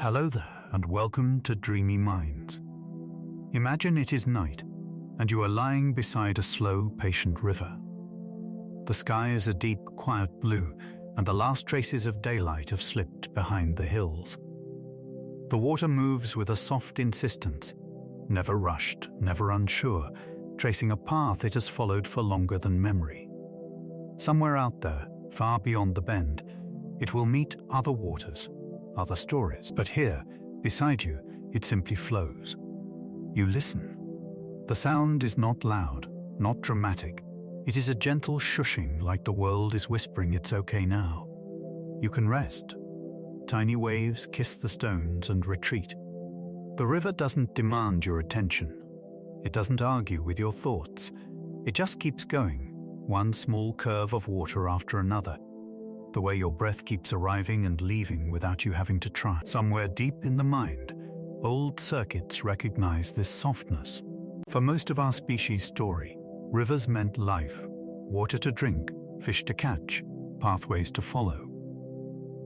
Hello there, and welcome to Dreamy Minds. Imagine it is night, and you are lying beside a slow, patient river. The sky is a deep, quiet blue, and the last traces of daylight have slipped behind the hills. The water moves with a soft insistence, never rushed, never unsure, tracing a path it has followed for longer than memory. Somewhere out there, far beyond the bend, it will meet other waters, other stories. But here, beside you, it simply flows. You listen. The sound is not loud, not dramatic. It is a gentle shushing, like the world is whispering it's okay now. You can rest. Tiny waves kiss the stones and retreat. The river doesn't demand your attention. It doesn't argue with your thoughts. It just keeps going, one small curve of water after another, the way your breath keeps arriving and leaving without you having to try. Somewhere deep in the mind, old circuits recognize this softness. For most of our species' story, rivers meant life, water to drink, fish to catch, pathways to follow.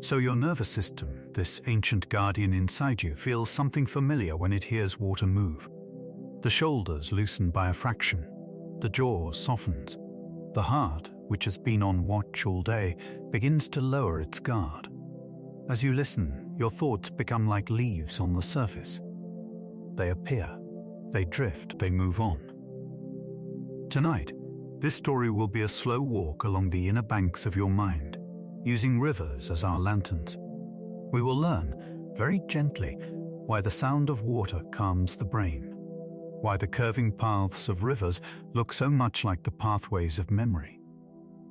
So your nervous system, this ancient guardian inside you, feels something familiar when it hears water move. The shoulders loosen by a fraction, the jaw softens. The heart, which has been on watch all day, begins to lower its guard. As you listen, your thoughts become like leaves on the surface. They appear, they drift, they move on. Tonight, this story will be a slow walk along the inner banks of your mind, using rivers as our lanterns. We will learn, very gently, why the sound of water calms the brain, why the curving paths of rivers look so much like the pathways of memory,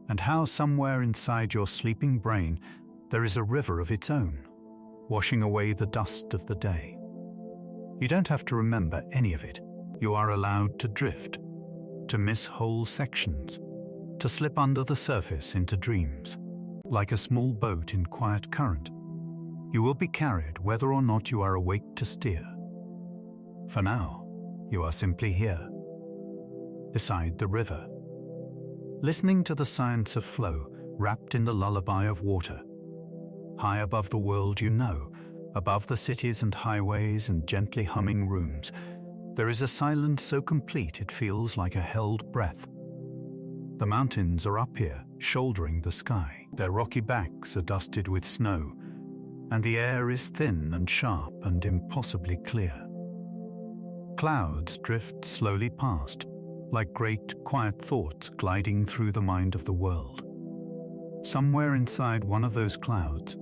and how somewhere inside your sleeping brain there is a river of its own, washing away the dust of the day. You don't have to remember any of it. You are allowed to drift, to miss whole sections, to slip under the surface into dreams. Like a small boat in quiet current, you will be carried whether or not you are awake to steer. For now, you are simply here, beside the river, listening to the science of flow wrapped in the lullaby of water. High above the world you know, above the cities and highways and gently humming rooms, there is a silence so complete it feels like a held breath. The mountains are up here, shouldering the sky. Their rocky backs are dusted with snow, and the air is thin and sharp and impossibly clear. Clouds drift slowly past, like great, quiet thoughts gliding through the mind of the world. Somewhere inside one of those clouds,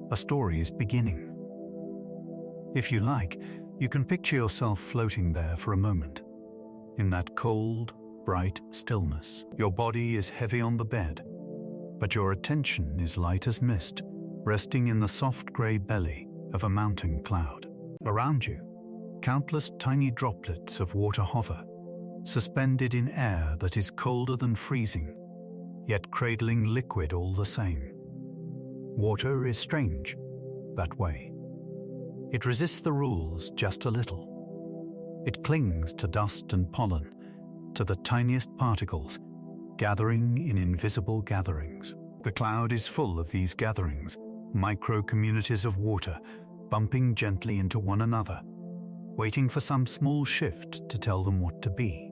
a story is beginning. If you like, you can picture yourself floating there for a moment, in that cold, bright stillness. Your body is heavy on the bed, but your attention is light as mist, resting in the soft gray belly of a mountain cloud. Around you, countless tiny droplets of water hover, suspended in air that is colder than freezing, yet cradling liquid all the same. Water is strange that way. It resists the rules just a little. It clings to dust and pollen, to the tiniest particles, gathering in invisible gatherings. The cloud is full of these gatherings, micro-communities of water, bumping gently into one another, waiting for some small shift to tell them what to be.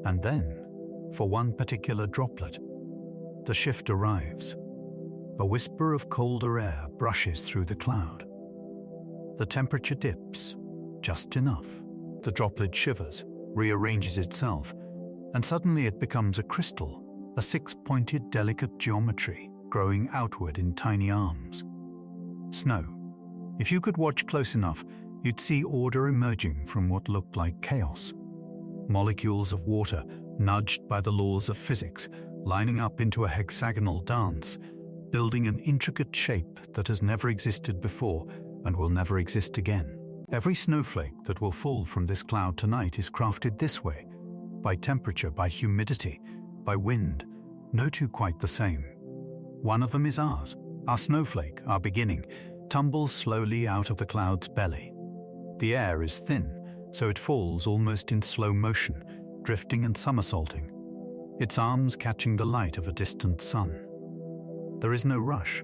And then, for one particular droplet, the shift arrives. A whisper of colder air brushes through the cloud. The temperature dips, just enough. The droplet shivers, rearranges itself, and suddenly it becomes a crystal, a six-pointed delicate geometry growing outward in tiny arms. Snow. If you could watch close enough, you'd see order emerging from what looked like chaos. Molecules of water, nudged by the laws of physics, lining up into a hexagonal dance, building an intricate shape that has never existed before and will never exist again. Every snowflake that will fall from this cloud tonight is crafted this way, by temperature, by humidity, by wind, no two quite the same. One of them is ours. Our snowflake, our beginning, tumbles slowly out of the cloud's belly. The air is thin, so it falls almost in slow motion, drifting and somersaulting, its arms catching the light of a distant sun. There is no rush.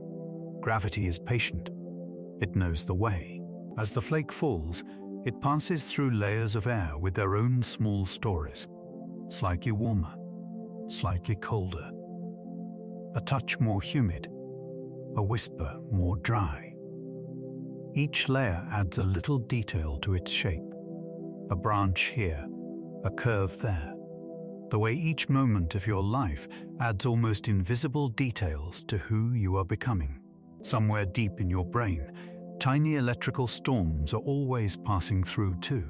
Gravity is patient. It knows the way. As the flake falls, it passes through layers of air with their own small stories. Slightly warmer, slightly colder, a touch more humid, a whisper more dry. Each layer adds a little detail to its shape. A branch here, a curve there. The way each moment of your life adds almost invisible details to who you are becoming. Somewhere deep in your brain, tiny electrical storms are always passing through too.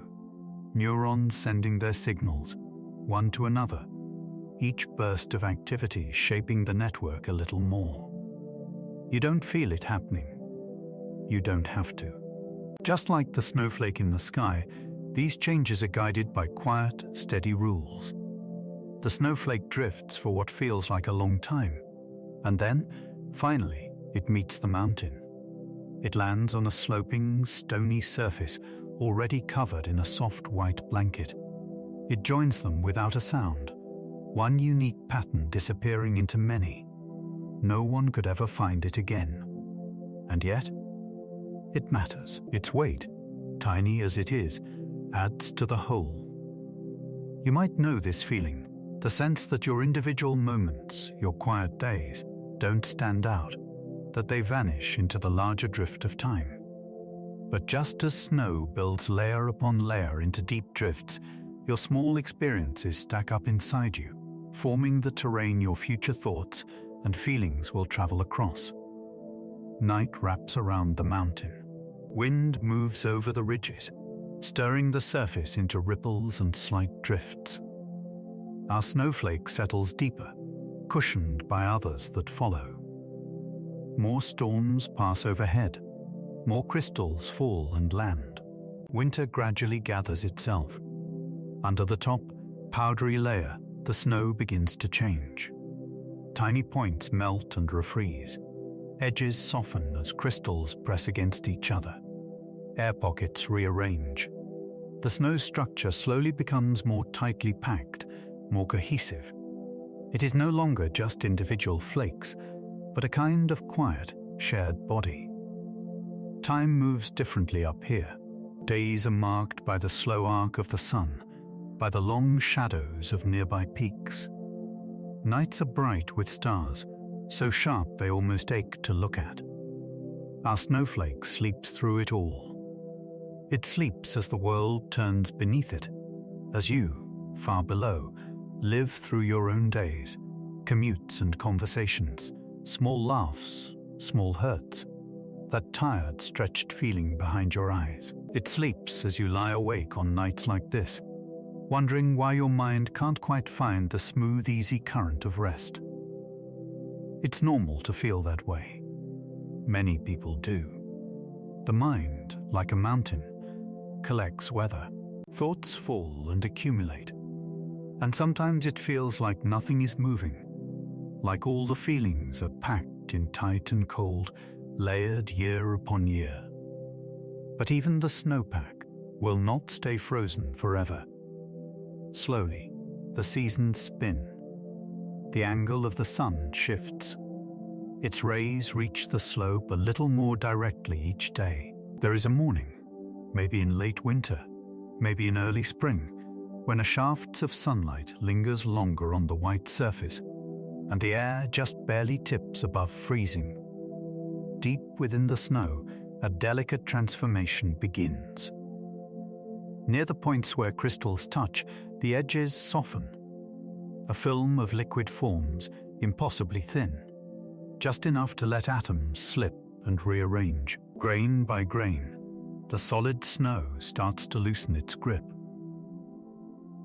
Neurons sending their signals, one to another, each burst of activity shaping the network a little more. You don't feel it happening. You don't have to. Just like the snowflake in the sky, these changes are guided by quiet, steady rules. The snowflake drifts for what feels like a long time, and then, finally, it meets the mountain. It lands on a sloping, stony surface already covered in a soft white blanket. It joins them without a sound, one unique pattern disappearing into many. No one could ever find it again. And yet, it matters. Its weight, tiny as it is, adds to the whole. You might know this feeling, the sense that your individual moments, your quiet days, don't stand out, that they vanish into the larger drift of time. But just as snow builds layer upon layer into deep drifts, your small experiences stack up inside you, forming the terrain your future thoughts and feelings will travel across. Night wraps around the mountain. Wind moves over the ridges, stirring the surface into ripples and slight drifts. Our snowflake settles deeper, cushioned by others that follow. More storms pass overhead. More crystals fall and land. Winter gradually gathers itself. Under the top, powdery layer, the snow begins to change. Tiny points melt and refreeze. Edges soften as crystals press against each other. Air pockets rearrange. The snow structure slowly becomes more tightly packed, more cohesive. It is no longer just individual flakes, but a kind of quiet, shared body. Time moves differently up here. Days are marked by the slow arc of the sun, by the long shadows of nearby peaks. Nights are bright with stars, so sharp they almost ache to look at. Our snowflake sleeps through it all. It sleeps as the world turns beneath it, as you, far below, live through your own days, commutes and conversations, small laughs, small hurts, that tired, stretched feeling behind your eyes. It sleeps as you lie awake on nights like this, wondering why your mind can't quite find the smooth, easy current of rest. It's normal to feel that way. Many people do. The mind, like a mountain, collects weather. Thoughts fall and accumulate. And sometimes it feels like nothing is moving, like all the feelings are packed in tight and cold, layered year upon year. But even the snowpack will not stay frozen forever. Slowly, the seasons spin. The angle of the sun shifts. Its rays reach the slope a little more directly each day. There is a morning, maybe in late winter, maybe in early spring, when a shaft of sunlight lingers longer on the white surface, and the air just barely tips above freezing. Deep within the snow, a delicate transformation begins. Near the points where crystals touch, the edges soften. A film of liquid forms, impossibly thin, just enough to let atoms slip and rearrange. Grain by grain, the solid snow starts to loosen its grip.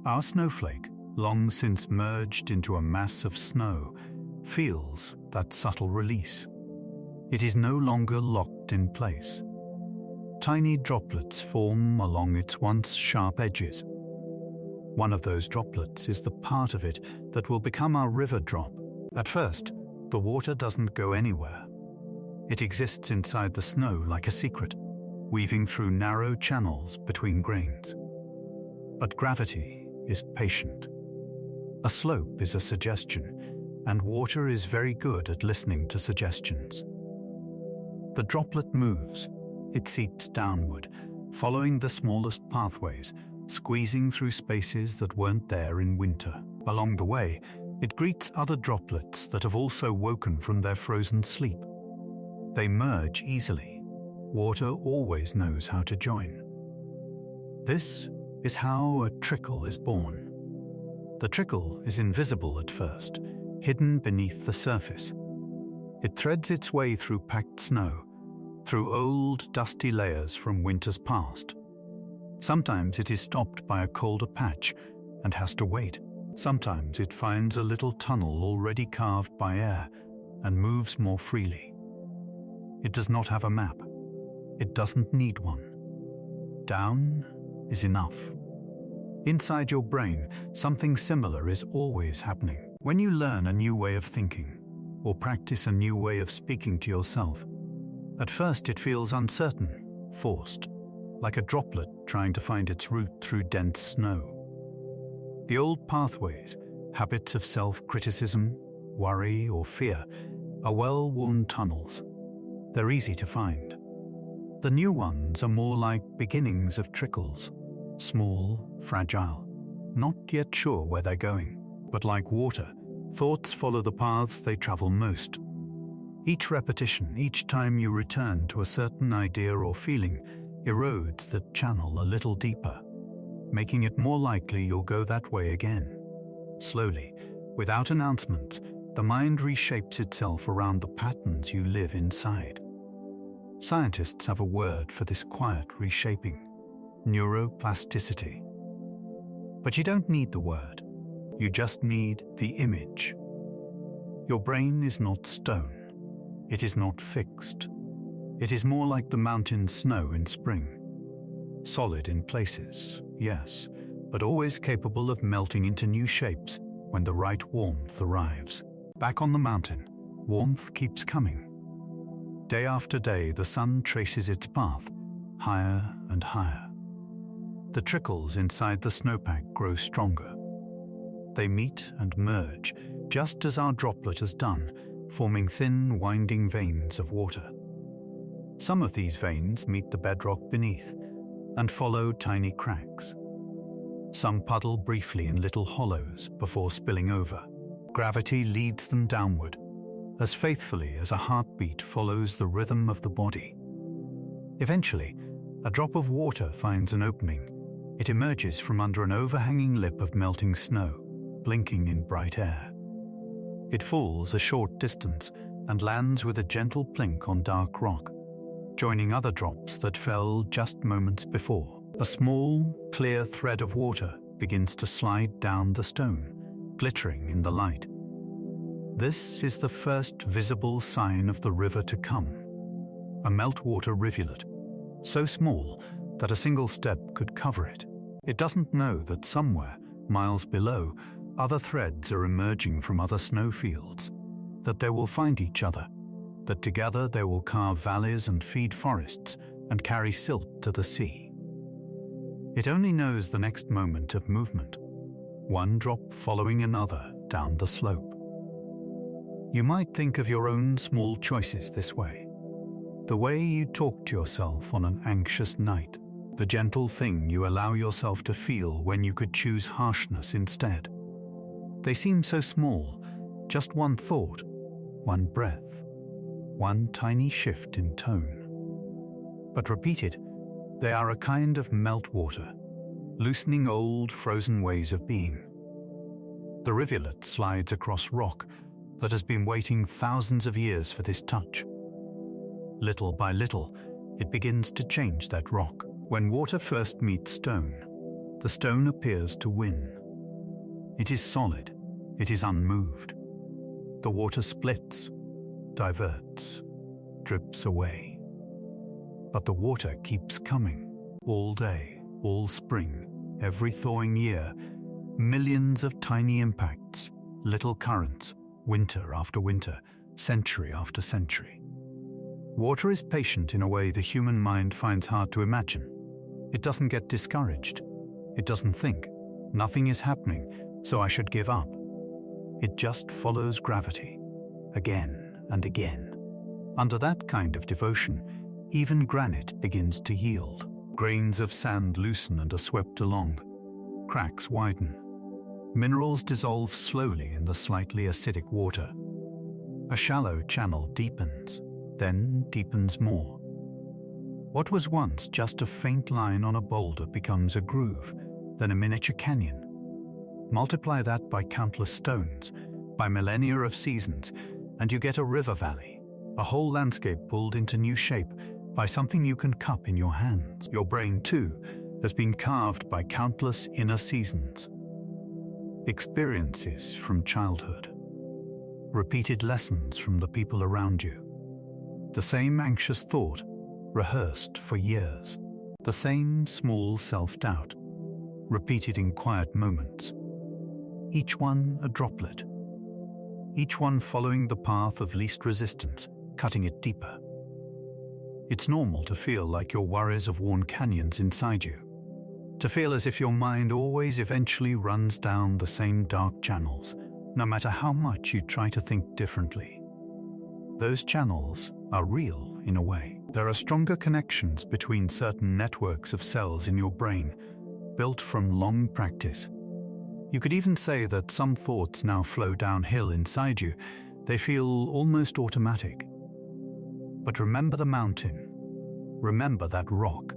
Our snowflake, long since merged into a mass of snow, feels that subtle release. It is no longer locked in place. Tiny droplets form along its once sharp edges. One of those droplets is the part of it that will become our river drop. At first, the water doesn't go anywhere. It exists inside the snow like a secret, weaving through narrow channels between grains. But gravity is patient. A slope is a suggestion, and water is very good at listening to suggestions. The droplet moves, It seeps downward, following the smallest pathways, squeezing through spaces that weren't there in winter. Along the way, it greets other droplets that have also woken from their frozen sleep. They merge easily. Water always knows how to join. This is how a trickle is born. The trickle is invisible at first, hidden beneath the surface. It threads its way through packed snow, through old, dusty layers from winters past. Sometimes it is stopped by a colder patch and has to wait. Sometimes it finds a little tunnel already carved by air and moves more freely. It does not have a map. It doesn't need one. Down is enough. Inside your brain, something similar is always happening. When you learn a new way of thinking, or practice a new way of speaking to yourself, at first it feels uncertain, forced, like a droplet trying to find its route through dense snow. The old pathways, habits of self-criticism, worry, or fear, are well-worn tunnels. They're easy to find. The new ones are more like beginnings of trickles, small, fragile, not yet sure where they're going. But like water, thoughts follow the paths they travel most. Each repetition, each time you return to a certain idea or feeling, erodes the channel a little deeper, making it more likely you'll go that way again. Slowly, without announcement, the mind reshapes itself around the patterns you live inside. Scientists have a word for this quiet reshaping: neuroplasticity. But you don't need the word. You just need the image. Your brain is not stone. It is not fixed. It is more like the mountain snow in spring. Solid in places, yes, but always capable of melting into new shapes when the right warmth arrives. Back on the mountain, warmth keeps coming. Day after day, the sun traces its path, higher and higher. The trickles inside the snowpack grow stronger. They meet and merge, just as our droplet has done, forming thin, winding veins of water. Some of these veins meet the bedrock beneath and follow tiny cracks. Some puddle briefly in little hollows before spilling over. Gravity leads them downward, as faithfully as a heartbeat follows the rhythm of the body. Eventually, a drop of water finds an opening. It emerges from under an overhanging lip of melting snow, blinking in bright air. It falls a short distance and lands with a gentle plink on dark rock, joining other drops that fell just moments before. A small, clear thread of water begins to slide down the stone, glittering in the light. This is the first visible sign of the river to come, a meltwater rivulet, so small that a single step could cover it. It doesn't know that somewhere, miles below, other threads are emerging from other snowfields, that they will find each other, that together they will carve valleys and feed forests and carry silt to the sea. It only knows the next moment of movement, one drop following another down the slope. You might think of your own small choices this way. The way you talk to yourself on an anxious night, the gentle thing you allow yourself to feel when you could choose harshness instead. They seem so small, just one thought, one breath, one tiny shift in tone. But repeated, they are a kind of meltwater, loosening old, frozen ways of being. The rivulet slides across rock that has been waiting thousands of years for this touch. Little by little, it begins to change that rock. When water first meets stone, the stone appears to win. It is solid, it is unmoved. The water splits, diverts, drips away. But the water keeps coming, all day, all spring, every thawing year, millions of tiny impacts, little currents, winter after winter, century after century. Water is patient in a way the human mind finds hard to imagine. It doesn't get discouraged. It doesn't think, nothing is happening, so I should give up. It just follows gravity, again and again. Under that kind of devotion, Even granite begins to yield. Grains of sand loosen and are swept along. Cracks widen. Minerals dissolve slowly in the slightly acidic water. A shallow channel deepens, then deepens more. What was once just a faint line on a boulder becomes a groove, then a miniature canyon. Multiply that by countless stones, by millennia of seasons, and you get a river valley, a whole landscape pulled into new shape by something you can cup in your hands. Your brain, too, has been carved by countless inner seasons. Experiences from childhood. Repeated lessons from the people around you. The same anxious thought, rehearsed for years. The same small self-doubt, repeated in quiet moments. Each one a droplet. Each one following the path of least resistance, cutting it deeper. It's normal to feel like your worries have worn canyons inside you. To feel as if your mind always eventually runs down the same dark channels, no matter how much you try to think differently. Those channels are real in a way. There are stronger connections between certain networks of cells in your brain, built from long practice. You could even say that some thoughts now flow downhill inside you. They feel almost automatic. But remember the mountain. Remember that rock,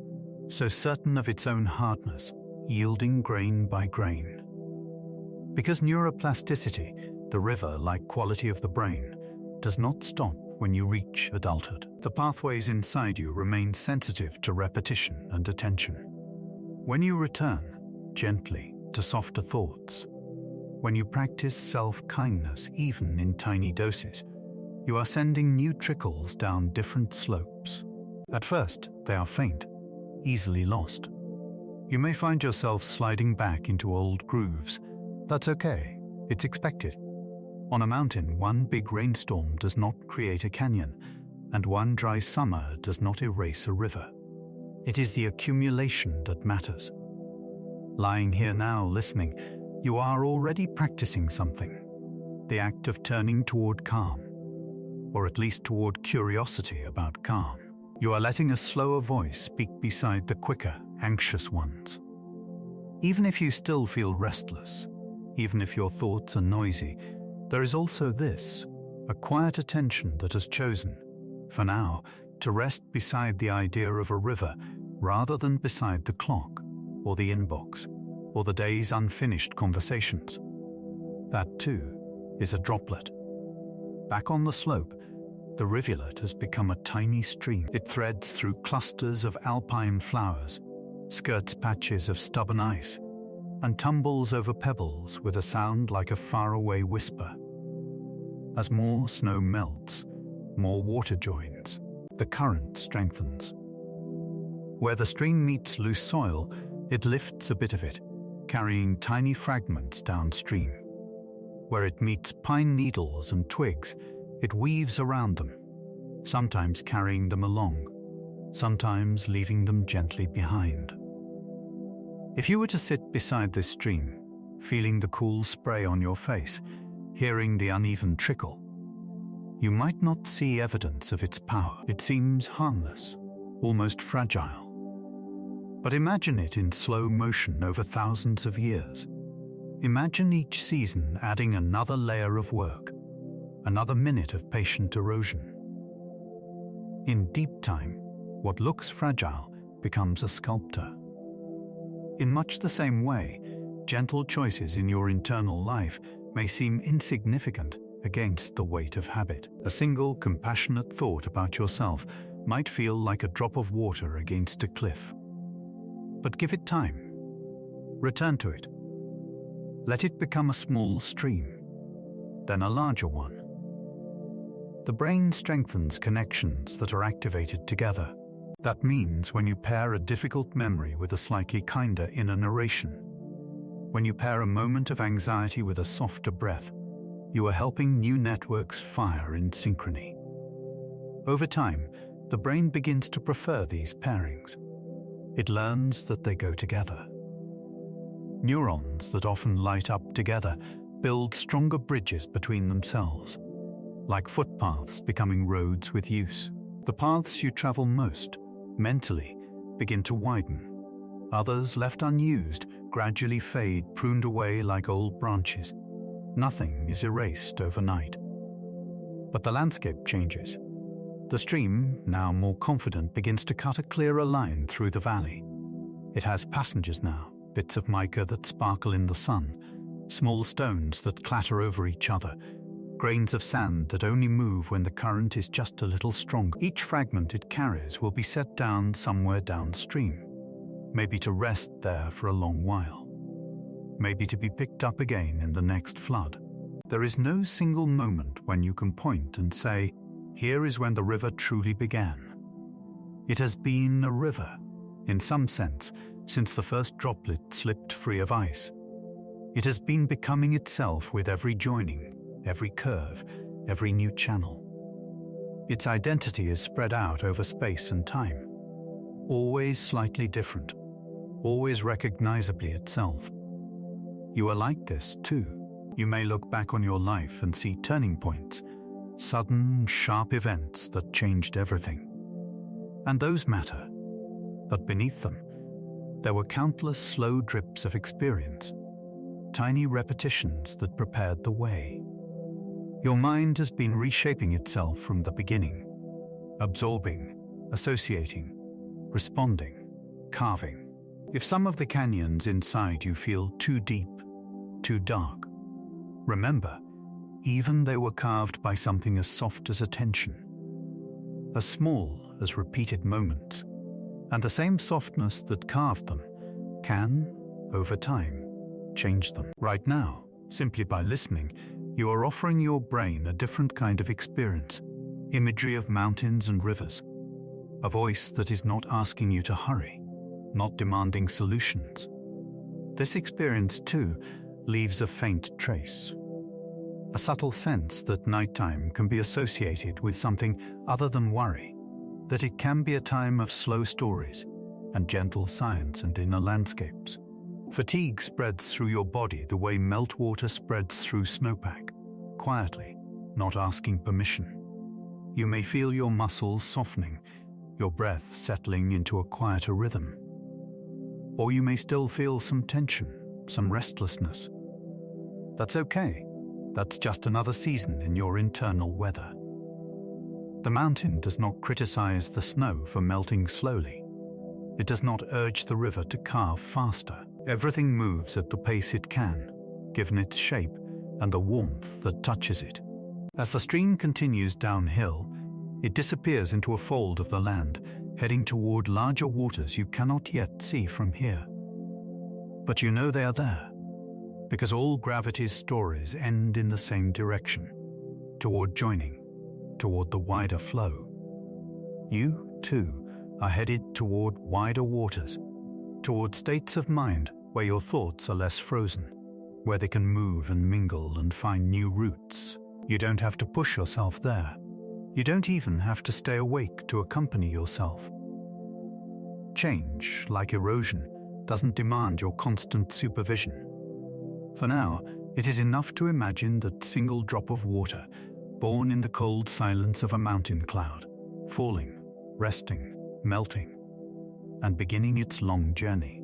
so certain of its own hardness, yielding grain by grain. Because neuroplasticity, the river-like quality of the brain, does not stop when you reach adulthood. The pathways inside you remain sensitive to repetition and attention. When you return, gently, to softer thoughts, when you practice self-kindness even in tiny doses, you are sending new trickles down different slopes. At first, they are faint, easily lost. You may find yourself sliding back into old grooves. That's okay, it's expected. On a mountain, one big rainstorm does not create a canyon, and one dry summer does not erase a river. It is the accumulation that matters. Lying here now listening, you are already practicing something. The act of turning toward calm, or at least toward curiosity about calm. You are letting a slower voice speak beside the quicker, anxious ones. Even if you still feel restless, even if your thoughts are noisy, there is also this, a quiet attention that has chosen, for now, to rest beside the idea of a river rather than beside the clock, or the inbox, or the day's unfinished conversations. That, too, is a droplet. Back on the slope, the rivulet has become a tiny stream. It threads through clusters of alpine flowers, skirts patches of stubborn ice, and tumbles over pebbles with a sound like a faraway whisper. As more snow melts, more water joins, the current strengthens. Where the stream meets loose soil, it lifts a bit of it, carrying tiny fragments downstream. Where it meets pine needles and twigs, it weaves around them, sometimes carrying them along, sometimes leaving them gently behind. If you were to sit beside this stream, feeling the cool spray on your face, hearing the uneven trickle, you might not see evidence of its power. It seems harmless, almost fragile. But imagine it in slow motion over thousands of years. Imagine each season adding another layer of work, another minute of patient erosion. In deep time, what looks fragile becomes a sculptor. In much the same way, gentle choices in your internal life may seem insignificant against the weight of habit. A single compassionate thought about yourself might feel like a drop of water against a cliff. But give it time. Return to it. Let it become a small stream, then a larger one. The brain strengthens connections that are activated together. That means when you pair a difficult memory with a slightly kinder inner narration, when you pair a moment of anxiety with a softer breath, you are helping new networks fire in synchrony. Over time, the brain begins to prefer these pairings. It learns that they go together. Neurons that often light up together build stronger bridges between themselves, like footpaths becoming roads with use. The paths you travel most, mentally, begin to widen. Others, left unused, gradually fade, pruned away like old branches. Nothing is erased overnight. But the landscape changes. The stream, now more confident, begins to cut a clearer line through the valley. It has passengers now, bits of mica that sparkle in the sun, small stones that clatter over each other, grains of sand that only move when the current is just a little stronger. Each fragment it carries will be set down somewhere downstream, maybe to rest there for a long while, maybe to be picked up again in the next flood. There is no single moment when you can point and say, here is when the river truly began. It has been a river, in some sense, since the first droplet slipped free of ice. It has been becoming itself with every joining, every curve, every new channel. Its identity is spread out over space and time, always slightly different, always recognizably itself. You are like this too. You may look back on your life and see turning points, sudden, sharp events that changed everything. And those matter. But beneath them, there were countless slow drips of experience, tiny repetitions that prepared the way. Your mind has been reshaping itself from the beginning, absorbing, associating, responding, carving. If some of the canyons inside you feel too deep, too dark, remember, even they were carved by something as soft as attention, as small as repeated moments, and the same softness that carved them can, over time, change them. Right now, simply by listening, you are offering your brain a different kind of experience, imagery of mountains and rivers, a voice that is not asking you to hurry, not demanding solutions. This experience, too, leaves a faint trace, a subtle sense that nighttime can be associated with something other than worry, that it can be a time of slow stories and gentle science and inner landscapes. Fatigue spreads through your body the way meltwater spreads through snowpack, quietly, not asking permission. You may feel your muscles softening, your breath settling into a quieter rhythm. Or you may still feel some tension, some restlessness. That's okay. That's just another season in your internal weather. The mountain does not criticize the snow for melting slowly. It does not urge the river to carve faster. Everything moves at the pace it can, given its shape and the warmth that touches it. As the stream continues downhill, it disappears into a fold of the land, heading toward larger waters you cannot yet see from here. But you know they are there, because all gravity's stories end in the same direction, toward joining, toward the wider flow. You, too, are headed toward wider waters, toward states of mind where your thoughts are less frozen, where they can move and mingle and find new routes. You don't have to push yourself there. You don't even have to stay awake to accompany yourself. Change, like erosion, doesn't demand your constant supervision. For now, it is enough to imagine that single drop of water, born in the cold silence of a mountain cloud, falling, resting, melting, and beginning its long journey.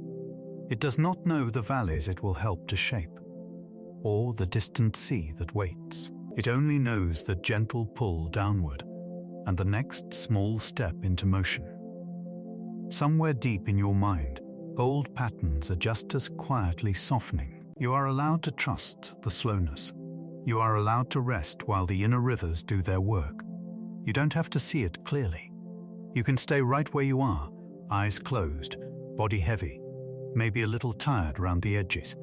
It does not know the valleys it will help to shape, or the distant sea that waits. It only knows the gentle pull downward, and the next small step into motion. Somewhere deep in your mind, old patterns are just as quietly softening. You are allowed to trust the slowness. You are allowed to rest while the inner rivers do their work. You don't have to see it clearly. You can stay right where you are, eyes closed, body heavy, maybe a little tired around the edges.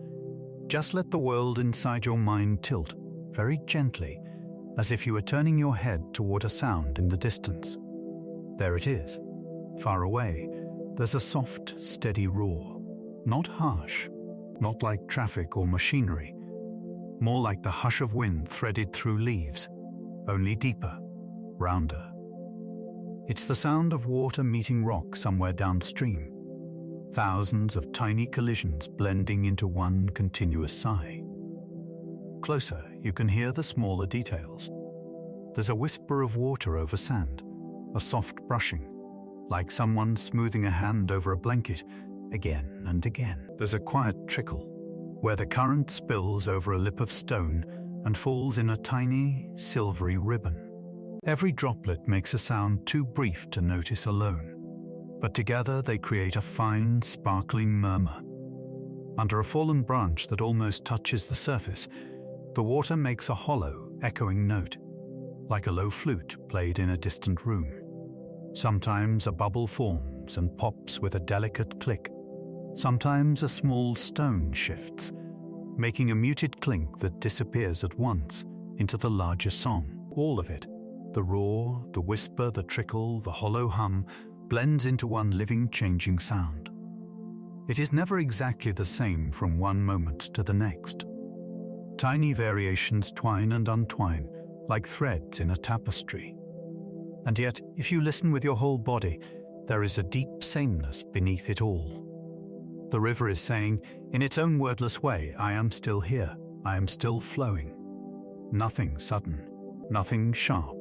Just let the world inside your mind tilt, very gently, as if you were turning your head toward a sound in the distance. There it is. Far away, there's a soft, steady roar. Not harsh, not like traffic or machinery, more like the hush of wind threaded through leaves, only deeper, rounder. It's the sound of water meeting rock somewhere downstream, thousands of tiny collisions blending into one continuous sigh. Closer, you can hear the smaller details. There's a whisper of water over sand, a soft brushing, like someone smoothing a hand over a blanket, again and again. There's a quiet trickle, where the current spills over a lip of stone and falls in a tiny, silvery ribbon. Every droplet makes a sound too brief to notice alone, but together they create a fine, sparkling murmur. Under a fallen branch that almost touches the surface, the water makes a hollow, echoing note, like a low flute played in a distant room. Sometimes a bubble forms and pops with a delicate click. Sometimes a small stone shifts, making a muted clink that disappears at once into the larger song. All of it, the roar, the whisper, the trickle, the hollow hum, blends into one living, changing sound. It is never exactly the same from one moment to the next. Tiny variations twine and untwine, like threads in a tapestry. And yet, if you listen with your whole body, there is a deep sameness beneath it all. The river is saying, in its own wordless way, I am still here, I am still flowing. Nothing sudden, nothing sharp.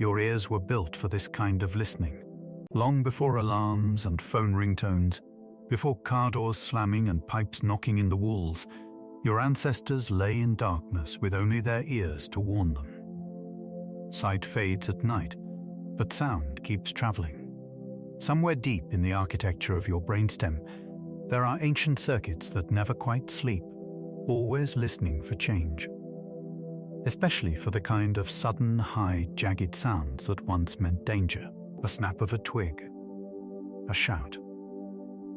Your ears were built for this kind of listening. Long before alarms and phone ringtones, before car doors slamming and pipes knocking in the walls, your ancestors lay in darkness with only their ears to warn them. Sight fades at night, but sound keeps traveling. Somewhere deep in the architecture of your brainstem, there are ancient circuits that never quite sleep, always listening for change. Especially for the kind of sudden, high, jagged sounds that once meant danger. A snap of a twig, a shout,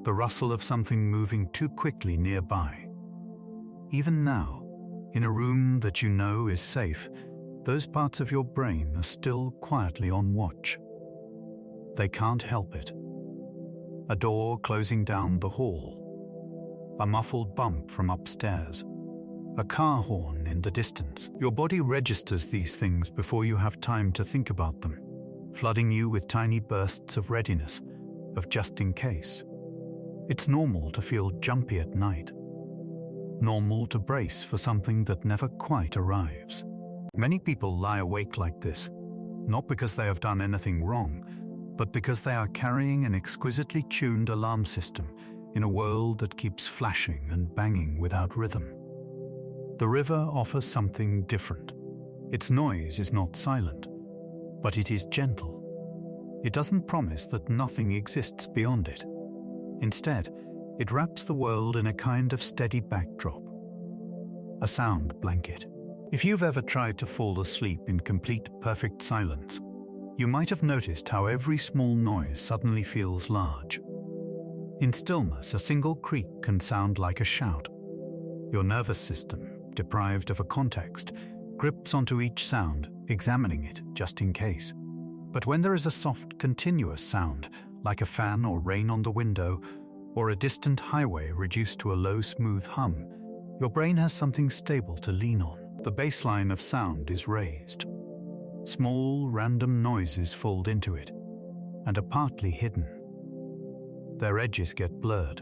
the rustle of something moving too quickly nearby. Even now, in a room that you know is safe, those parts of your brain are still quietly on watch. They can't help it. A door closing down the hall, a muffled bump from upstairs, a car horn in the distance. Your body registers these things before you have time to think about them, flooding you with tiny bursts of readiness, of just in case. It's normal to feel jumpy at night. Normal to brace for something that never quite arrives. Many people lie awake like this, not because they have done anything wrong, but because they are carrying an exquisitely tuned alarm system in a world that keeps flashing and banging without rhythm. The river offers something different. Its noise is not silent, but it is gentle. It doesn't promise that nothing exists beyond it. Instead, it wraps the world in a kind of steady backdrop, a sound blanket. If you've ever tried to fall asleep in complete, perfect silence, you might have noticed how every small noise suddenly feels large. In stillness, a single creak can sound like a shout. Your nervous system, deprived of a context, grips onto each sound, examining it just in case. But when there is a soft, continuous sound, like a fan or rain on the window, or a distant highway reduced to a low, smooth hum, your brain has something stable to lean on. The baseline of sound is raised. Small, random noises fold into it, and are partly hidden. Their edges get blurred,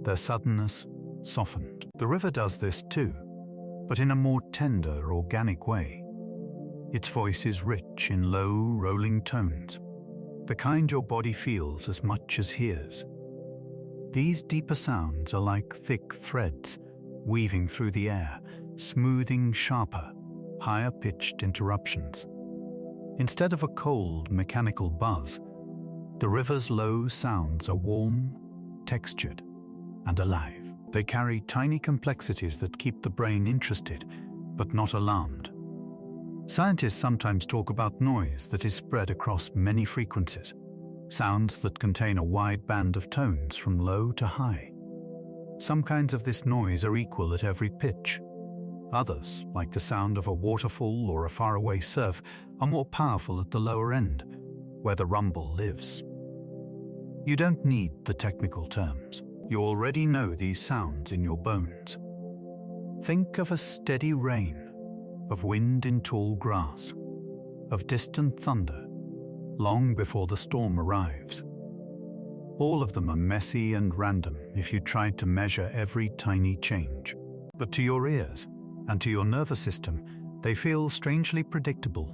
their suddenness softened. The river does this too, but in a more tender, organic way. Its voice is rich in low, rolling tones, the kind your body feels as much as hears. These deeper sounds are like thick threads, weaving through the air, smoothing sharper, higher-pitched interruptions. Instead of a cold, mechanical buzz, the river's low sounds are warm, textured, and alive. They carry tiny complexities that keep the brain interested, but not alarmed. Scientists sometimes talk about noise that is spread across many frequencies, sounds that contain a wide band of tones from low to high. Some kinds of this noise are equal at every pitch. Others, like the sound of a waterfall or a faraway surf, are more powerful at the lower end, where the rumble lives. You don't need the technical terms. You already know these sounds in your bones. Think of a steady rain, of wind in tall grass, of distant thunder, long before the storm arrives. All of them are messy and random if you tried to measure every tiny change. But to your ears and to your nervous system, they feel strangely predictable.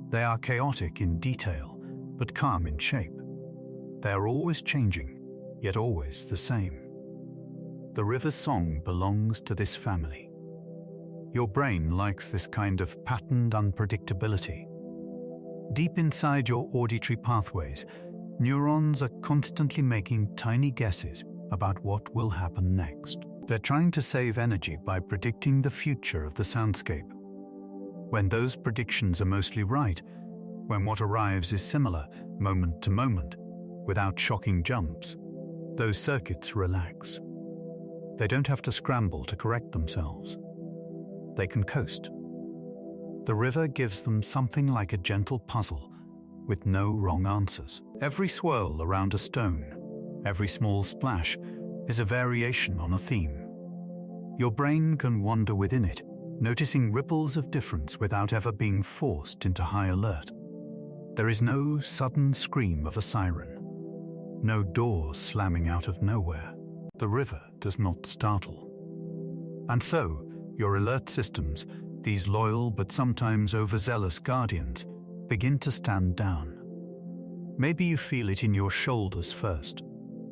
They are chaotic in detail, but calm in shape. They are always changing, yet always the same. The river's song belongs to this family. Your brain likes this kind of patterned unpredictability. Deep inside your auditory pathways, neurons are constantly making tiny guesses about what will happen next. They're trying to save energy by predicting the future of the soundscape. When those predictions are mostly right, when what arrives is similar, moment to moment, without shocking jumps, those circuits relax. They don't have to scramble to correct themselves. They can coast. The river gives them something like a gentle puzzle with no wrong answers. Every swirl around a stone, every small splash, is a variation on a theme. Your brain can wander within it, noticing ripples of difference without ever being forced into high alert. There is no sudden scream of a siren, no door slamming out of nowhere. The river does not startle. And so, your alert systems, these loyal but sometimes overzealous guardians, begin to stand down. Maybe you feel it in your shoulders first,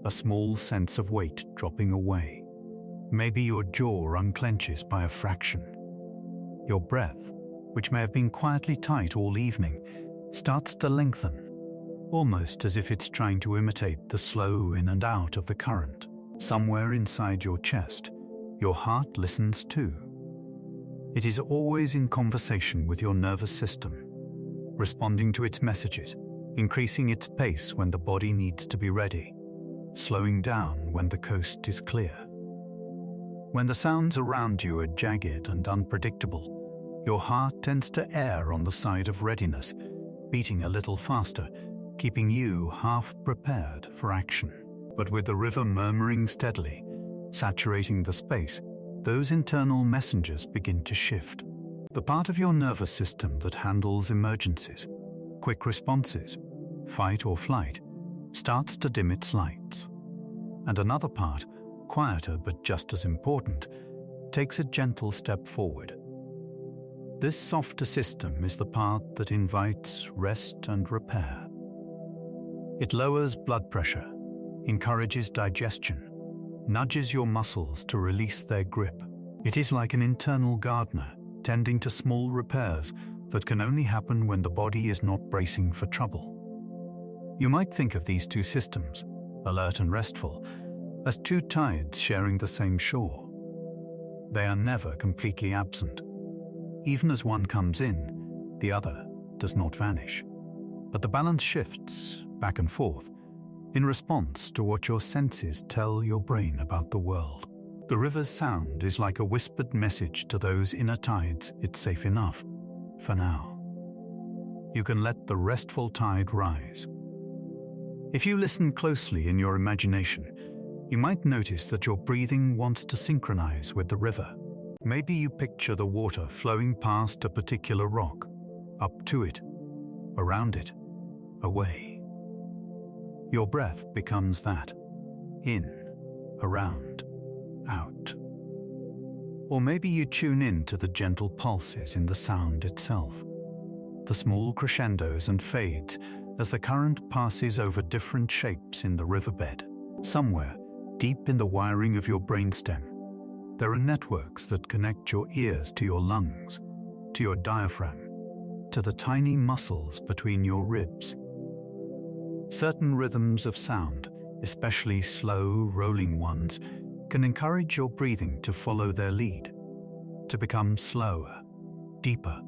a small sense of weight dropping away. Maybe your jaw unclenches by a fraction. Your breath, which may have been quietly tight all evening, starts to lengthen, almost as if it's trying to imitate the slow in and out of the current. Somewhere inside your chest, your heart listens too. It is always in conversation with your nervous system, responding to its messages, increasing its pace when the body needs to be ready, slowing down when the coast is clear. When the sounds around you are jagged and unpredictable, your heart tends to err on the side of readiness, beating a little faster, keeping you half prepared for action. But with the river murmuring steadily, saturating the space, those internal messengers begin to shift. The part of your nervous system that handles emergencies, quick responses, fight or flight, starts to dim its lights. And another part, quieter but just as important, takes a gentle step forward. This softer system is the part that invites rest and repair. It lowers blood pressure, encourages digestion, nudges your muscles to release their grip. It is like an internal gardener tending to small repairs that can only happen when the body is not bracing for trouble. You might think of these two systems, alert and restful, as two tides sharing the same shore. They are never completely absent. Even as one comes in, the other does not vanish. But the balance shifts back and forth in response to what your senses tell your brain about the world. The river's sound is like a whispered message to those inner tides it's safe enough, for now. You can let the restful tide rise. If you listen closely in your imagination, you might notice that your breathing wants to synchronize with the river. Maybe you picture the water flowing past a particular rock, up to it, around it, away. Your breath becomes that. In, around, out. Or maybe you tune in to the gentle pulses in the sound itself, the small crescendos and fades as the current passes over different shapes in the riverbed. Somewhere, deep in the wiring of your brainstem, there are networks that connect your ears to your lungs, to your diaphragm, to the tiny muscles between your ribs. Certain rhythms of sound, especially slow, rolling ones, can encourage your breathing to follow their lead, to become slower, deeper,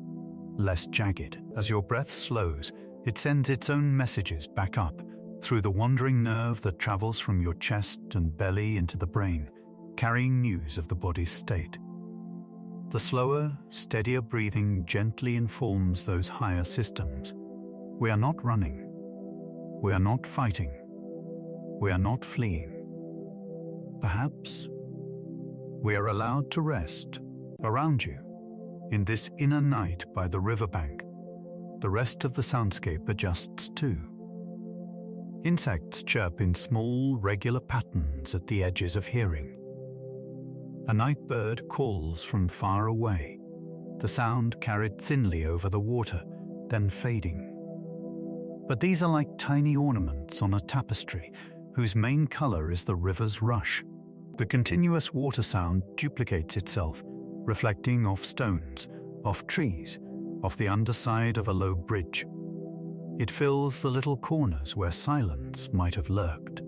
less jagged. As your breath slows, it sends its own messages back up through the wandering nerve that travels from your chest and belly into the brain, carrying news of the body's state. The slower, steadier breathing gently informs those higher systems. We are not running. We are not fighting. We are not fleeing. Perhaps we are allowed to rest around you. In this inner night by the riverbank, the rest of the soundscape adjusts too. Insects chirp in small, regular patterns at the edges of hearing. A night bird calls from far away, the sound carried thinly over the water, then fading. But these are like tiny ornaments on a tapestry whose main color is the river's rush. The continuous water sound duplicates itself, reflecting off stones, off trees, off the underside of a low bridge. It fills the little corners where silence might have lurked.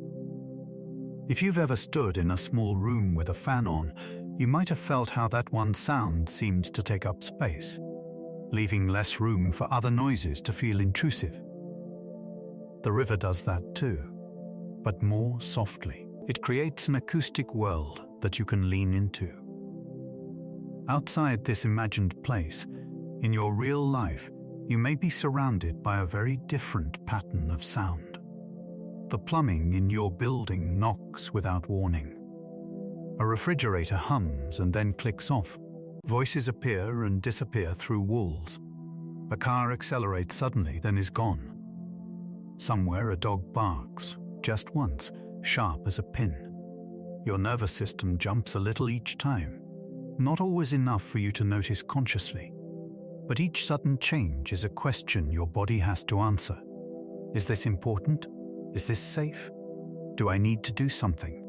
If you've ever stood in a small room with a fan on, you might have felt how that one sound seems to take up space, leaving less room for other noises to feel intrusive. The river does that too, but more softly. It creates an acoustic world that you can lean into. Outside this imagined place, in your real life, you may be surrounded by a very different pattern of sound. The plumbing in your building knocks without warning. A refrigerator hums and then clicks off. Voices appear and disappear through walls. A car accelerates suddenly, then is gone. Somewhere a dog barks, just once, sharp as a pin. Your nervous system jumps a little each time, not always enough for you to notice consciously. But each sudden change is a question your body has to answer. Is this important? Is this safe? Do I need to do something?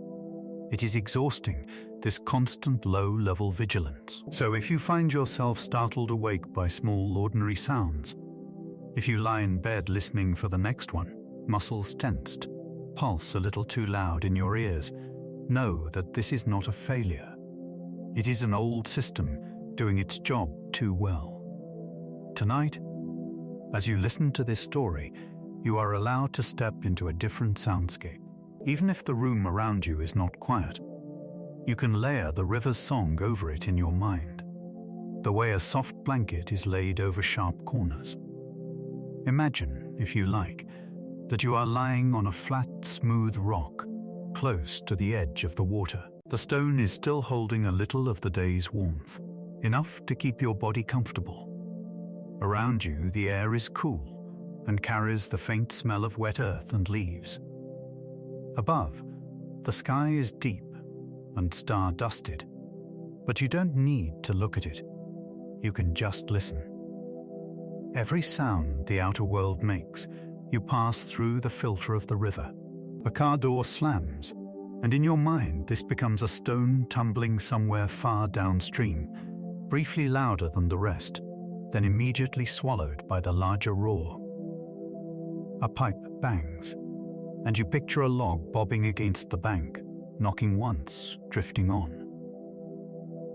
It is exhausting, this constant low-level vigilance. So if you find yourself startled awake by small, ordinary sounds, if you lie in bed listening for the next one, muscles tensed, pulse a little too loud in your ears, know that this is not a failure. It is an old system doing its job too well. Tonight, as you listen to this story, you are allowed to step into a different soundscape. Even if the room around you is not quiet, you can layer the river's song over it in your mind, the way a soft blanket is laid over sharp corners. Imagine, if you like, that you are lying on a flat, smooth rock, close to the edge of the water. The stone is still holding a little of the day's warmth, enough to keep your body comfortable. Around you, the air is cool and carries the faint smell of wet earth and leaves. Above, the sky is deep and star-dusted, but you don't need to look at it. You can just listen. Every sound the outer world makes, you pass through the filter of the river. A car door slams, and in your mind this becomes a stone tumbling somewhere far downstream, briefly louder than the rest, then immediately swallowed by the larger roar. A pipe bangs, and you picture a log bobbing against the bank, knocking once, drifting on.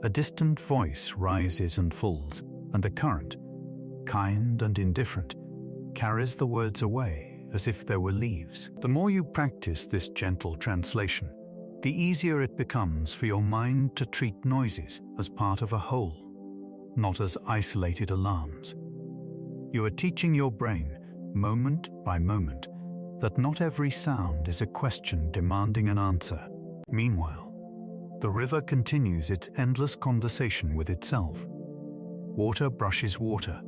A distant voice rises and falls, and the current, kind and indifferent, carries the words away as if they were leaves. The more you practice this gentle translation, the easier it becomes for your mind to treat noises as part of a whole, not as isolated alarms. You are teaching your brain, moment by moment, that not every sound is a question demanding an answer. Meanwhile, the river continues its endless conversation with itself. Water brushes water,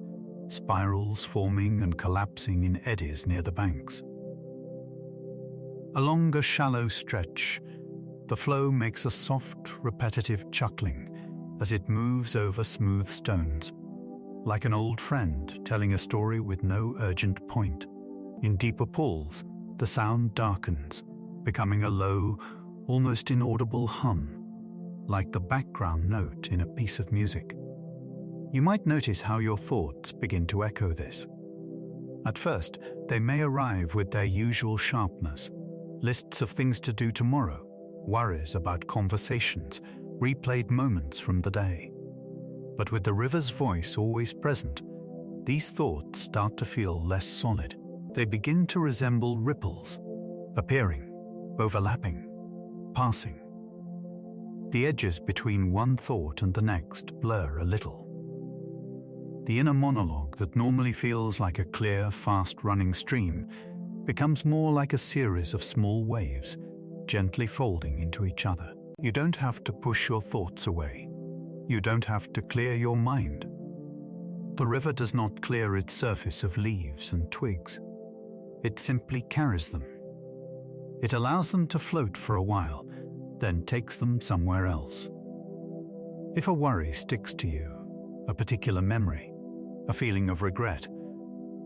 spirals forming and collapsing in eddies near the banks. Along a shallow stretch, the flow makes a soft, repetitive chuckling as it moves over smooth stones, like an old friend telling a story with no urgent point. In deeper pools, the sound darkens, becoming a low, almost inaudible hum, like the background note in a piece of music. You might notice how your thoughts begin to echo this. At first, they may arrive with their usual sharpness, lists of things to do tomorrow, worries about conversations, replayed moments from the day. But with the river's voice always present, these thoughts start to feel less solid. They begin to resemble ripples, appearing, overlapping, passing. The edges between one thought and the next blur a little. The inner monologue that normally feels like a clear, fast-running stream becomes more like a series of small waves, gently folding into each other. You don't have to push your thoughts away. You don't have to clear your mind. The river does not clear its surface of leaves and twigs. It simply carries them. It allows them to float for a while, then takes them somewhere else. If a worry sticks to you, a particular memory, a feeling of regret,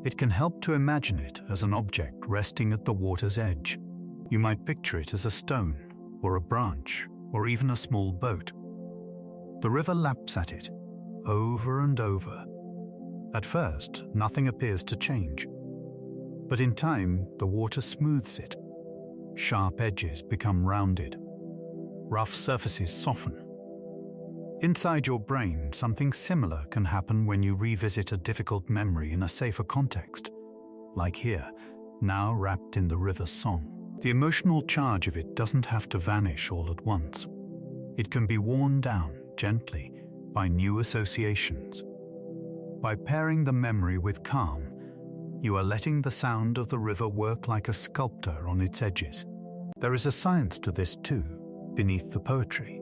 It can help to imagine it as an object resting at the water's edge. You might picture it as a stone, or a branch, or even a small boat. The river laps at it, over and over. At first, nothing appears to change. But in time, the water smooths it. Sharp edges become rounded. Rough surfaces soften. Inside your brain, something similar can happen when you revisit a difficult memory in a safer context. Like here, now wrapped in the river's song. The emotional charge of it doesn't have to vanish all at once. It can be worn down gently by new associations. By pairing the memory with calm, you are letting the sound of the river work like a sculptor on its edges. There is a science to this too, beneath the poetry.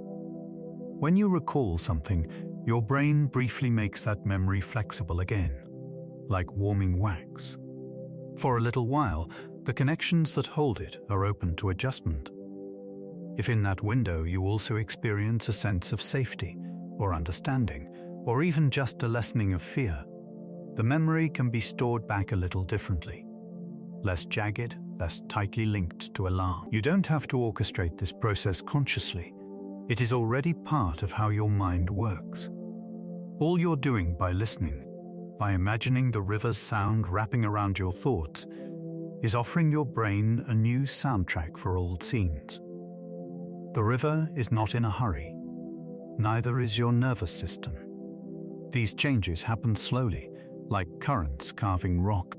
When you recall something, your brain briefly makes that memory flexible again, like warming wax. For a little while, the connections that hold it are open to adjustment. If in that window you also experience a sense of safety, or understanding, or even just a lessening of fear, the memory can be stored back a little differently. Less jagged, less tightly linked to alarm. You don't have to orchestrate this process consciously. It is already part of how your mind works. All you're doing by listening, by imagining the river's sound wrapping around your thoughts, is offering your brain a new soundtrack for old scenes. The river is not in a hurry. Neither is your nervous system. These changes happen slowly, like currents carving rock.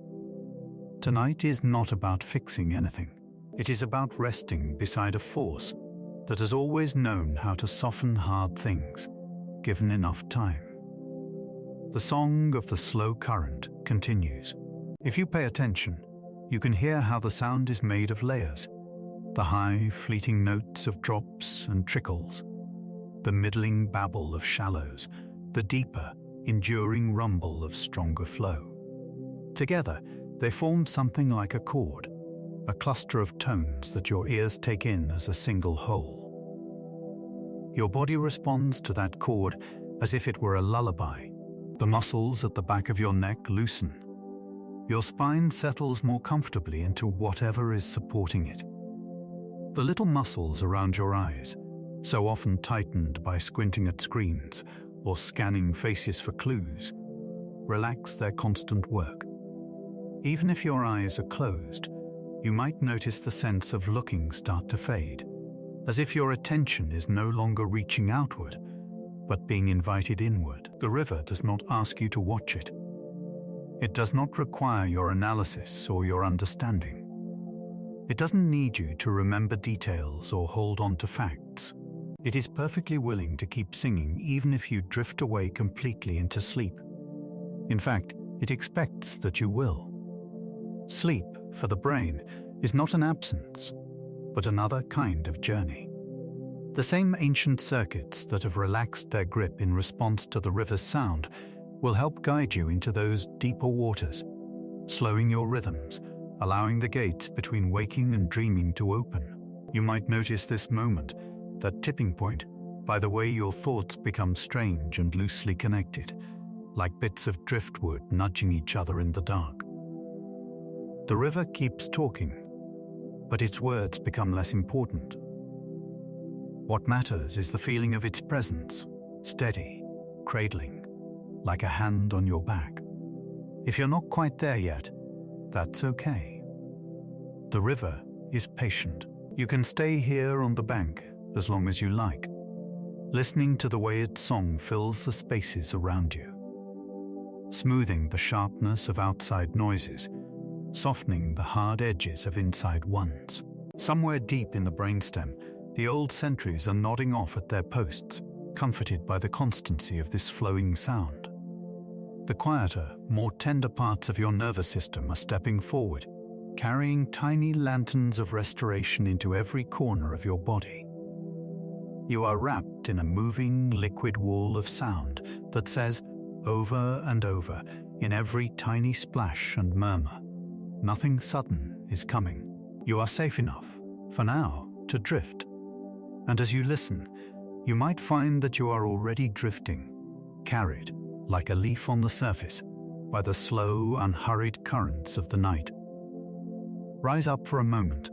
Tonight is not about fixing anything. It is about resting beside a force that has always known how to soften hard things, given enough time. The song of the slow current continues. If you pay attention, you can hear how the sound is made of layers. The high, fleeting notes of drops and trickles, the middling babble of shallows, the deeper, enduring rumble of stronger flow. Together, they form something like a chord, a cluster of tones that your ears take in as a single whole. Your body responds to that chord as if it were a lullaby. The muscles at the back of your neck loosen. Your spine settles more comfortably into whatever is supporting it. The little muscles around your eyes, so often tightened by squinting at screens or scanning faces for clues, relax their constant work. Even if your eyes are closed, you might notice the sense of looking start to fade, as if your attention is no longer reaching outward, but being invited inward. The river does not ask you to watch it. It does not require your analysis or your understanding. It doesn't need you to remember details or hold on to facts. It is perfectly willing to keep singing even if you drift away completely into sleep. In fact, it expects that you will. Sleep, for the brain, is not an absence, but another kind of journey. The same ancient circuits that have relaxed their grip in response to the river's sound will help guide you into those deeper waters, slowing your rhythms, allowing the gates between waking and dreaming to open. You might notice this moment, that tipping point, by the way your thoughts become strange and loosely connected, like bits of driftwood nudging each other in the dark. The river keeps talking, but its words become less important. What matters is the feeling of its presence, steady, cradling, like a hand on your back. If you're not quite there yet, that's okay. The river is patient. You can stay here on the bank as long as you like, listening to the way its song fills the spaces around you, smoothing the sharpness of outside noises, softening the hard edges of inside ones. Somewhere deep in the brainstem, the old sentries are nodding off at their posts, comforted by the constancy of this flowing sound. The quieter, more tender parts of your nervous system are stepping forward, carrying tiny lanterns of restoration into every corner of your body. You are wrapped in a moving, liquid wall of sound that says, over and over, in every tiny splash and murmur, nothing sudden is coming. You are safe enough, for now, to drift. And as you listen, you might find that you are already drifting, carried, like a leaf on the surface, by the slow, unhurried currents of the night. Rise up for a moment,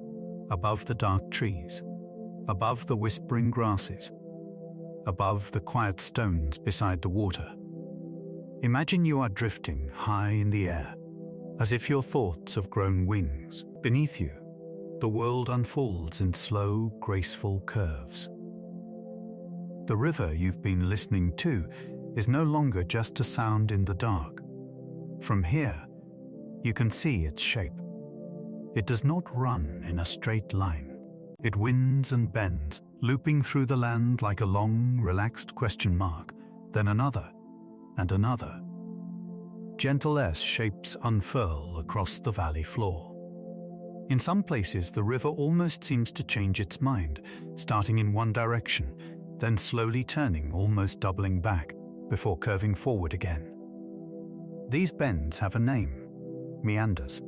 above the dark trees, above the whispering grasses, above the quiet stones beside the water. Imagine you are drifting high in the air, as if your thoughts have grown wings. Beneath you, the world unfolds in slow, graceful curves. The river you've been listening to is no longer just a sound in the dark. From here, you can see its shape. It does not run in a straight line. It winds and bends, looping through the land like a long, relaxed question mark, then another, and another. Gentle S-shapes unfurl across the valley floor. In some places, the river almost seems to change its mind, starting in one direction, then slowly turning, almost doubling back, before curving forward again. These bends have a name: meanders.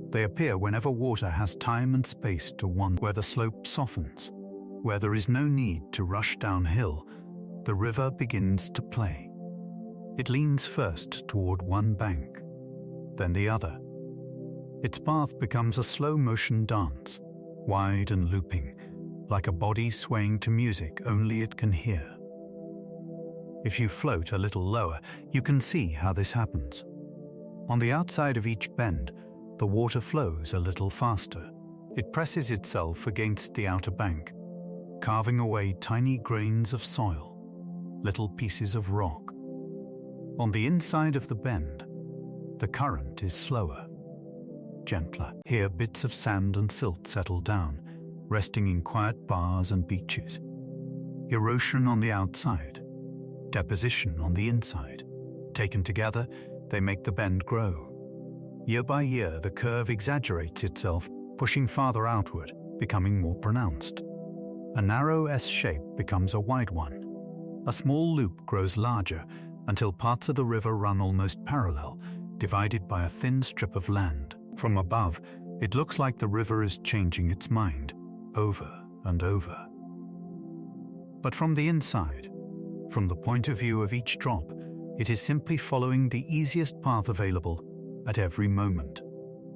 They appear whenever water has time and space to wander, where the slope softens, where there is no need to rush downhill. The river begins to play. It leans first toward one bank, then the other. Its path becomes a slow-motion dance, wide and looping, like a body swaying to music only it can hear. If you float a little lower, you can see how this happens. On the outside of each bend, the water flows a little faster. It presses itself against the outer bank, carving away tiny grains of soil, little pieces of rock. On the inside of the bend, the current is slower, gentler. Here, bits of sand and silt settle down, resting in quiet bars and beaches. Erosion on the outside, deposition on the inside. Taken together, they make the bend grow. Year by year, the curve exaggerates itself, pushing farther outward, becoming more pronounced. A narrow S shape becomes a wide one. A small loop grows larger until parts of the river run almost parallel, divided by a thin strip of land. From above, it looks like the river is changing its mind, over and over. But from the inside, from the point of view of each drop, it is simply following the easiest path available at every moment,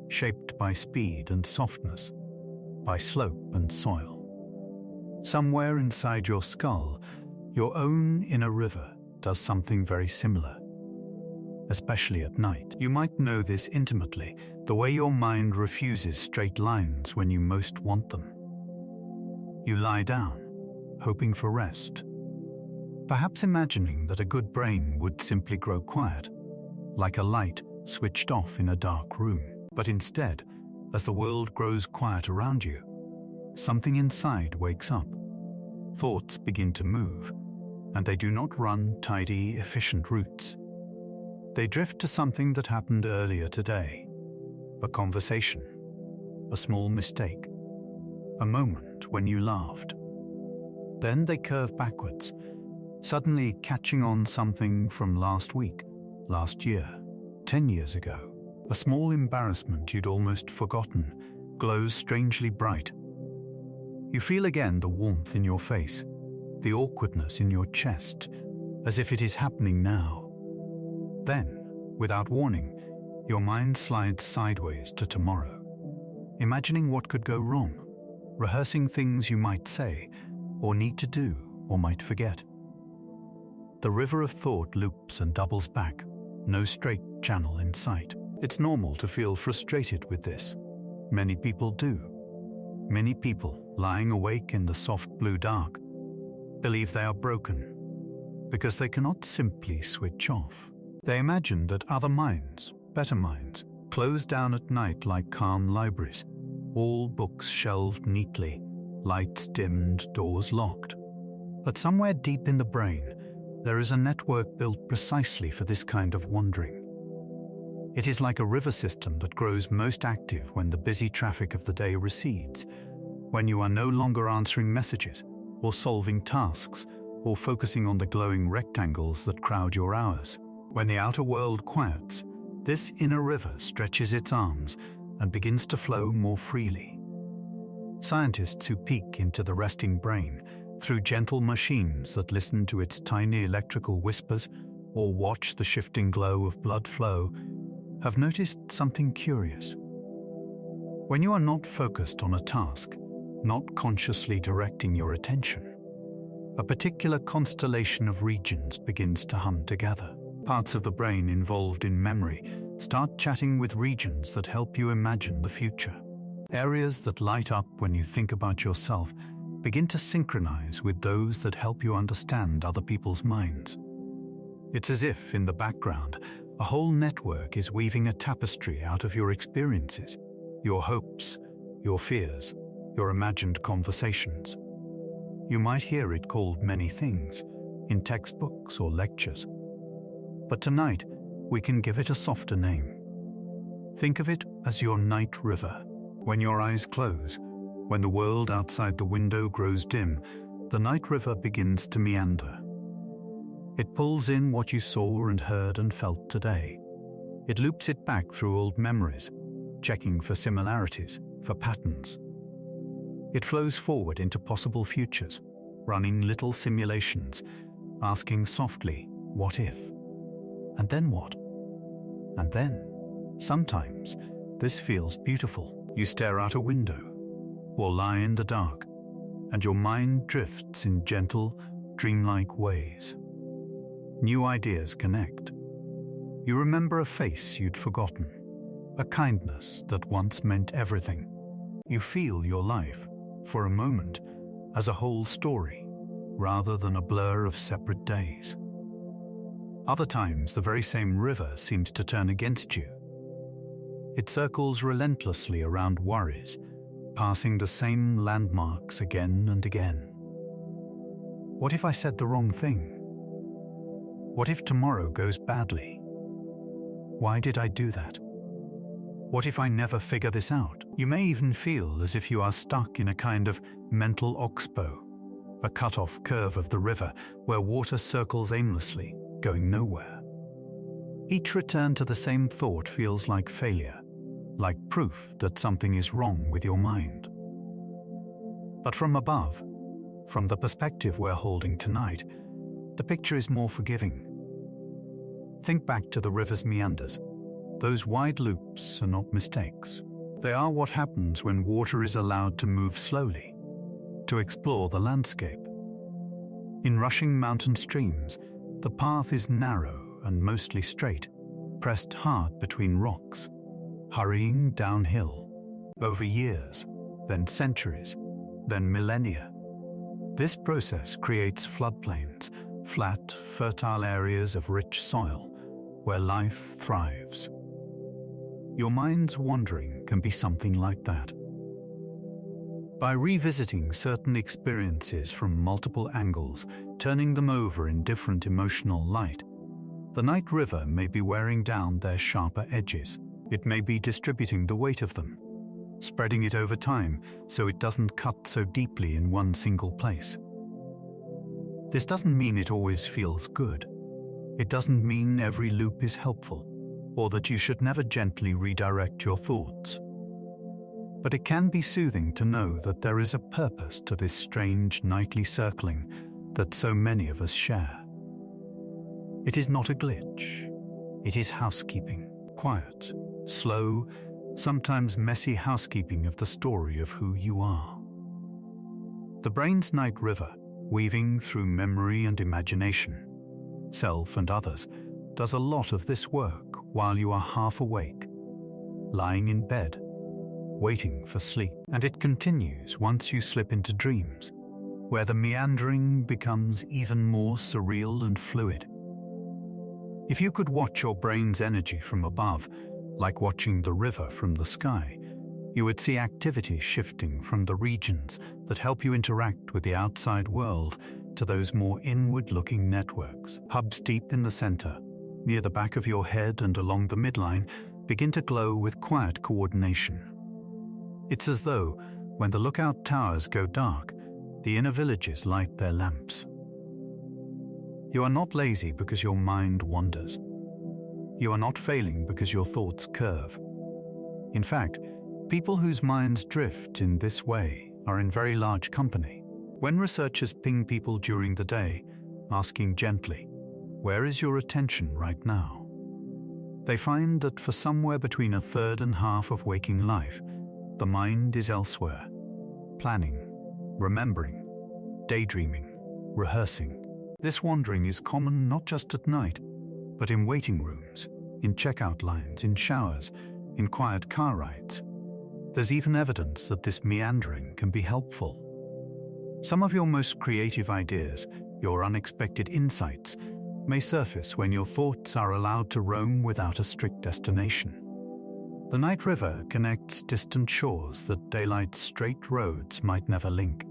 shaped by speed and softness, by slope and soil. Somewhere inside your skull, your own inner river does something very similar. Especially at night. You might know this intimately, the way your mind refuses straight lines when you most want them. You lie down, hoping for rest, perhaps imagining that a good brain would simply grow quiet, like a light switched off in a dark room. But instead, as the world grows quiet around you, something inside wakes up. Thoughts begin to move, and they do not run tidy, efficient routes. They drift to something that happened earlier today, a conversation, a small mistake, a moment when you laughed. Then they curve backwards, suddenly catching on something from last week, last year, 10 years ago. A small embarrassment you'd almost forgotten glows strangely bright. You feel again the warmth in your face, the awkwardness in your chest, as if it is happening now. Then, without warning, your mind slides sideways to tomorrow, imagining what could go wrong, rehearsing things you might say, or need to do, or might forget. The river of thought loops and doubles back, no straight channel in sight. It's normal to feel frustrated with this. Many people do. Many people, lying awake in the soft blue dark, believe they are broken because they cannot simply switch off. They imagine that other minds, better minds, close down at night like calm libraries, all books shelved neatly, lights dimmed, doors locked. But somewhere deep in the brain, there is a network built precisely for this kind of wandering. It is like a river system that grows most active when the busy traffic of the day recedes, when you are no longer answering messages, or solving tasks, or focusing on the glowing rectangles that crowd your hours. When the outer world quiets, this inner river stretches its arms and begins to flow more freely. Scientists who peek into the resting brain through gentle machines that listen to its tiny electrical whispers or watch the shifting glow of blood flow, have noticed something curious. When you are not focused on a task, not consciously directing your attention, a particular constellation of regions begins to hum together. Parts of the brain involved in memory start chatting with regions that help you imagine the future. Areas that light up when you think about yourself begin to synchronize with those that help you understand other people's minds. It's as if, in the background, a whole network is weaving a tapestry out of your experiences, your hopes, your fears, your imagined conversations. You might hear it called many things, in textbooks or lectures. But tonight, we can give it a softer name. Think of it as your night river. When your eyes close, when the world outside the window grows dim, the night river begins to meander. It pulls in what you saw and heard and felt today. It loops it back through old memories, checking for similarities, for patterns. It flows forward into possible futures, running little simulations, asking softly, what if? And then what? And then, sometimes, this feels beautiful. You stare out a window, or lie in the dark, and your mind drifts in gentle, dreamlike ways. New ideas connect. You remember a face you'd forgotten, a kindness that once meant everything. You feel your life, for a moment, as a whole story, rather than a blur of separate days. Other times, the very same river seems to turn against you. It circles relentlessly around worries, passing the same landmarks again and again. What if I said the wrong thing? What if tomorrow goes badly? Why did I do that? What if I never figure this out? You may even feel as if you are stuck in a kind of mental oxbow, a cut-off curve of the river where water circles aimlessly, going nowhere. Each return to the same thought feels like failure, like proof that something is wrong with your mind. But from above, from the perspective we're holding tonight, the picture is more forgiving. Think back to the river's meanders. Those wide loops are not mistakes. They are what happens when water is allowed to move slowly, to explore the landscape. In rushing mountain streams, the path is narrow and mostly straight, pressed hard between rocks, hurrying downhill, over years, then centuries, then millennia. This process creates floodplains, flat, fertile areas of rich soil, where life thrives. Your mind's wandering can be something like that. By revisiting certain experiences from multiple angles, turning them over in different emotional light, the night river may be wearing down their sharper edges. It may be distributing the weight of them, spreading it over time so it doesn't cut so deeply in one single place. This doesn't mean it always feels good. It doesn't mean every loop is helpful, or that you should never gently redirect your thoughts. But it can be soothing to know that there is a purpose to this strange nightly circling that so many of us share. It is not a glitch. It is housekeeping, quiet, slow, sometimes messy housekeeping of the story of who you are. The brain's night river, weaving through memory and imagination, self and others, does a lot of this work while you are half awake, lying in bed, waiting for sleep. And it continues once you slip into dreams, where the meandering becomes even more surreal and fluid. If you could watch your brain's energy from above, like watching the river from the sky, you would see activity shifting from the regions that help you interact with the outside world to those more inward-looking networks. Hubs deep in the center, near the back of your head and along the midline, begin to glow with quiet coordination. It's as though, when the lookout towers go dark, the inner villages light their lamps. You are not lazy because your mind wanders. You are not failing because your thoughts curve. In fact, people whose minds drift in this way are in very large company. When researchers ping people during the day, asking gently, where is your attention right now? They find that for somewhere between a third and half of waking life, the mind is elsewhere, planning, remembering, daydreaming, rehearsing. This wandering is common not just at night, but in waiting rooms, in checkout lines, in showers, in quiet car rides. There's even evidence that this meandering can be helpful. Some of your most creative ideas, your unexpected insights, may surface when your thoughts are allowed to roam without a strict destination. The night river connects distant shores that daylight's straight roads might never link.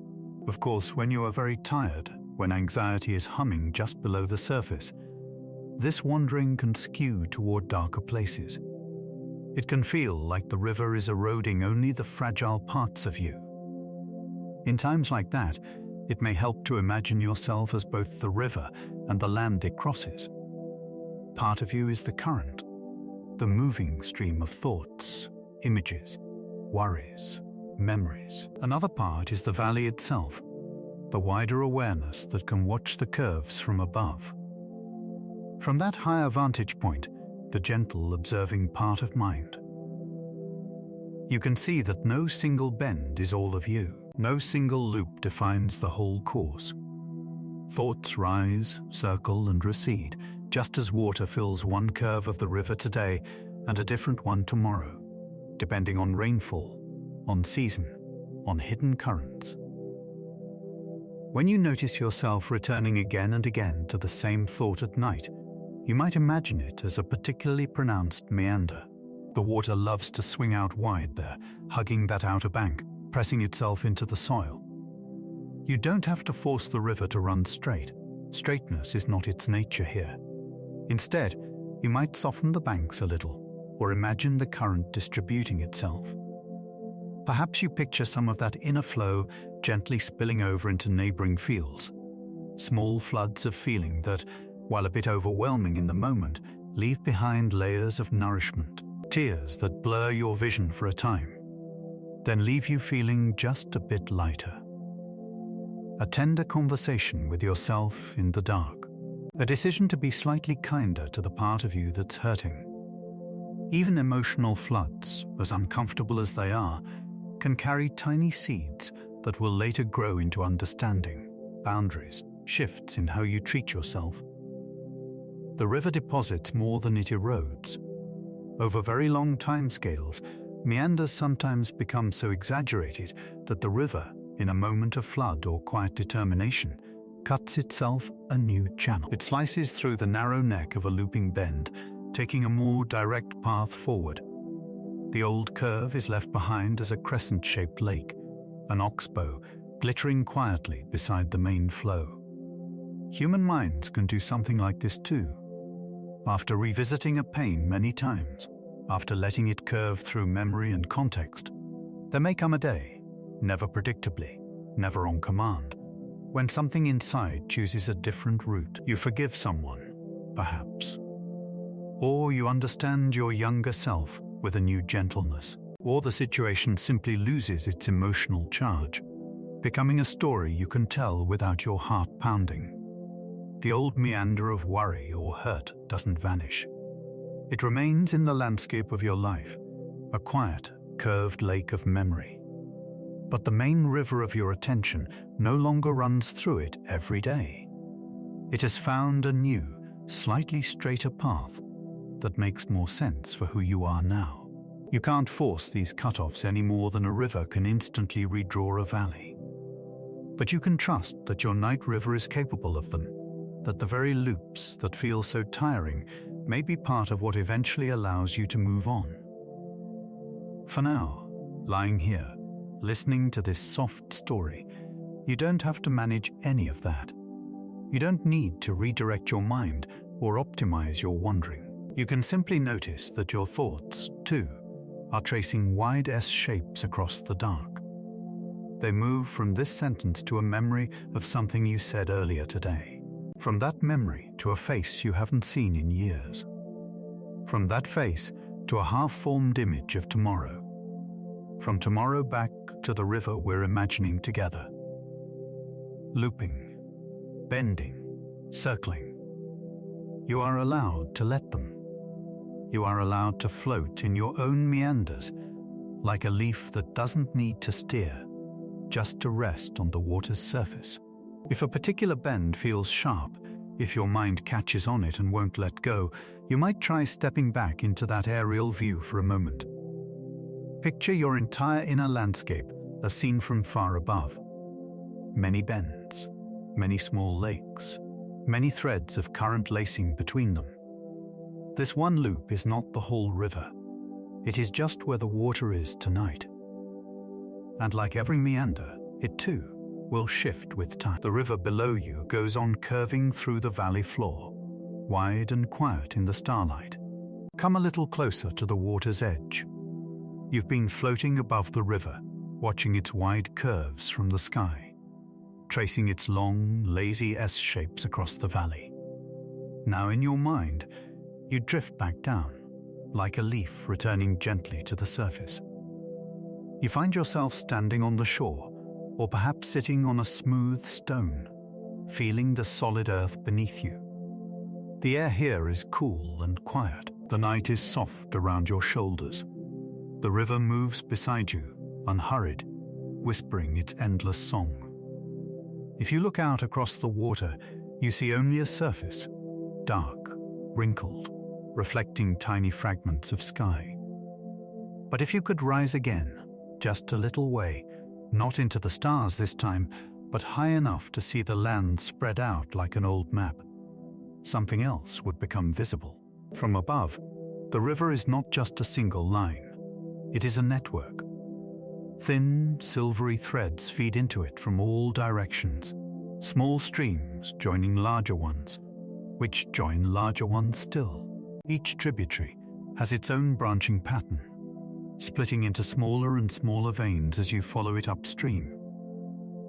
Of course, when you are very tired, when anxiety is humming just below the surface, this wandering can skew toward darker places. It can feel like the river is eroding only the fragile parts of you. In times like that, it may help to imagine yourself as both the river and the land it crosses. Part of you is the current, the moving stream of thoughts, images, worries, memories. Another part is the valley itself, the wider awareness that can watch the curves from above. From that higher vantage point, the gentle, observing part of mind, you can see that no single bend is all of you. No single loop defines the whole course. Thoughts rise, circle, and recede, just as water fills one curve of the river today and a different one tomorrow, depending on rainfall, on season, on hidden currents. When you notice yourself returning again and again to the same thought at night, you might imagine it as a particularly pronounced meander. The water loves to swing out wide there, hugging that outer bank, pressing itself into the soil. You don't have to force the river to run straight. Straightness is not its nature here. Instead, you might soften the banks a little, or imagine the current distributing itself. Perhaps you picture some of that inner flow gently spilling over into neighboring fields. Small floods of feeling that, while a bit overwhelming in the moment, leave behind layers of nourishment. Tears that blur your vision for a time, then leave you feeling just a bit lighter. A tender conversation with yourself in the dark. A decision to be slightly kinder to the part of you that's hurting. Even emotional floods, as uncomfortable as they are, can carry tiny seeds that will later grow into understanding, boundaries, shifts in how you treat yourself. The river deposits more than it erodes. Over very long timescales, meanders sometimes become so exaggerated that the river, in a moment of flood or quiet determination, cuts itself a new channel. It slices through the narrow neck of a looping bend, taking a more direct path forward. The old curve is left behind as a crescent-shaped lake, an oxbow glittering quietly beside the main flow. Human minds can do something like this too. After revisiting a pain many times, after letting it curve through memory and context, there may come a day, never predictably, never on command, when something inside chooses a different route. You forgive someone, perhaps. Or you understand your younger self with a new gentleness. Or the situation simply loses its emotional charge, becoming a story you can tell without your heart pounding. The old meander of worry or hurt doesn't vanish. It remains in the landscape of your life, a quiet, curved lake of memory. But the main river of your attention no longer runs through it every day. It has found a new, slightly straighter path that makes more sense for who you are now. You can't force these cutoffs any more than a river can instantly redraw a valley. But you can trust that your night river is capable of them, that the very loops that feel so tiring may be part of what eventually allows you to move on. For now, lying here, listening to this soft story, you don't have to manage any of that. You don't need to redirect your mind or optimize your wandering. You can simply notice that your thoughts, too, are tracing wide S shapes across the dark. They move from this sentence to a memory of something you said earlier today. From that memory to a face you haven't seen in years. From that face to a half-formed image of tomorrow. From tomorrow back to the river we're imagining together. Looping, bending, circling. you are allowed to let them. You are allowed to float in your own meanders, like a leaf that doesn't need to steer, just to rest on the water's surface. If a particular bend feels sharp, if your mind catches on it and won't let go, you might try stepping back into that aerial view for a moment. Picture your entire inner landscape as seen from far above. Many bends, many small lakes, many threads of current lacing between them. This one loop is not the whole river. It is just where the water is tonight. And like every meander, it too will shift with time. The river below you goes on curving through the valley floor, wide and quiet in the starlight. Come a little closer to the water's edge. You've been floating above the river, watching its wide curves from the sky, tracing its long, lazy S-shapes across the valley. Now in your mind, you drift back down, like a leaf returning gently to the surface. You find yourself standing on the shore, or perhaps sitting on a smooth stone, feeling the solid earth beneath you. The air here is cool and quiet. The night is soft around your shoulders. The river moves beside you, unhurried, whispering its endless song. If you look out across the water, you see only a surface, dark, wrinkled, reflecting tiny fragments of sky. But if you could rise again, just a little way, not into the stars this time, but high enough to see the land spread out like an old map, something else would become visible. From above, the river is not just a single line. It is a network. Thin, silvery threads feed into it from all directions, small streams joining larger ones, which join larger ones still. Each tributary has its own branching pattern, splitting into smaller and smaller veins as you follow it upstream,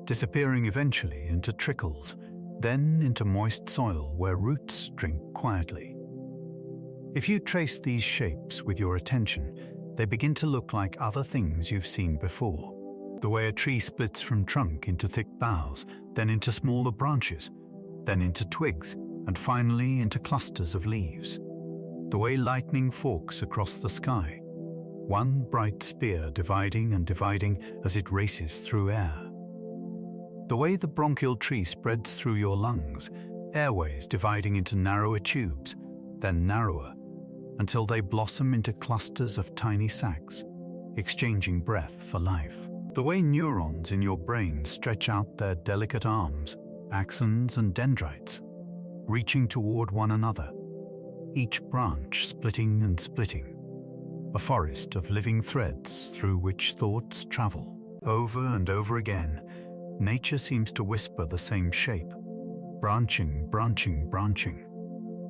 disappearing eventually into trickles, then into moist soil where roots drink quietly. If you trace these shapes with your attention, they begin to look like other things you've seen before. The way a tree splits from trunk into thick boughs, then into smaller branches, then into twigs, and finally into clusters of leaves. The way lightning forks across the sky, one bright spear dividing and dividing as it races through air. The way the bronchial tree spreads through your lungs, airways dividing into narrower tubes, then narrower, until they blossom into clusters of tiny sacs, exchanging breath for life. The way neurons in your brain stretch out their delicate arms, axons and dendrites, reaching toward one another, each branch splitting and splitting, a forest of living threads through which thoughts travel. Over and over again, nature seems to whisper the same shape, branching, branching, branching.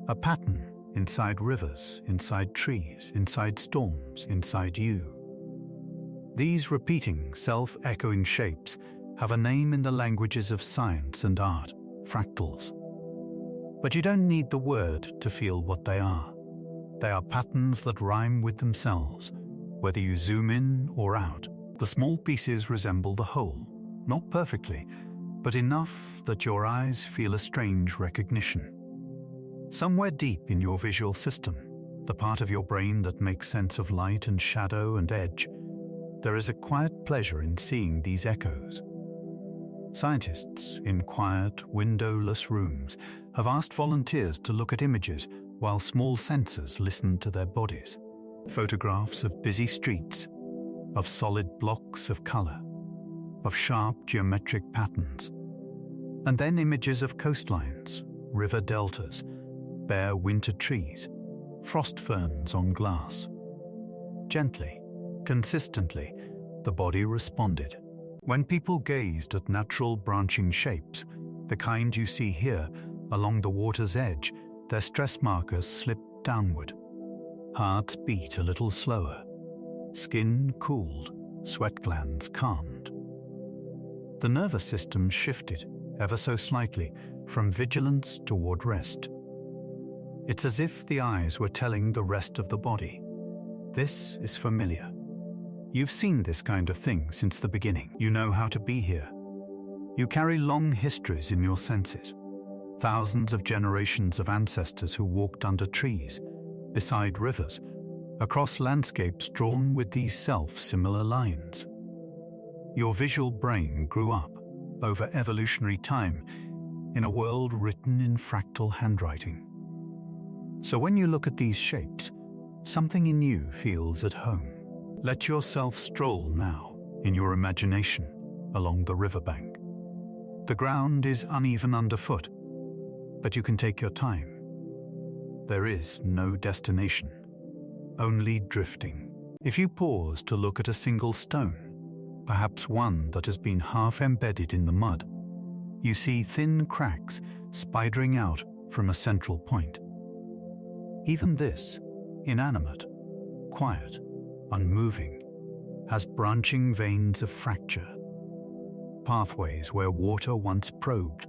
A pattern inside rivers, inside trees, inside storms, inside you. These repeating, self-echoing shapes have a name in the languages of science and art, fractals. But you don't need the word to feel what they are. They are patterns that rhyme with themselves, whether you zoom in or out. The small pieces resemble the whole, not perfectly, but enough that your eyes feel a strange recognition. Somewhere deep in your visual system, the part of your brain that makes sense of light and shadow and edge, there is a quiet pleasure in seeing these echoes. Scientists in quiet, windowless rooms have asked volunteers to look at images while small sensors listen to their bodies. Photographs of busy streets, of solid blocks of color, of sharp geometric patterns, and then images of coastlines, river deltas, bare winter trees, frost ferns on glass. Gently, consistently, the body responded. When people gazed at natural branching shapes, the kind you see here along the water's edge, their stress markers slipped downward. Hearts beat a little slower. Skin cooled, sweat glands calmed. The nervous system shifted, ever so slightly, from vigilance toward rest. It's as if the eyes were telling the rest of the body, "This is familiar. You've seen this kind of thing since the beginning. You know how to be here. You carry long histories in your senses. thousands of generations of ancestors who walked under trees, beside rivers, across landscapes drawn with these self-similar lines. Your visual brain grew up, over evolutionary time, in a world written in fractal handwriting. So when you look at these shapes, something in you feels at home. Let yourself stroll now, in your imagination, along the riverbank. The ground is uneven underfoot, but you can take your time. There is no destination, only drifting. If you pause to look at a single stone, perhaps one that has been half embedded in the mud, you see thin cracks spidering out from a central point. Even this, inanimate, quiet, unmoving, has branching veins of fracture, pathways where water once probed,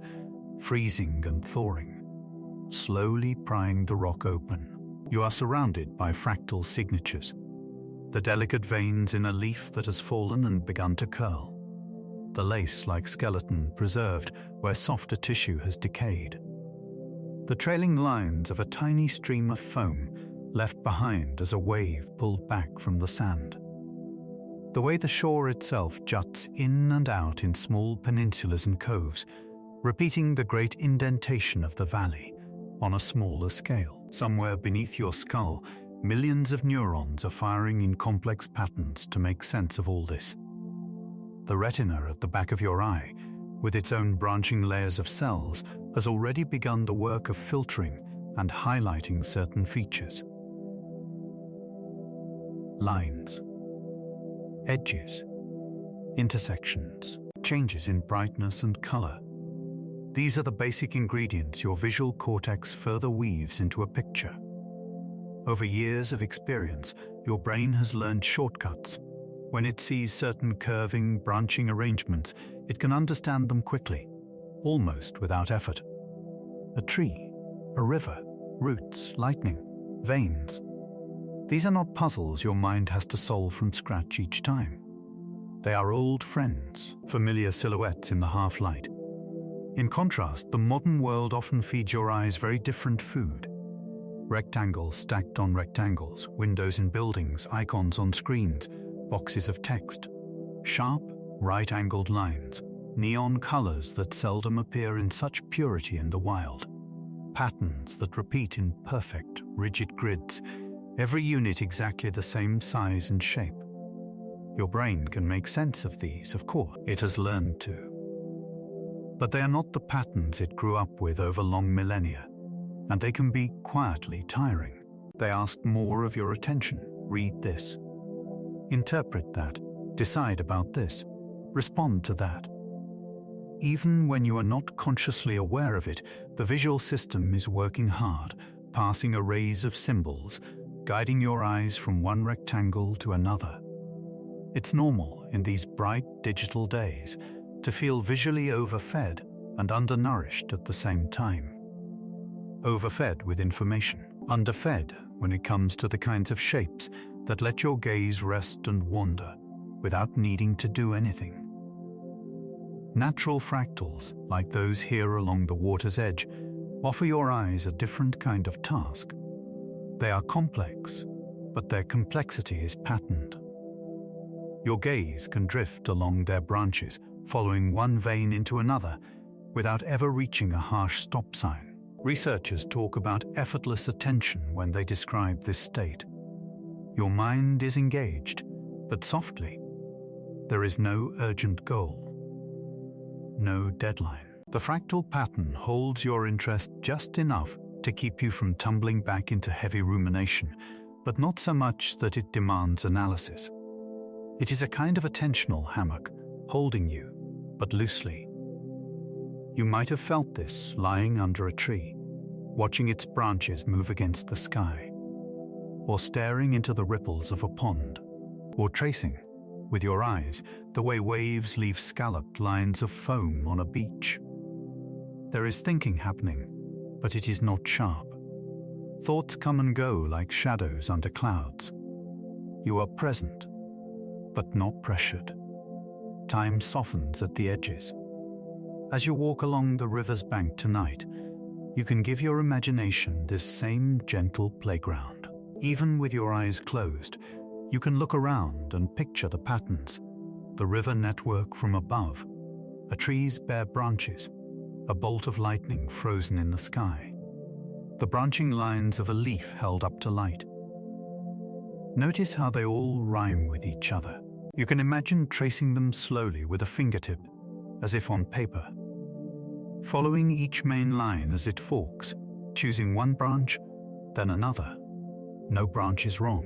freezing and thawing, slowly prying the rock open. You are surrounded by fractal signatures, the delicate veins in a leaf that has fallen and begun to curl, the lace-like skeleton preserved where softer tissue has decayed, the trailing lines of a tiny stream of foam left behind as a wave pulled back from the sand. The way the shore itself juts in and out in small peninsulas and coves, repeating the great indentation of the valley on a smaller scale. Somewhere beneath your skull, millions of neurons are firing in complex patterns to make sense of all this. The retina at the back of your eye, with its own branching layers of cells, has already begun the work of filtering and highlighting certain features. Lines, edges, intersections, changes in brightness and color. These are the basic ingredients your visual cortex further weaves into a picture. Over years of experience, your brain has learned shortcuts. When it sees certain curving, branching arrangements, it can understand them quickly, almost without effort. A tree, a river, roots, lightning, veins. These are not puzzles your mind has to solve from scratch each time. They are old friends, familiar silhouettes in the half-light. In contrast, the modern world often feeds your eyes very different food. Rectangles stacked on rectangles, windows in buildings, icons on screens, boxes of text. Sharp, right-angled lines, neon colors that seldom appear in such purity in the wild. Patterns that repeat in perfect, rigid grids, every unit exactly the same size and shape. Your brain can make sense of these, of course. It has learned to. But they are not the patterns it grew up with over long millennia, and they can be quietly tiring. They ask more of your attention. Read this. Interpret that. Decide about this. Respond to that. Even when you are not consciously aware of it, the visual system is working hard, passing arrays of symbols, guiding your eyes from one rectangle to another. It's normal in these bright digital days to feel visually overfed and undernourished at the same time. Overfed with information, underfed when it comes to the kinds of shapes that let your gaze rest and wander without needing to do anything. Natural fractals, like those here along the water's edge, offer your eyes a different kind of task. They are complex, but their complexity is patterned. Your gaze can drift along their branches, following one vein into another, without ever reaching a harsh stop sign. Researchers talk about effortless attention when they describe this state. Your mind is engaged, but softly. There is no urgent goal, no deadline. The fractal pattern holds your interest just enough to keep you from tumbling back into heavy rumination, but not so much that it demands analysis. It is a kind of attentional hammock, holding you, but loosely. You might have felt this lying under a tree, watching its branches move against the sky, or staring into the ripples of a pond, or tracing, with your eyes, the way waves leave scalloped lines of foam on a beach. There is thinking happening, but it is not sharp. Thoughts come and go like shadows under clouds. You are present, but not pressured. Time softens at the edges. As you walk along the river's bank tonight, you can give your imagination this same gentle playground. Even with your eyes closed, you can look around and picture the patterns, the river network from above, a tree's bare branches, a bolt of lightning frozen in the sky, the branching lines of a leaf held up to light. Notice how they all rhyme with each other. You can imagine tracing them slowly with a fingertip, as if on paper. Following each main line as it forks, choosing one branch, then another. No branch is wrong.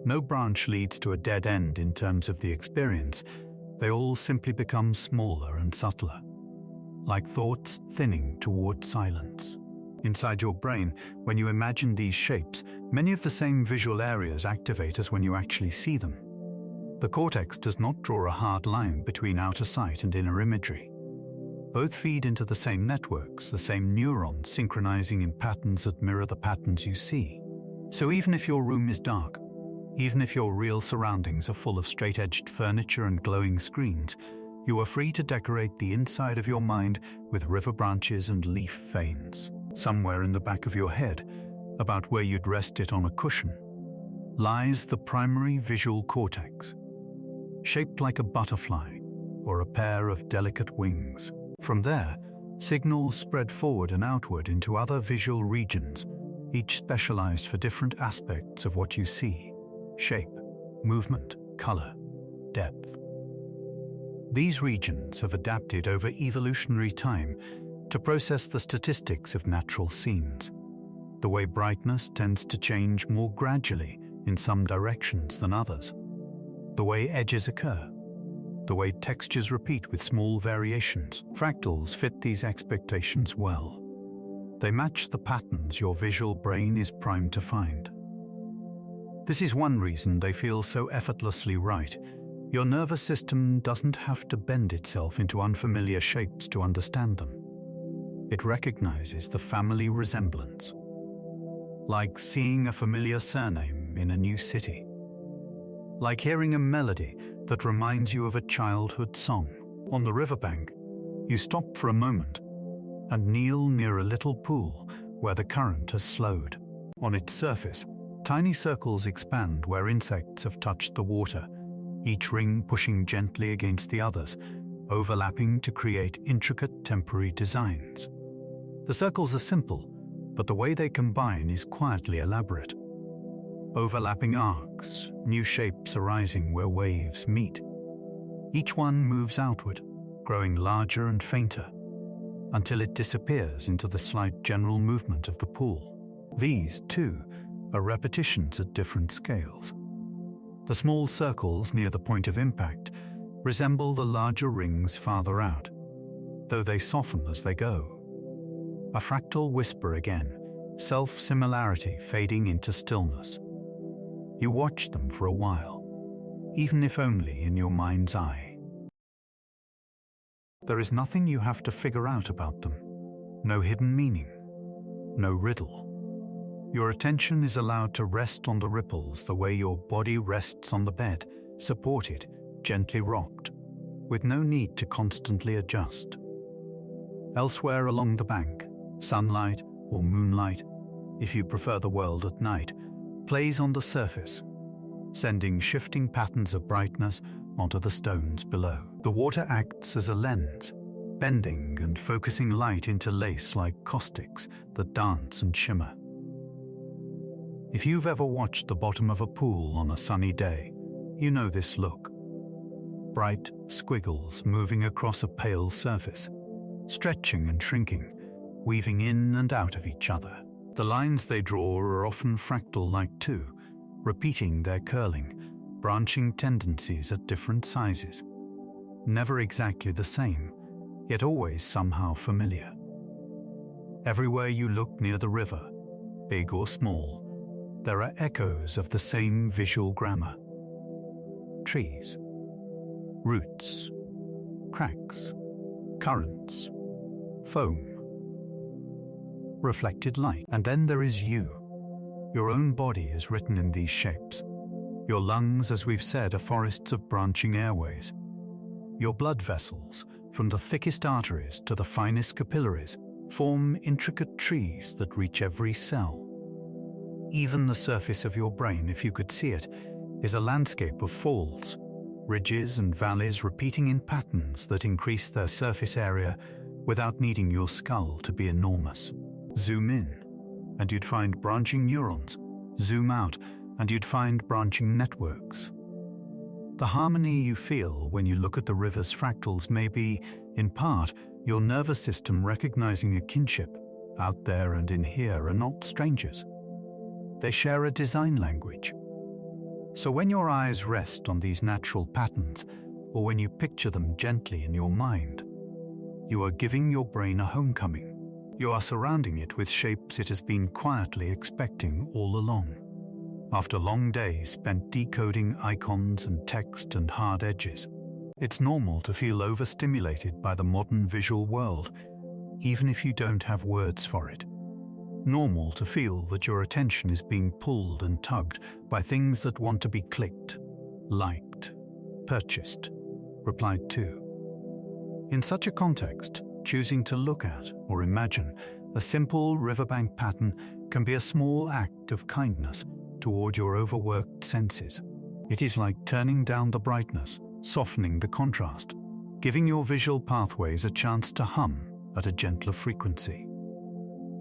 No branch leads to a dead end in terms of the experience. They all simply become smaller and subtler, like thoughts thinning toward silence. Inside your brain, when you imagine these shapes, many of the same visual areas activate as when you actually see them. The cortex does not draw a hard line between outer sight and inner imagery. Both feed into the same networks, the same neurons synchronizing in patterns that mirror the patterns you see. So even if your room is dark, even if your real surroundings are full of straight-edged furniture and glowing screens, you are free to decorate the inside of your mind with river branches and leaf veins. Somewhere in the back of your head, about where you'd rest it on a cushion, lies the primary visual cortex, shaped like a butterfly or a pair of delicate wings. From there, signals spread forward and outward into other visual regions, each specialized for different aspects of what you see: shape, movement, color, depth. These regions have adapted over evolutionary time to process the statistics of natural scenes. The way brightness tends to change more gradually in some directions than others. The way edges occur. The way textures repeat with small variations. Fractals fit these expectations well. They match the patterns your visual brain is primed to find. This is one reason they feel so effortlessly right. Your nervous system doesn't have to bend itself into unfamiliar shapes to understand them. It recognizes the family resemblance, like seeing a familiar surname in a new city, like hearing a melody that reminds you of a childhood song. On the riverbank, you stop for a moment and kneel near a little pool where the current has slowed. On its surface, tiny circles expand where insects have touched the water, each ring pushing gently against the others, overlapping to create intricate temporary designs. The circles are simple, but the way they combine is quietly elaborate. Overlapping arcs, new shapes arising where waves meet. Each one moves outward, growing larger and fainter, until it disappears into the slight general movement of the pool. These, too, are repetitions at different scales. The small circles near the point of impact resemble the larger rings farther out, though they soften as they go. A fractal whisper again, self-similarity fading into stillness. You watch them for a while, even if only in your mind's eye. There is nothing you have to figure out about them, no hidden meaning, no riddle. Your attention is allowed to rest on the ripples the way your body rests on the bed, supported, gently rocked, with no need to constantly adjust. Elsewhere along the bank, sunlight or moonlight, if you prefer the world at night, plays on the surface, sending shifting patterns of brightness onto the stones below. The water acts as a lens, bending and focusing light into lace like caustics that dance and shimmer. If you've ever watched the bottom of a pool on a sunny day, you know this look. Bright squiggles moving across a pale surface, stretching and shrinking, weaving in and out of each other. The lines they draw are often fractal-like too, repeating their curling, branching tendencies at different sizes. Never exactly the same, yet always somehow familiar. Everywhere you look near the river, big or small, there are echoes of the same visual grammar. Trees, roots, cracks, currents, foam, reflected light. And then there is you. Your own body is written in these shapes. Your lungs, as we've said, are forests of branching airways. Your blood vessels, from the thickest arteries to the finest capillaries, form intricate trees that reach every cell. Even the surface of your brain, if you could see it, is a landscape of folds, ridges and valleys repeating in patterns that increase their surface area without needing your skull to be enormous. Zoom in, and you'd find branching neurons. Zoom out, and you'd find branching networks. The harmony you feel when you look at the river's fractals may be, in part, your nervous system recognizing a kinship. Out there and in here are not strangers. They share a design language. So when your eyes rest on these natural patterns, or when you picture them gently in your mind, you are giving your brain a homecoming. You are surrounding it with shapes it has been quietly expecting all along. After long days spent decoding icons and text and hard edges, it's normal to feel overstimulated by the modern visual world, even if you don't have words for it. Normal to feel that your attention is being pulled and tugged by things that want to be clicked, liked, purchased, replied to. In such a context, choosing to look at or imagine a simple riverbank pattern can be a small act of kindness toward your overworked senses. It is like turning down the brightness, softening the contrast, giving your visual pathways a chance to hum at a gentler frequency.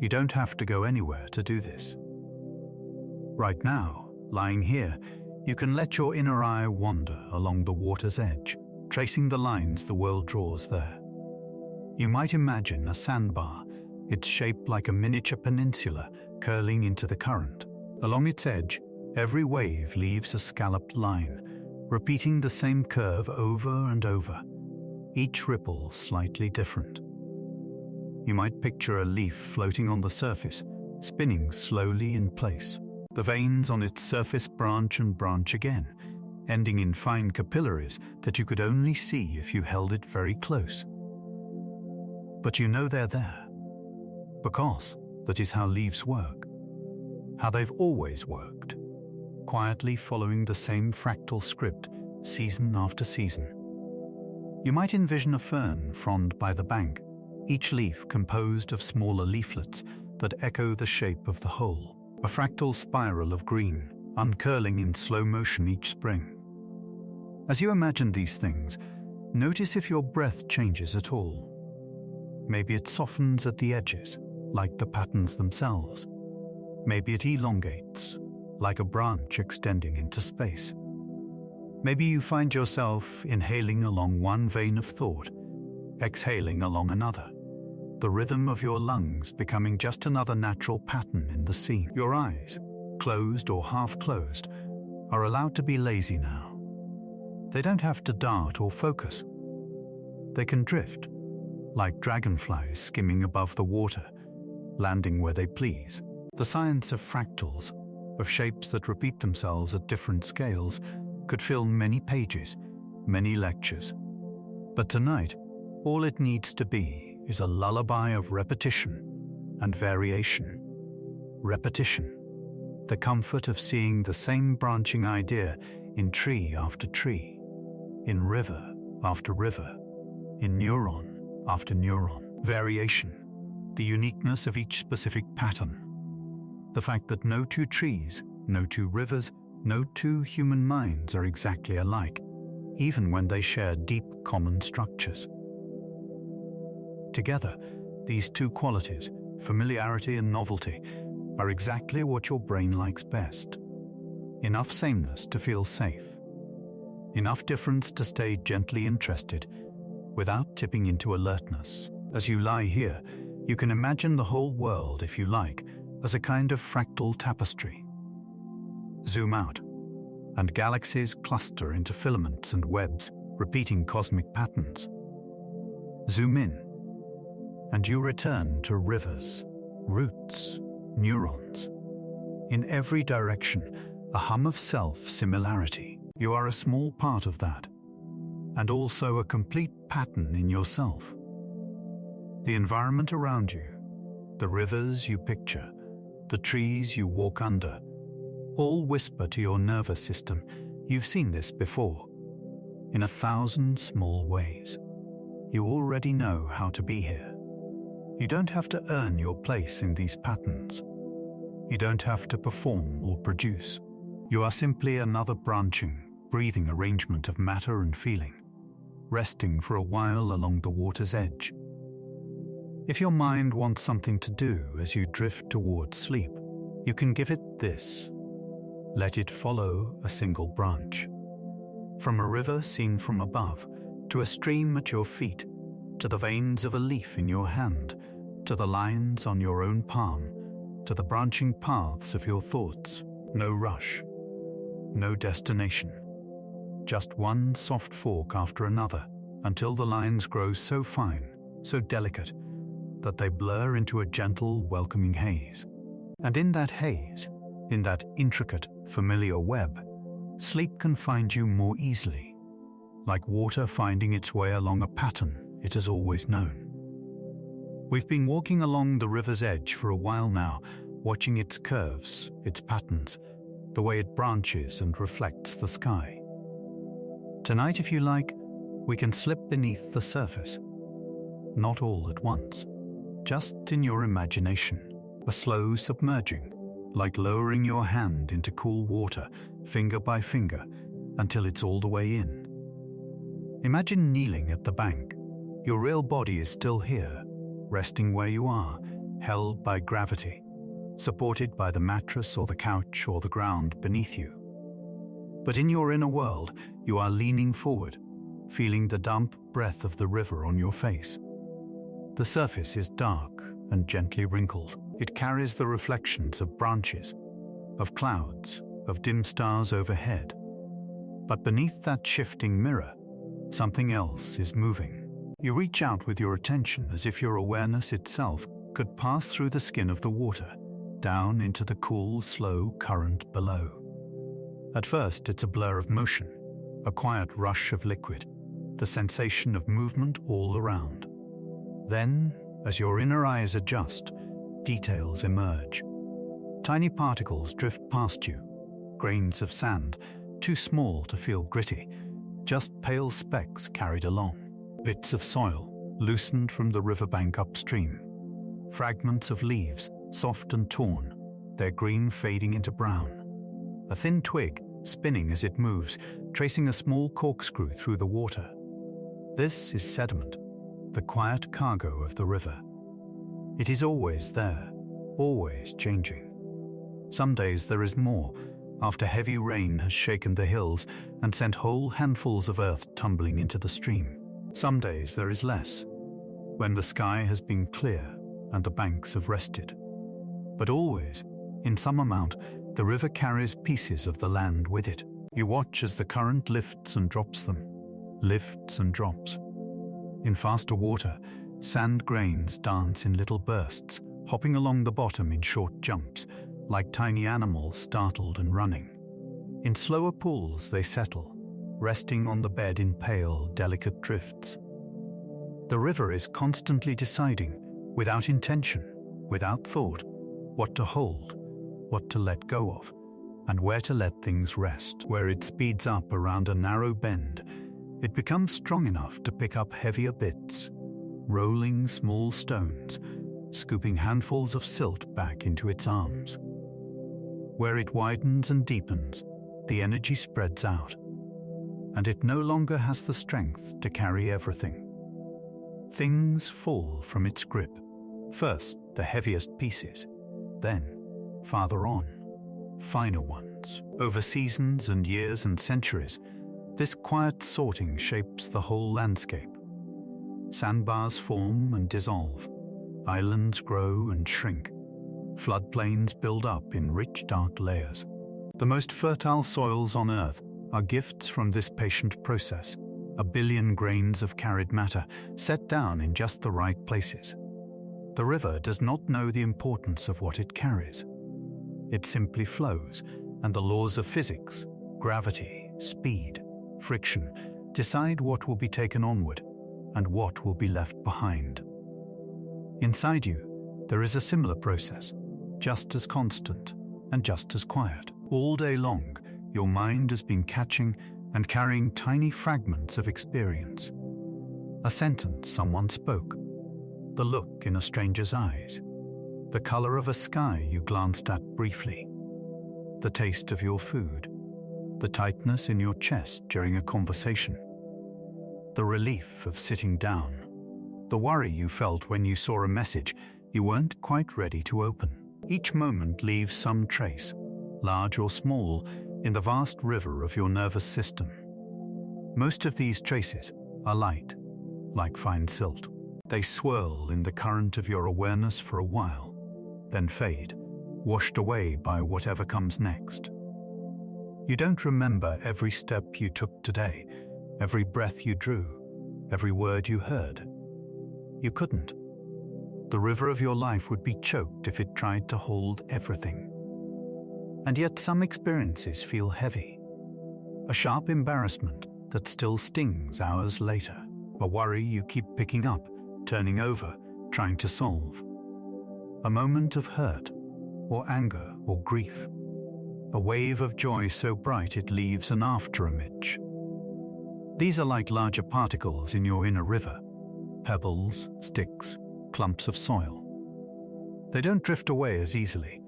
You don't have to go anywhere to do this. Right now, lying here, you can let your inner eye wander along the water's edge, tracing the lines the world draws there. You might imagine a sandbar, its shape like a miniature peninsula curling into the current. Along its edge, every wave leaves a scalloped line, repeating the same curve over and over, each ripple slightly different. You might picture a leaf floating on the surface, spinning slowly in place. The veins on its surface branch and branch again, ending in fine capillaries that you could only see if you held it very close. But you know they're there, because that is how leaves work, how they've always worked, quietly following the same fractal script season after season. You might envision a fern frond by the bank, each leaf composed of smaller leaflets that echo the shape of the whole, a fractal spiral of green, uncurling in slow motion each spring. As you imagine these things, notice if your breath changes at all. Maybe it softens at the edges, like the patterns themselves. Maybe it elongates, like a branch extending into space. Maybe you find yourself inhaling along one vein of thought, exhaling along another, the rhythm of your lungs becoming just another natural pattern in the scene. Your eyes, closed or half closed, are allowed to be lazy now. They don't have to dart or focus. They can drift, like dragonflies skimming above the water, landing where they please. The science of fractals, of shapes that repeat themselves at different scales, could fill many pages, many lectures. But tonight, all it needs to be is a lullaby of repetition and variation. Repetition, the comfort of seeing the same branching idea in tree after tree, in river after river, in neuron after neuron. Variation, the uniqueness of each specific pattern. The fact that no two trees, no two rivers, no two human minds are exactly alike, even when they share deep common structures. Together, these two qualities, familiarity and novelty, are exactly what your brain likes best. Enough sameness to feel safe. Enough difference to stay gently interested, without tipping into alertness. As you lie here, you can imagine the whole world, if you like, as a kind of fractal tapestry. Zoom out, and galaxies cluster into filaments and webs, repeating cosmic patterns. Zoom in, and you return to rivers, roots, neurons. In every direction, a hum of self-similarity. You are a small part of that, and also a complete pattern in yourself. The environment around you, the rivers you picture, the trees you walk under, all whisper to your nervous system, you've seen this before, in 1,000 small ways. You already know how to be here. You don't have to earn your place in these patterns. You don't have to perform or produce. You are simply another branching, breathing arrangement of matter and feeling, resting for a while along the water's edge. If your mind wants something to do as you drift towards sleep, you can give it this. Let it follow a single branch. From a river seen from above, to a stream at your feet, to the veins of a leaf in your hand, to the lines on your own palm, to the branching paths of your thoughts. No rush, no destination. Just one soft fork after another, until the lines grow so fine, so delicate, that they blur into a gentle, welcoming haze. And in that haze, in that intricate, familiar web, sleep can find you more easily, like water finding its way along a pattern it has always known. We've been walking along the river's edge for a while now, watching its curves, its patterns, the way it branches and reflects the sky. Tonight, if you like, we can slip beneath the surface. Not all at once, just in your imagination, a slow submerging, like lowering your hand into cool water, finger by finger, until it's all the way in. Imagine kneeling at the bank. Your real body is still here, resting where you are, held by gravity, supported by the mattress or the couch or the ground beneath you. But in your inner world, you are leaning forward, feeling the damp breath of the river on your face. The surface is dark and gently wrinkled. It carries the reflections of branches, of clouds, of dim stars overhead. But beneath that shifting mirror, something else is moving. You reach out with your attention as if your awareness itself could pass through the skin of the water, down into the cool, slow current below. At first, it's a blur of motion, a quiet rush of liquid, the sensation of movement all around. Then, as your inner eyes adjust, details emerge. Tiny particles drift past you, grains of sand, too small to feel gritty, just pale specks carried along. Bits of soil, loosened from the riverbank upstream. Fragments of leaves, soft and torn, their green fading into brown. A thin twig, spinning as it moves, tracing a small corkscrew through the water. This is sediment, the quiet cargo of the river. It is always there, always changing. Some days there is more, after heavy rain has shaken the hills and sent whole handfuls of earth tumbling into the stream. Some days there is less, when the sky has been clear and the banks have rested. But always, in some amount, the river carries pieces of the land with it. You watch as the current lifts and drops them, lifts and drops. In faster water, sand grains dance in little bursts, hopping along the bottom in short jumps, like tiny animals startled and running. In slower pools they settle, resting on the bed in pale, delicate drifts. The river is constantly deciding, without intention, without thought, what to hold, what to let go of, and where to let things rest. Where it speeds up around a narrow bend, it becomes strong enough to pick up heavier bits, rolling small stones, scooping handfuls of silt back into its arms. Where it widens and deepens, the energy spreads out, and it no longer has the strength to carry everything. Things fall from its grip, first the heaviest pieces, then, farther on, finer ones. Over seasons and years and centuries, this quiet sorting shapes the whole landscape. Sandbars form and dissolve, islands grow and shrink, floodplains build up in rich dark layers. The most fertile soils on Earth are gifts from this patient process, 1 billion grains of carried matter set down in just the right places. The river does not know the importance of what it carries. It simply flows, and the laws of physics, gravity, speed, friction, decide what will be taken onward and what will be left behind. Inside you, there is a similar process, just as constant and just as quiet. All day long, your mind has been catching and carrying tiny fragments of experience. A sentence someone spoke, the look in a stranger's eyes, the color of a sky you glanced at briefly, the taste of your food, the tightness in your chest during a conversation, the relief of sitting down, the worry you felt when you saw a message you weren't quite ready to open. Each moment leaves some trace, large or small, in the vast river of your nervous system. Most of these traces are light, like fine silt. They swirl in the current of your awareness for a while, then fade, washed away by whatever comes next. You don't remember every step you took today, every breath you drew, every word you heard. You couldn't. The river of your life would be choked if it tried to hold everything. And yet some experiences feel heavy. A sharp embarrassment that still stings hours later. A worry you keep picking up, turning over, trying to solve. A moment of hurt, or anger, or grief. A wave of joy so bright it leaves an afterimage. These are like larger particles in your inner river. Pebbles, sticks, clumps of soil. They don't drift away as easily.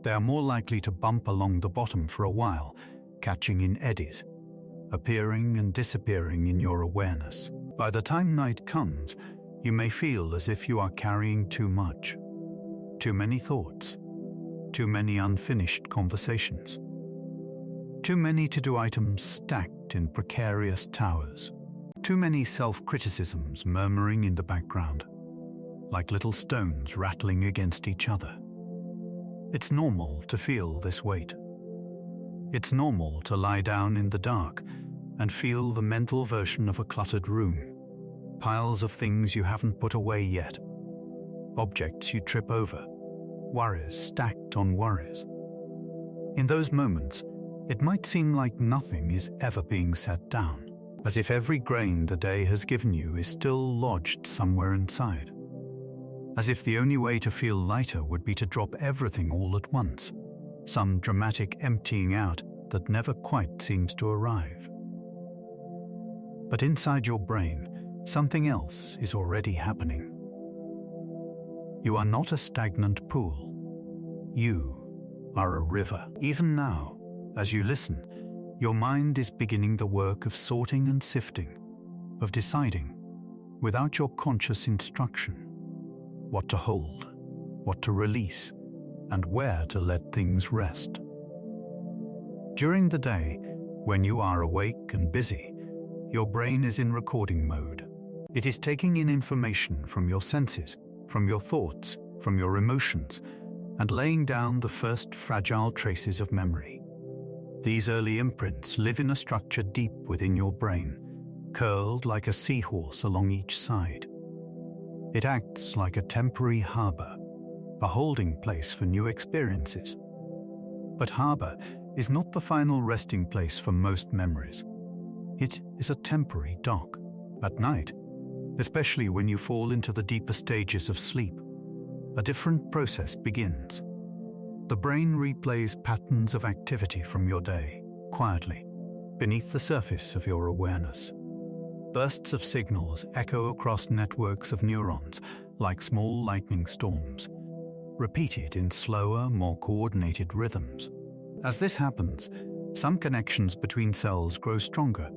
They are more likely to bump along the bottom for a while, catching in eddies, appearing and disappearing in your awareness. By the time night comes, you may feel as if you are carrying too much. Too many thoughts. Too many unfinished conversations. Too many to-do items stacked in precarious towers. Too many self-criticisms murmuring in the background, like little stones rattling against each other. It's normal to feel this weight. It's normal to lie down in the dark and feel the mental version of a cluttered room. Piles of things you haven't put away yet. Objects you trip over. Worries stacked on worries. In those moments, it might seem like nothing is ever being set down, as if every grain the day has given you is still lodged somewhere inside. As if the only way to feel lighter would be to drop everything all at once, some dramatic emptying out that never quite seems to arrive. But inside your brain, something else is already happening. You are not a stagnant pool. You are a river. Even now, as you listen, your mind is beginning the work of sorting and sifting, of deciding, without your conscious instruction, what to hold, what to release, and where to let things rest. During the day, when you are awake and busy, your brain is in recording mode. It is taking in information from your senses, from your thoughts, from your emotions, and laying down the first fragile traces of memory. These early imprints live in a structure deep within your brain, curled like a seahorse along each side. It acts like a temporary harbor, a holding place for new experiences. But harbor is not the final resting place for most memories. It is a temporary dock. At night, especially when you fall into the deeper stages of sleep, a different process begins. The brain replays patterns of activity from your day, quietly, beneath the surface of your awareness. Bursts of signals echo across networks of neurons like small lightning storms, repeated in slower, more coordinated rhythms. As this happens, some connections between cells grow stronger,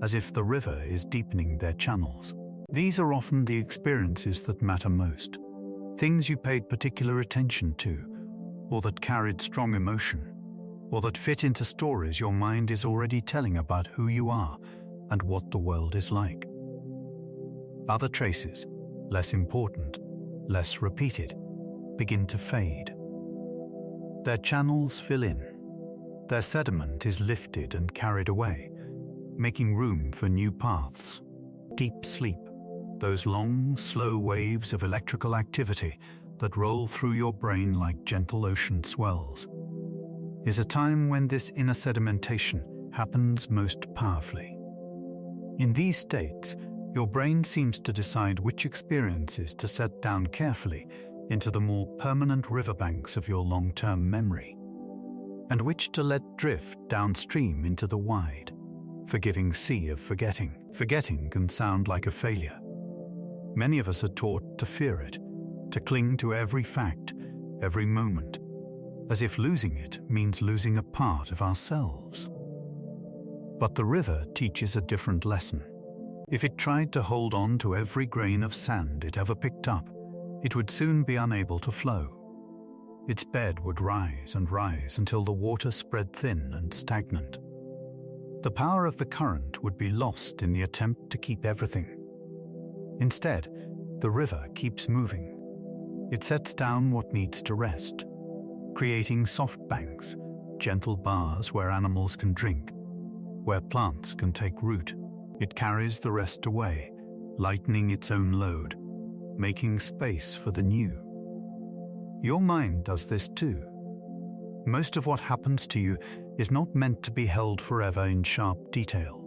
as if the river is deepening their channels. These are often the experiences that matter most, things you paid particular attention to, or that carried strong emotion, or that fit into stories your mind is already telling about who you are and what the world is like. Other traces, less important, less repeated, begin to fade. Their channels fill in. Their sediment is lifted and carried away, making room for new paths. Deep sleep, those long, slow waves of electrical activity that roll through your brain like gentle ocean swells, is a time when this inner sedimentation happens most powerfully. In these states, your brain seems to decide which experiences to set down carefully into the more permanent riverbanks of your long-term memory, and which to let drift downstream into the wide, forgiving sea of forgetting. Forgetting can sound like a failure. Many of us are taught to fear it, to cling to every fact, every moment, as if losing it means losing a part of ourselves. But the river teaches a different lesson. If it tried to hold on to every grain of sand it ever picked up, it would soon be unable to flow. Its bed would rise and rise until the water spread thin and stagnant. The power of the current would be lost in the attempt to keep everything. Instead, the river keeps moving. It sets down what needs to rest, creating soft banks, gentle bars where animals can drink, where plants can take root. It carries the rest away, lightening its own load, making space for the new. Your mind does this too. Most of what happens to you is not meant to be held forever in sharp detail.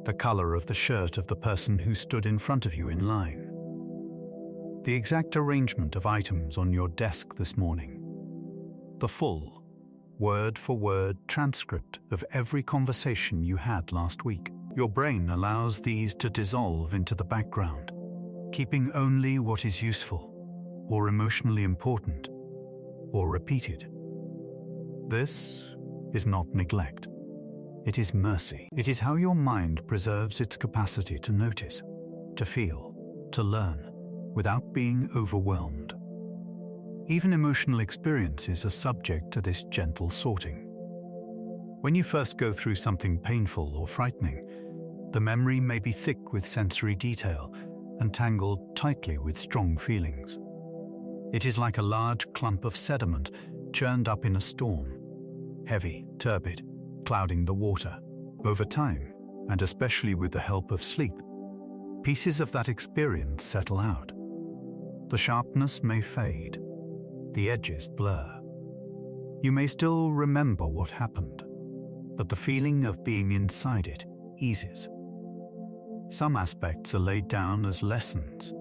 The color of the shirt of the person who stood in front of you in line. The exact arrangement of items on your desk this morning. The full, word-for-word transcript of every conversation you had last week. Your brain allows these to dissolve into the background, keeping only what is useful, or emotionally important, or repeated. This is not neglect. It is mercy. It is how your mind preserves its capacity to notice, to feel, to learn, without being overwhelmed. Even emotional experiences are subject to this gentle sorting. When you first go through something painful or frightening, the memory may be thick with sensory detail and tangled tightly with strong feelings. It is like a large clump of sediment churned up in a storm, heavy, turbid, clouding the water. Over time, and especially with the help of sleep, pieces of that experience settle out. The sharpness may fade, the edges blur. You may still remember what happened, but the feeling of being inside it eases. Some aspects are laid down as lessons,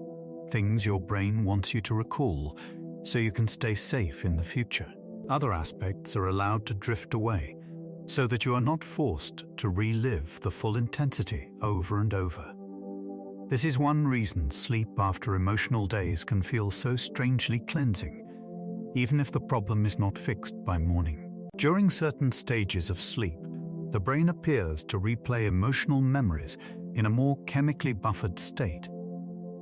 things your brain wants you to recall so you can stay safe in the future. Other aspects are allowed to drift away so that you are not forced to relive the full intensity over and over. This is one reason sleep after emotional days can feel so strangely cleansing, even if the problem is not fixed by morning. During certain stages of sleep, the brain appears to replay emotional memories in a more chemically buffered state,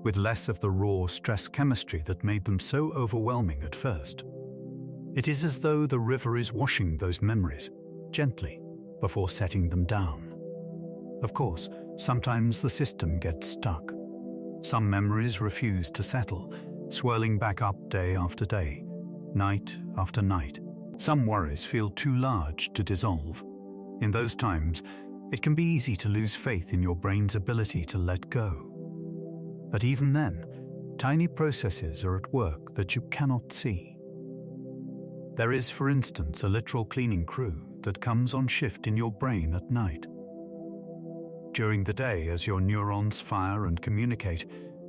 with less of the raw stress chemistry that made them so overwhelming at first. It is as though the river is washing those memories gently before setting them down. Of course, sometimes the system gets stuck. Some memories refuse to settle, swirling back up day after day, night after night. Some worries feel too large to dissolve. In those times, it can be easy to lose faith in your brain's ability to let go. But even then, tiny processes are at work that you cannot see. There is, for instance, a literal cleaning crew that comes on shift in your brain at night. During the day, as your neurons fire and communicate,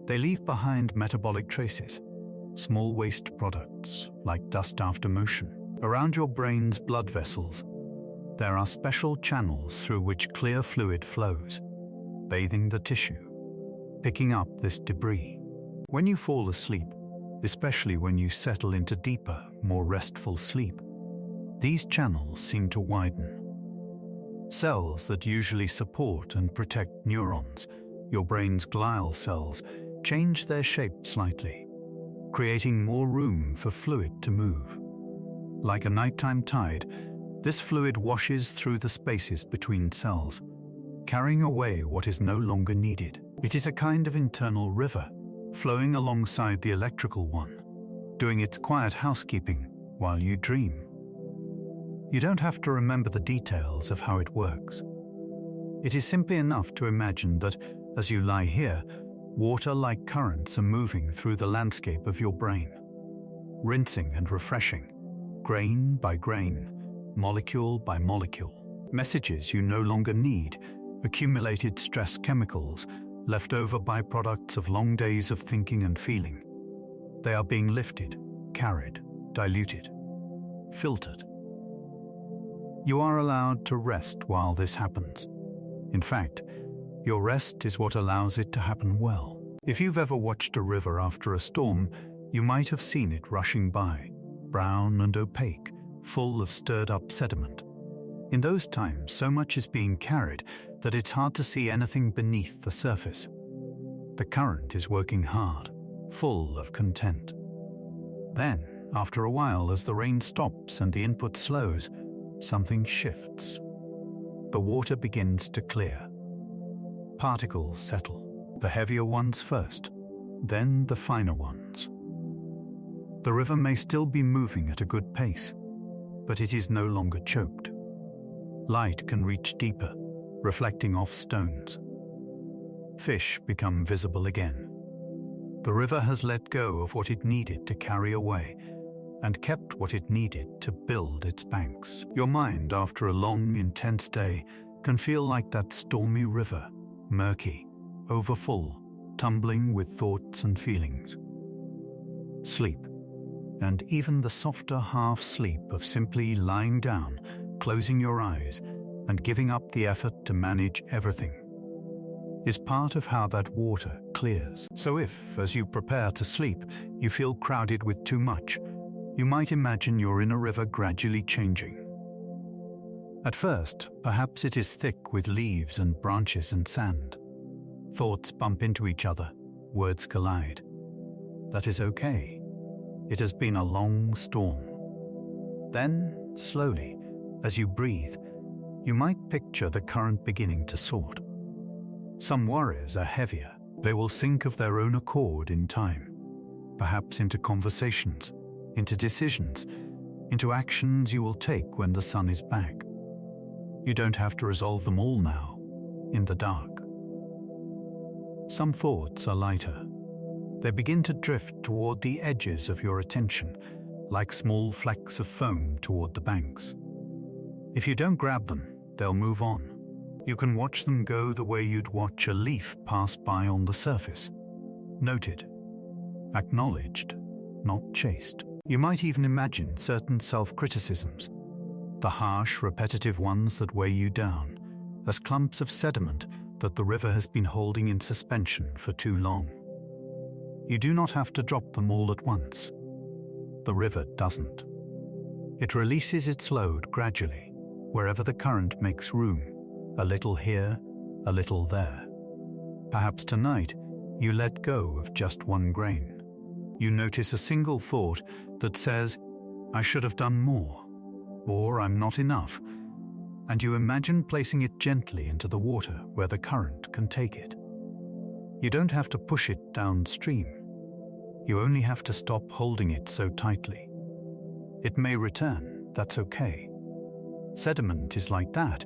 they leave behind metabolic traces, small waste products like dust after motion. Around your brain's blood vessels, there are special channels through which clear fluid flows, bathing the tissue, picking up this debris. When you fall asleep, especially when you settle into deeper, more restful sleep, these channels seem to widen. Cells that usually support and protect neurons, your brain's glial cells, change their shape slightly, creating more room for fluid to move. Like a nighttime tide, this fluid washes through the spaces between cells, carrying away what is no longer needed. It is a kind of internal river, flowing alongside the electrical one, doing its quiet housekeeping while you dream. You don't have to remember the details of how it works. It is simply enough to imagine that, as you lie here, water-like currents are moving through the landscape of your brain, rinsing and refreshing, grain by grain, molecule by molecule. Messages you no longer need, accumulated stress chemicals, leftover byproducts of long days of thinking and feeling. They are being lifted, carried, diluted, filtered. You are allowed to rest while this happens. In fact, your rest is what allows it to happen well. If you've ever watched a river after a storm, you might have seen it rushing by, brown and opaque, full of stirred-up sediment. In those times, so much is being carried that it's hard to see anything beneath the surface. The current is working hard, full of content. Then, after a while, as the rain stops and the input slows, something shifts. The water begins to clear. Particles settle, the heavier ones first, then the finer ones. The river may still be moving at a good pace, but it is no longer choked. Light can reach deeper, reflecting off stones. Fish become visible again. The river has let go of what it needed to carry away and kept what it needed to build its banks. Your mind, after a long, intense day, can feel like that stormy river, murky, overfull, tumbling with thoughts and feelings. Sleep, and even the softer half-sleep of simply lying down, closing your eyes, and giving up the effort to manage everything, is part of how that water clears. So if, as you prepare to sleep, you feel crowded with too much, you might imagine you're in a river gradually changing. At first, perhaps it is thick with leaves and branches and sand. Thoughts bump into each other, words collide. That is okay. It has been a long storm. Then, slowly, as you breathe, you might picture the current beginning to sort. Some worries are heavier. They will sink of their own accord in time, perhaps into conversations, into decisions, into actions you will take when the sun is back. You don't have to resolve them all now, in the dark. Some thoughts are lighter. They begin to drift toward the edges of your attention, like small flecks of foam toward the banks. If you don't grab them, they'll move on. You can watch them go the way you'd watch a leaf pass by on the surface. Noted, acknowledged, not chased. You might even imagine certain self-criticisms, the harsh, repetitive ones that weigh you down, as clumps of sediment that the river has been holding in suspension for too long. You do not have to drop them all at once. The river doesn't. It releases its load gradually, wherever the current makes room, a little here, a little there. Perhaps tonight, you let go of just one grain. You notice a single thought that says, "I should have done more," or "I'm not enough," and you imagine placing it gently into the water where the current can take it. You don't have to push it downstream. You only have to stop holding it so tightly. It may return, that's okay. Sediment is like that.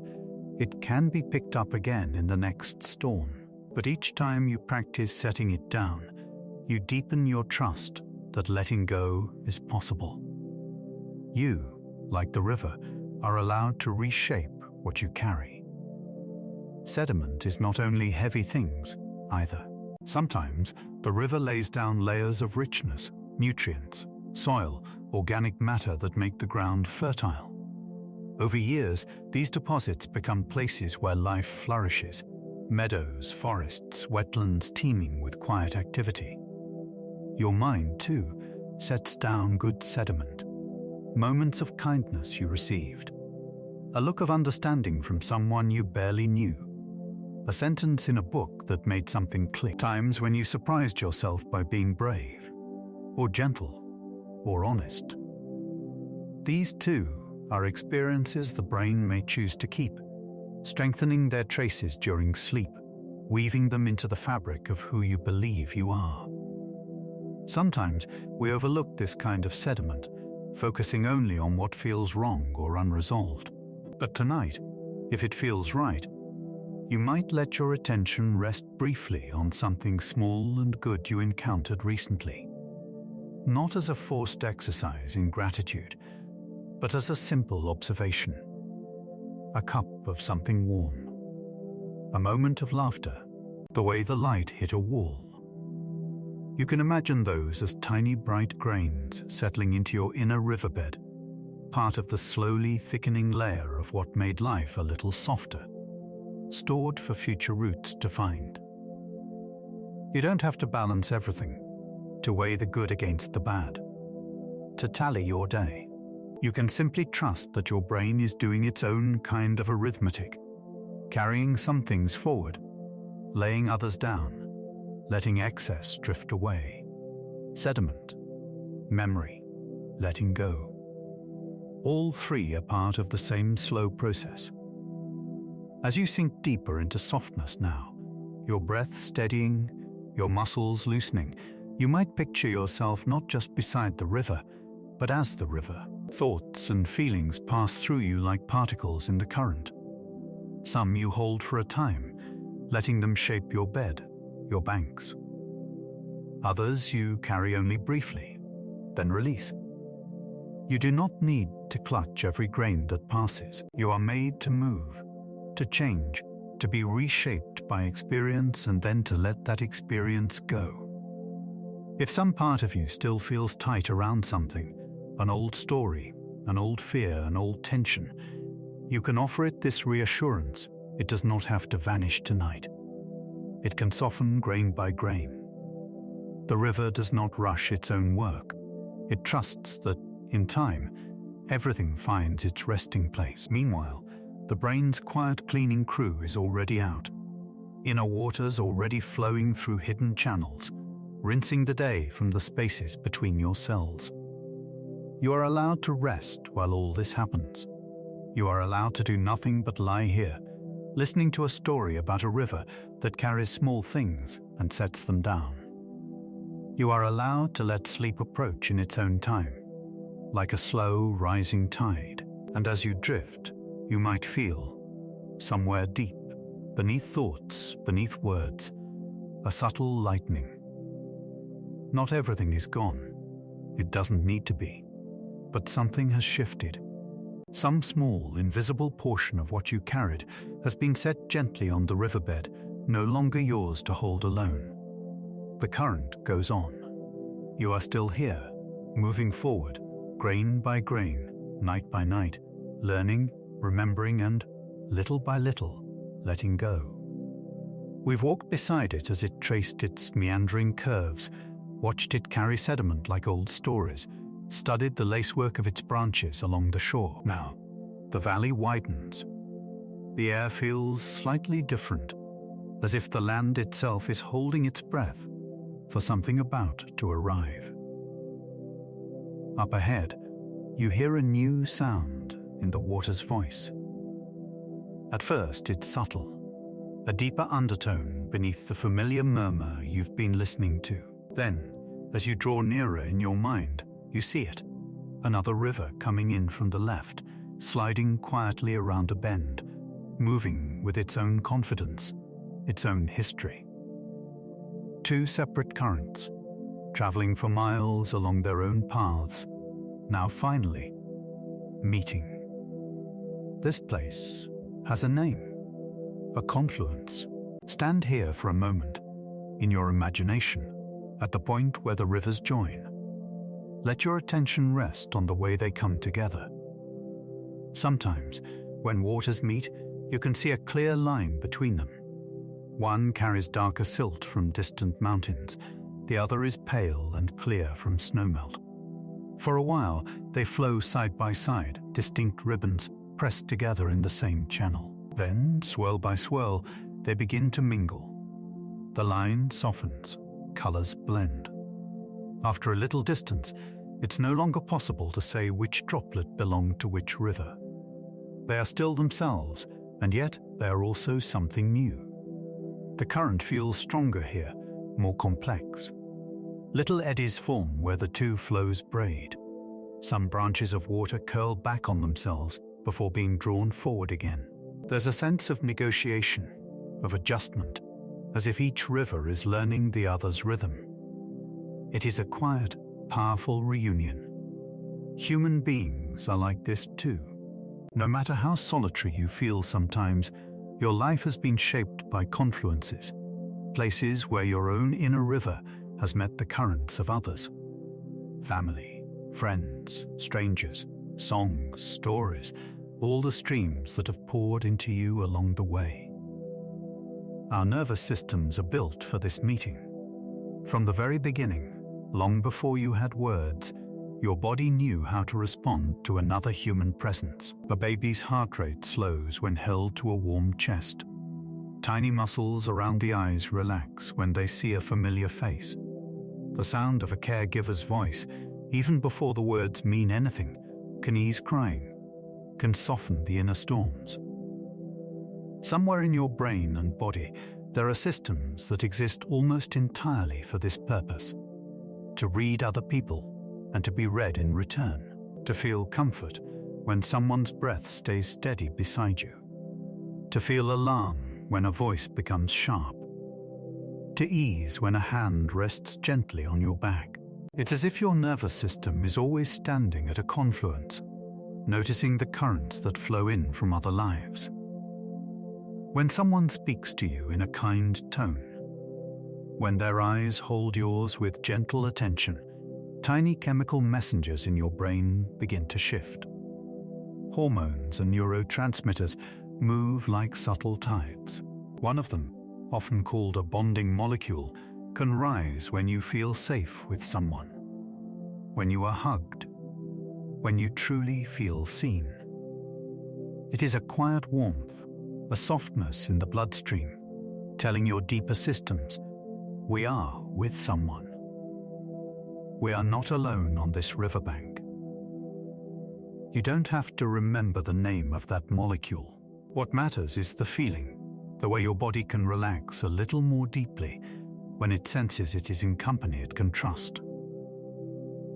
It can be picked up again in the next storm, but each time you practice setting it down, you deepen your trust that letting go is possible. You, like the river, are allowed to reshape what you carry. Sediment is not only heavy things, either. Sometimes the river lays down layers of richness, nutrients, soil, organic matter that make the ground fertile. Over years, these deposits become places where life flourishes, meadows, forests, wetlands teeming with quiet activity. Your mind, too, sets down good sediment, moments of kindness you received, a look of understanding from someone you barely knew, a sentence in a book that made something click, times when you surprised yourself by being brave, or gentle, or honest. These, too, are experiences the brain may choose to keep, strengthening their traces during sleep, weaving them into the fabric of who you believe you are. Sometimes we overlook this kind of sediment, focusing only on what feels wrong or unresolved. But tonight, if it feels right, you might let your attention rest briefly on something small and good you encountered recently. Not as a forced exercise in gratitude, but as a simple observation. A cup of something warm. A moment of laughter, the way the light hit a wall. You can imagine those as tiny bright grains settling into your inner riverbed, part of the slowly thickening layer of what made life a little softer, stored for future roots to find. You don't have to balance everything, to weigh the good against the bad, to tally your day. You can simply trust that your brain is doing its own kind of arithmetic, carrying some things forward, laying others down, letting excess drift away. Sediment, memory, letting go. All three are part of the same slow process. As you sink deeper into softness now, your breath steadying, your muscles loosening, you might picture yourself not just beside the river, but as the river. Thoughts and feelings pass through you like particles in the current. Some you hold for a time, letting them shape your bed, your banks. Others you carry only briefly, then release. You do not need to clutch every grain that passes. You are made to move, to change, to be reshaped by experience and then to let that experience go. If some part of you still feels tight around something, an old story, an old fear, an old tension, you can offer it this reassurance: it does not have to vanish tonight. It can soften grain by grain. The river does not rush its own work. It trusts that, in time, everything finds its resting place. Meanwhile, the brain's quiet cleaning crew is already out. Inner waters already flowing through hidden channels, rinsing the day from the spaces between your cells. You are allowed to rest while all this happens. You are allowed to do nothing but lie here, listening to a story about a river that carries small things and sets them down. You are allowed to let sleep approach in its own time, like a slow rising tide, and as you drift, you might feel, somewhere deep, beneath thoughts, beneath words, a subtle lightening. Not everything is gone. It doesn't need to be. But something has shifted. Some small, invisible portion of what you carried has been set gently on the riverbed, no longer yours to hold alone. The current goes on. You are still here, moving forward, grain by grain, night by night, learning, remembering, and, little by little, letting go. We've walked beside it as it traced its meandering curves, watched it carry sediment like old stories, studied the lacework of its branches along the shore. Now, the valley widens. The air feels slightly different, as if the land itself is holding its breath for something about to arrive. Up ahead, you hear a new sound in the water's voice. At first, it's subtle, a deeper undertone beneath the familiar murmur you've been listening to. Then, as you draw nearer in your mind, you see it, another river coming in from the left, sliding quietly around a bend, moving with its own confidence, its own history. Two separate currents, traveling for miles along their own paths, now finally meeting. This place has a name, a confluence. Stand here for a moment, in your imagination, at the point where the rivers join. Let your attention rest on the way they come together. Sometimes, when waters meet, you can see a clear line between them. One carries darker silt from distant mountains, the other is pale and clear from snowmelt. For a while, they flow side by side, distinct ribbons pressed together in the same channel. Then, swirl by swirl, they begin to mingle. The line softens, colors blend. After a little distance, it's no longer possible to say which droplet belonged to which river. They are still themselves, and yet they are also something new. The current feels stronger here, more complex. Little eddies form where the two flows braid. Some branches of water curl back on themselves before being drawn forward again. There's a sense of negotiation, of adjustment, as if each river is learning the other's rhythm. It is a quiet, powerful reunion. Human beings are like this too. No matter how solitary you feel sometimes, your life has been shaped by confluences, places where your own inner river has met the currents of others. Family, friends, strangers, songs, stories, all the streams that have poured into you along the way. Our nervous systems are built for this meeting. From the very beginning, long before you had words, your body knew how to respond to another human presence. A baby's heart rate slows when held to a warm chest. Tiny muscles around the eyes relax when they see a familiar face. The sound of a caregiver's voice, even before the words mean anything, can ease crying, can soften the inner storms. Somewhere in your brain and body, there are systems that exist almost entirely for this purpose: to read other people and to be read in return, to feel comfort when someone's breath stays steady beside you, to feel alarm when a voice becomes sharp, to ease when a hand rests gently on your back. It's as if your nervous system is always standing at a confluence, noticing the currents that flow in from other lives. When someone speaks to you in a kind tone, when their eyes hold yours with gentle attention, tiny chemical messengers in your brain begin to shift. Hormones and neurotransmitters move like subtle tides. One of them, often called a bonding molecule, can rise when you feel safe with someone, when you are hugged, when you truly feel seen. It is a quiet warmth, a softness in the bloodstream, telling your deeper systems, we are with someone. We are not alone on this riverbank. You don't have to remember the name of that molecule. What matters is the feeling, the way your body can relax a little more deeply when it senses it is in company it can trust.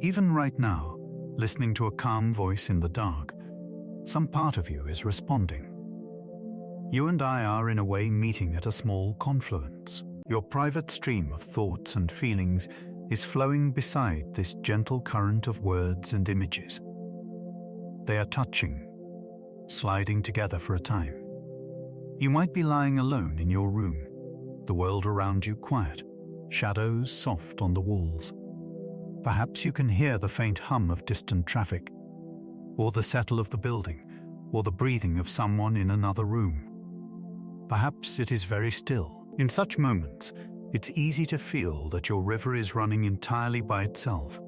Even right now, listening to a calm voice in the dark, some part of you is responding. You and I are in a way meeting at a small confluence. Your private stream of thoughts and feelings is flowing beside this gentle current of words and images. They are touching, sliding together for a time. You might be lying alone in your room, the world around you quiet, shadows soft on the walls. Perhaps you can hear the faint hum of distant traffic, or the settle of the building, or the breathing of someone in another room. Perhaps it is very still. In such moments, it's easy to feel that your river is running entirely by itself,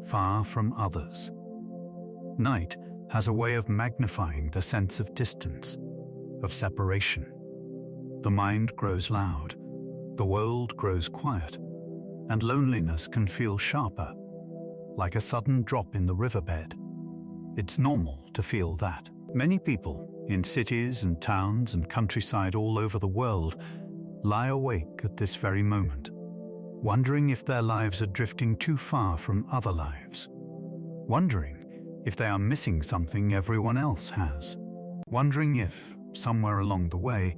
far from others. Night has a way of magnifying the sense of distance, of separation. The mind grows loud, the world grows quiet, and loneliness can feel sharper, like a sudden drop in the riverbed. It's normal to feel that. Many people, in cities and towns and countryside all over the world, lie awake at this very moment, wondering if their lives are drifting too far from other lives, wondering if they are missing something everyone else has, wondering if, somewhere along the way,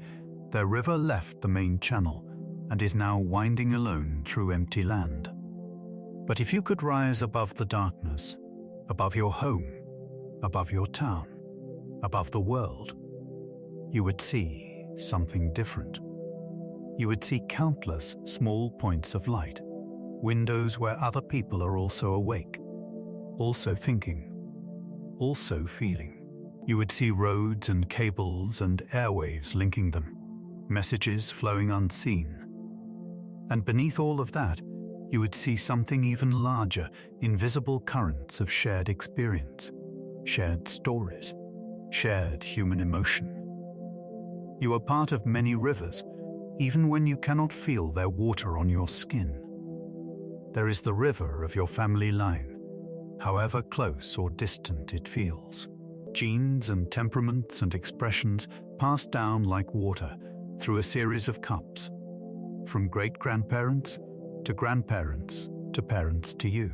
their river left the main channel and is now winding alone through empty land. But if you could rise above the darkness, above your home, above your town, above the world, you would see something different. You would see countless small points of light, windows where other people are also awake, also thinking, also feeling. You would see roads and cables and airwaves linking them, messages flowing unseen. And beneath all of that, you would see something even larger, invisible currents of shared experience, shared stories, shared human emotion. You are part of many rivers, even when you cannot feel their water on your skin. There is the river of your family line, however close or distant it feels. Genes and temperaments and expressions pass down like water through a series of cups, from great-grandparents to grandparents to parents to you.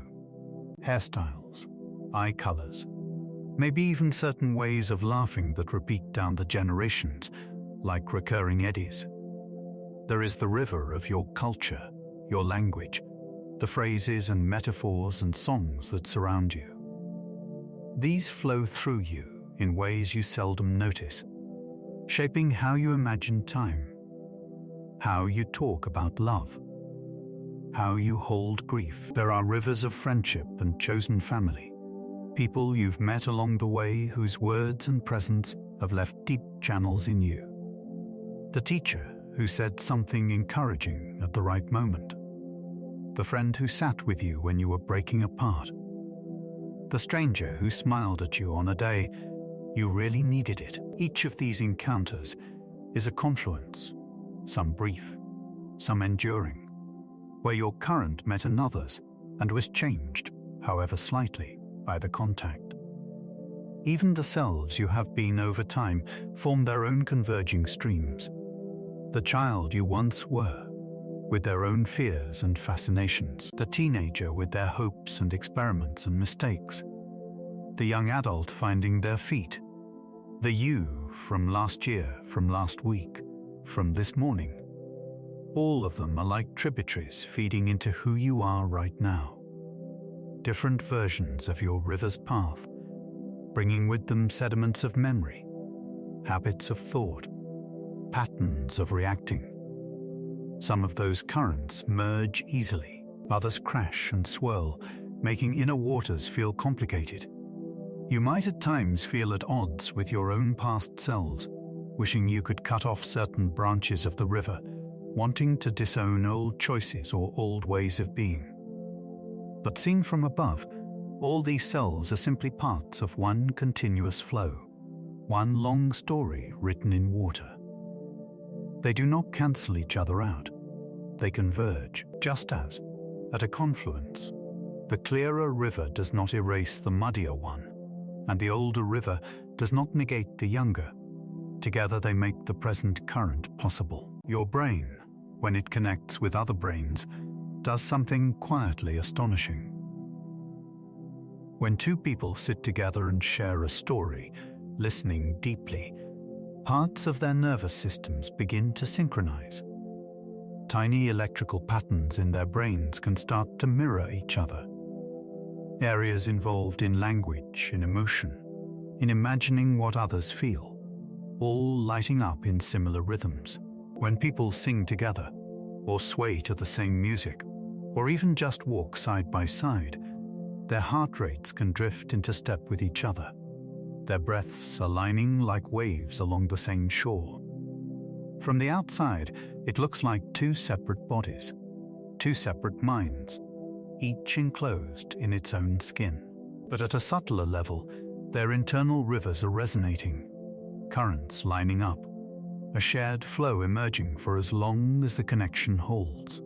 Hairstyles, eye colors, maybe even certain ways of laughing that repeat down the generations, like recurring eddies. There is the river of your culture, your language, the phrases and metaphors and songs that surround you. These flow through you in ways you seldom notice, shaping how you imagine time, how you talk about love, how you hold grief. There are rivers of friendship and chosen family, people you've met along the way whose words and presence have left deep channels in you. The teacher who said something encouraging at the right moment, The friend who sat with you when you were breaking apart. The stranger who smiled at you on a day you really needed it. Each of these encounters is a confluence, some brief, some enduring, where your current met another's and was changed, however slightly, by the contact. Even the selves you have been over time form their own converging streams. The child you once were, with their own fears and fascinations. The teenager with their hopes and experiments and mistakes. The young adult finding their feet. The you from last year, from last week, from this morning. All of them are like tributaries feeding into who you are right now. Different versions of your river's path, bringing with them sediments of memory, habits of thought, patterns of reacting. Some of those currents merge easily, others crash and swirl, making inner waters feel complicated. You might at times feel at odds with your own past selves, wishing you could cut off certain branches of the river, wanting to disown old choices or old ways of being. But seen from above, all these selves are simply parts of one continuous flow, one long story written in water. They do not cancel each other out. They converge, just as, at a confluence, the clearer river does not erase the muddier one, and the older river does not negate the younger. Together they make the present current possible. Your brain, when it connects with other brains, does something quietly astonishing. When two people sit together and share a story, listening deeply, parts of their nervous systems begin to synchronize. Tiny electrical patterns in their brains can start to mirror each other. Areas involved in language, in emotion, in imagining what others feel, all lighting up in similar rhythms. When people sing together, or sway to the same music, or even just walk side by side, their heart rates can drift into step with each other. Their breaths aligning like waves along the same shore. From the outside, it looks like two separate bodies, two separate minds, each enclosed in its own skin. But at a subtler level, their internal rivers are resonating, currents lining up, a shared flow emerging for as long as the connection holds.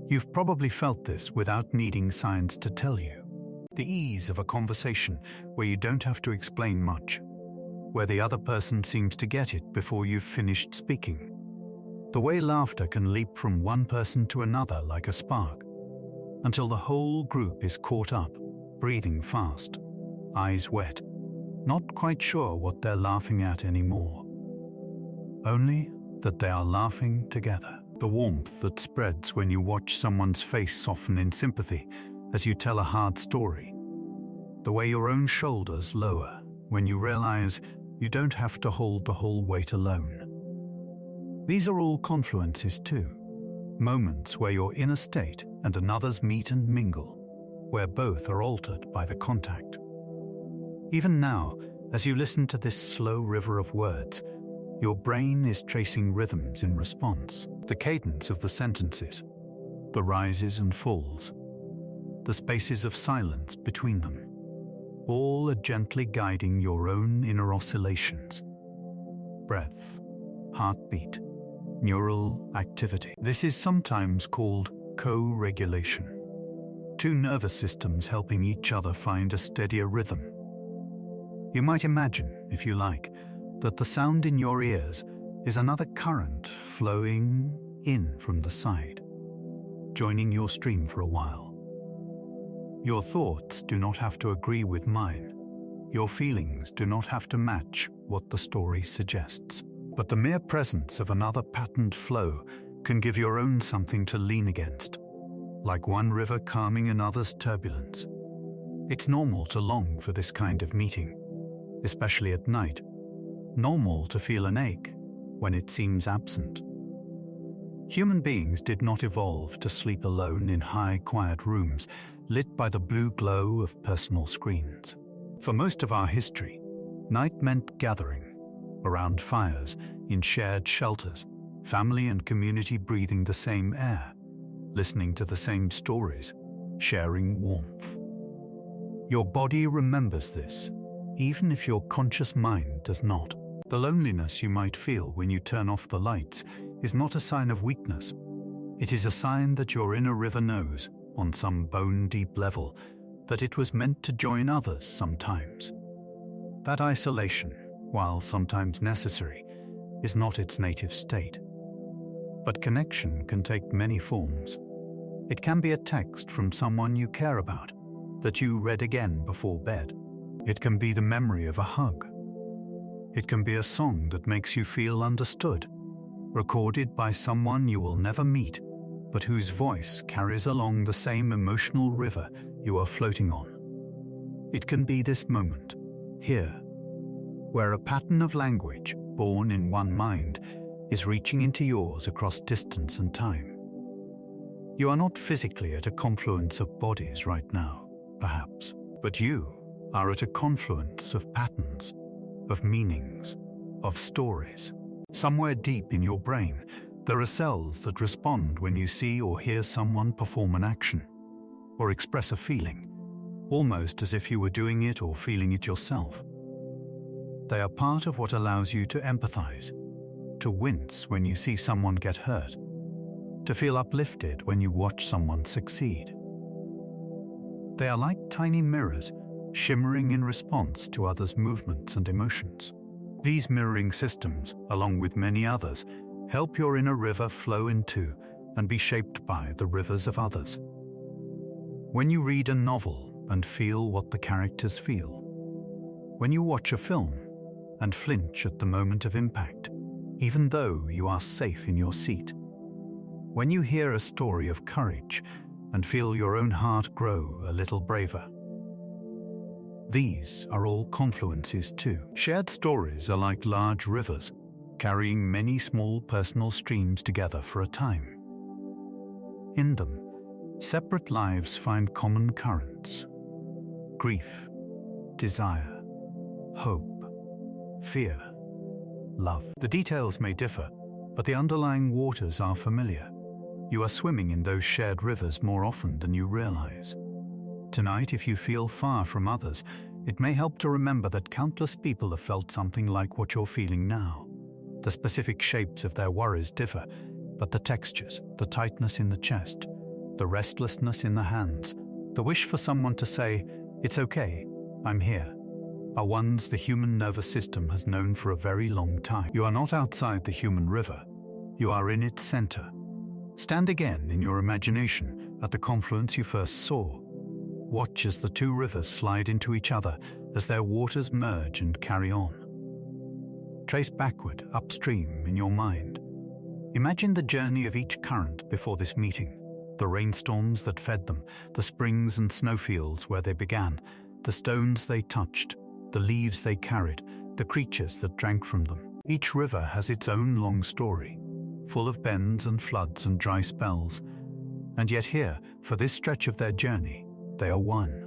You've probably felt this without needing science to tell you. The ease of a conversation where you don't have to explain much, where the other person seems to get it before you've finished speaking. The way laughter can leap from one person to another like a spark, until the whole group is caught up, breathing fast, eyes wet, not quite sure what they're laughing at anymore. Only that they are laughing together. The warmth that spreads when you watch someone's face soften in sympathy as you tell a hard story. The way your own shoulders lower when you realize you don't have to hold the whole weight alone. These are all confluences too. Moments where your inner state and another's meet and mingle, where both are altered by the contact. Even now, as you listen to this slow river of words, your brain is tracing rhythms in response. The cadence of the sentences, the rises and falls, the spaces of silence between them, all are gently guiding your own inner oscillations. Breath, heartbeat, neural activity. This is sometimes called co-regulation. Two nervous systems helping each other find a steadier rhythm. You might imagine, if you like, that the sound in your ears is another current flowing in from the side, joining your stream for a while. Your thoughts do not have to agree with mine. Your feelings do not have to match what the story suggests. But the mere presence of another patterned flow can give your own something to lean against, like one river calming another's turbulence. It's normal to long for this kind of meeting, especially at night. Normal to feel an ache when it seems absent. Human beings did not evolve to sleep alone in high, quiet rooms lit by the blue glow of personal screens. For most of our history, night meant gathering around fires, in shared shelters, family and community breathing the same air, listening to the same stories, sharing warmth. Your body remembers this, even if your conscious mind does not. The loneliness you might feel when you turn off the lights is not a sign of weakness. It is a sign that your inner river knows, on some bone-deep level, that it was meant to join others sometimes. That isolation, while sometimes necessary, is not its native state. But connection can take many forms. It can be a text from someone you care about, that you read again before bed. It can be the memory of a hug. It can be a song that makes you feel understood, recorded by someone you will never meet, but whose voice carries along the same emotional river you are floating on. It can be this moment, here, where a pattern of language, born in one mind, is reaching into yours across distance and time. You are not physically at a confluence of bodies right now, perhaps, but you are at a confluence of patterns, of meanings, of stories. Somewhere deep in your brain, there are cells that respond when you see or hear someone perform an action, or express a feeling, almost as if you were doing it or feeling it yourself. They are part of what allows you to empathize, to wince when you see someone get hurt, to feel uplifted when you watch someone succeed. They are like tiny mirrors, shimmering in response to others' movements and emotions. These mirroring systems, along with many others, help your inner river flow into and be shaped by the rivers of others. When you read a novel and feel what the characters feel, when you watch a film and flinch at the moment of impact, even though you are safe in your seat, when you hear a story of courage and feel your own heart grow a little braver. These are all confluences too. Shared stories are like large rivers, carrying many small personal streams together for a time. In them, separate lives find common currents. Grief, desire, hope, fear, love. The details may differ, but the underlying waters are familiar. You are swimming in those shared rivers more often than you realize. Tonight, if you feel far from others, it may help to remember that countless people have felt something like what you're feeling now. The specific shapes of their worries differ, but the textures, the tightness in the chest, the restlessness in the hands, the wish for someone to say, "It's okay, I'm here," are ones the human nervous system has known for a very long time. You are not outside the human river. You are in its center. Stand again in your imagination at the confluence you first saw. Watch as the two rivers slide into each other as their waters merge and carry on. Trace backward, upstream in your mind. Imagine the journey of each current before this meeting, the rainstorms that fed them, the springs and snowfields where they began, the stones they touched, the leaves they carried, the creatures that drank from them. Each river has its own long story, full of bends and floods and dry spells. And yet here, for this stretch of their journey, they are one.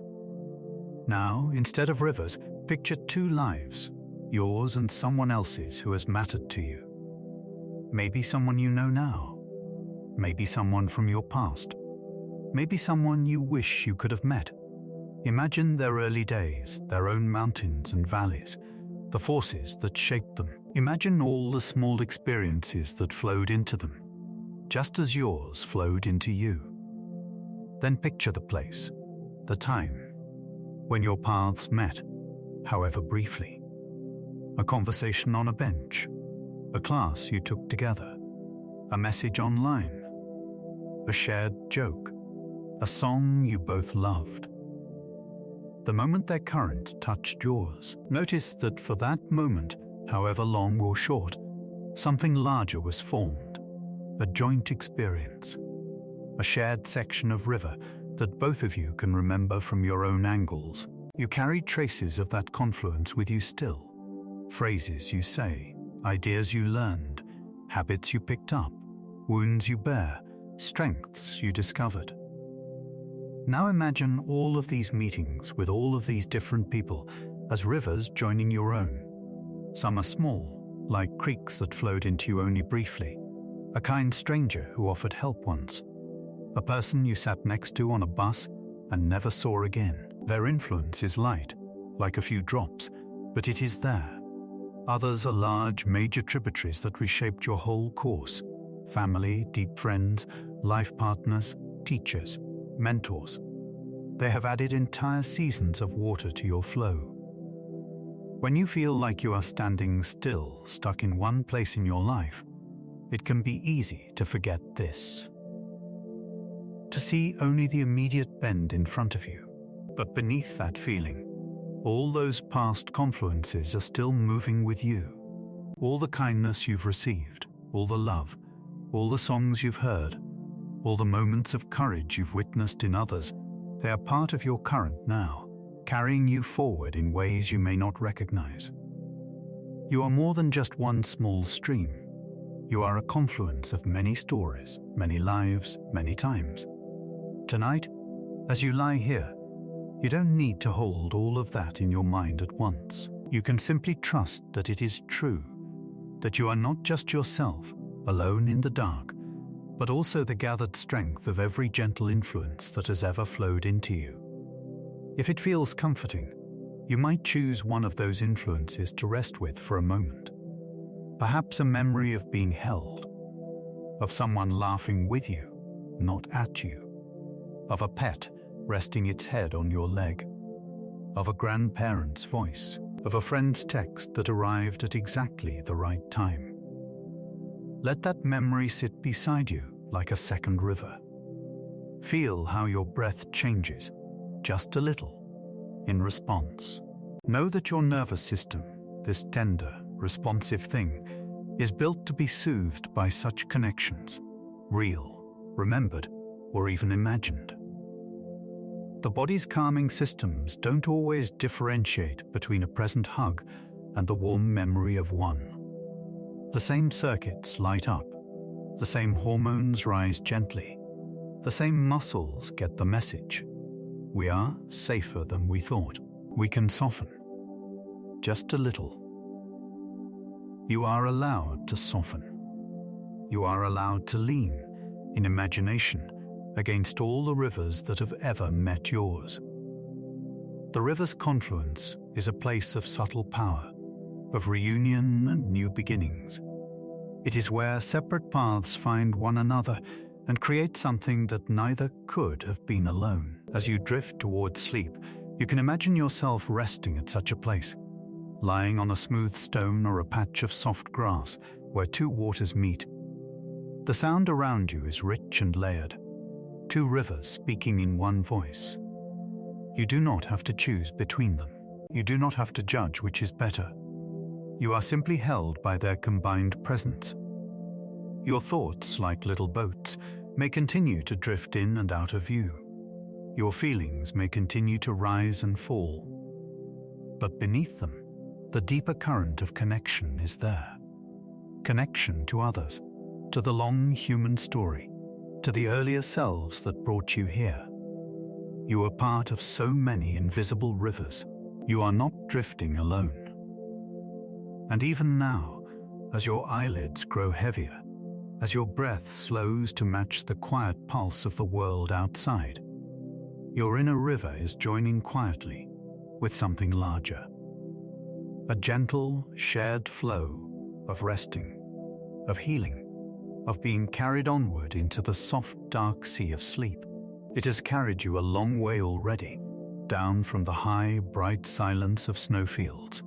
Now, instead of rivers, picture two lives, yours and someone else's who has mattered to you. Maybe someone you know now. Maybe someone from your past. Maybe someone you wish you could have met. Imagine their early days, their own mountains and valleys, the forces that shaped them. Imagine all the small experiences that flowed into them, just as yours flowed into you. Then picture the place, the time, when your paths met, however briefly. A conversation on a bench, a class you took together, a message online, a shared joke, a song you both loved. The moment their current touched yours, notice that for that moment, however long or short, something larger was formed, a joint experience, a shared section of river that both of you can remember from your own angles. You carry traces of that confluence with you still. Phrases you say, ideas you learned, habits you picked up, wounds you bear, strengths you discovered. Now imagine all of these meetings with all of these different people as rivers joining your own. Some are small, like creeks that flowed into you only briefly, a kind stranger who offered help once. a person you sat next to on a bus and never saw again. Their influence is light, like a few drops, but it is there. Others are large, major tributaries that reshaped your whole course. Family, deep friends, life partners, teachers, mentors. They have added entire seasons of water to your flow. When you feel like you are standing still, stuck in one place in your life, it can be easy to forget this. To see only the immediate bend in front of you. But beneath that feeling, all those past confluences are still moving with you. All the kindness you've received, all the love, all the songs you've heard, all the moments of courage you've witnessed in others, they are part of your current now, carrying you forward in ways you may not recognize. You are more than just one small stream. You are a confluence of many stories, many lives, many times. Tonight, as you lie here, you don't need to hold all of that in your mind at once. You can simply trust that it is true, that you are not just yourself, alone in the dark, but also the gathered strength of every gentle influence that has ever flowed into you. If it feels comforting, you might choose one of those influences to rest with for a moment. Perhaps a memory of being held, of someone laughing with you, not at you, of a pet resting its head on your leg, of a grandparent's voice, of a friend's text that arrived at exactly the right time. Let that memory sit beside you like a second river. Feel how your breath changes, just a little, in response. Know that your nervous system, this tender, responsive thing, is built to be soothed by such connections, real, remembered, or even imagined. The body's calming systems don't always differentiate between a present hug and the warm memory of one. The same circuits light up, the same hormones rise gently, the same muscles get the message. We are safer than we thought. We can soften, just a little. You are allowed to soften. You are allowed to lean, in imagination, against all the rivers that have ever met yours. The river's confluence is a place of subtle power, of reunion and new beginnings. It is where separate paths find one another and create something that neither could have been alone. As you drift towards sleep, you can imagine yourself resting at such a place, lying on a smooth stone or a patch of soft grass where two waters meet. The sound around you is rich and layered, two rivers speaking in one voice. You do not have to choose between them. You do not have to judge which is better. You are simply held by their combined presence. Your thoughts, like little boats, may continue to drift in and out of view. Your feelings may continue to rise and fall. But beneath them, the deeper current of connection is there. Connection to others, to the long human story, to the earlier selves that brought you here. You are part of so many invisible rivers. You are not drifting alone. And even now, as your eyelids grow heavier, as your breath slows to match the quiet pulse of the world outside, your inner river is joining quietly with something larger. A gentle, shared flow of resting, of healing, of being carried onward into the soft, dark sea of sleep. It has carried you a long way already, down from the high, bright silence of snowfields,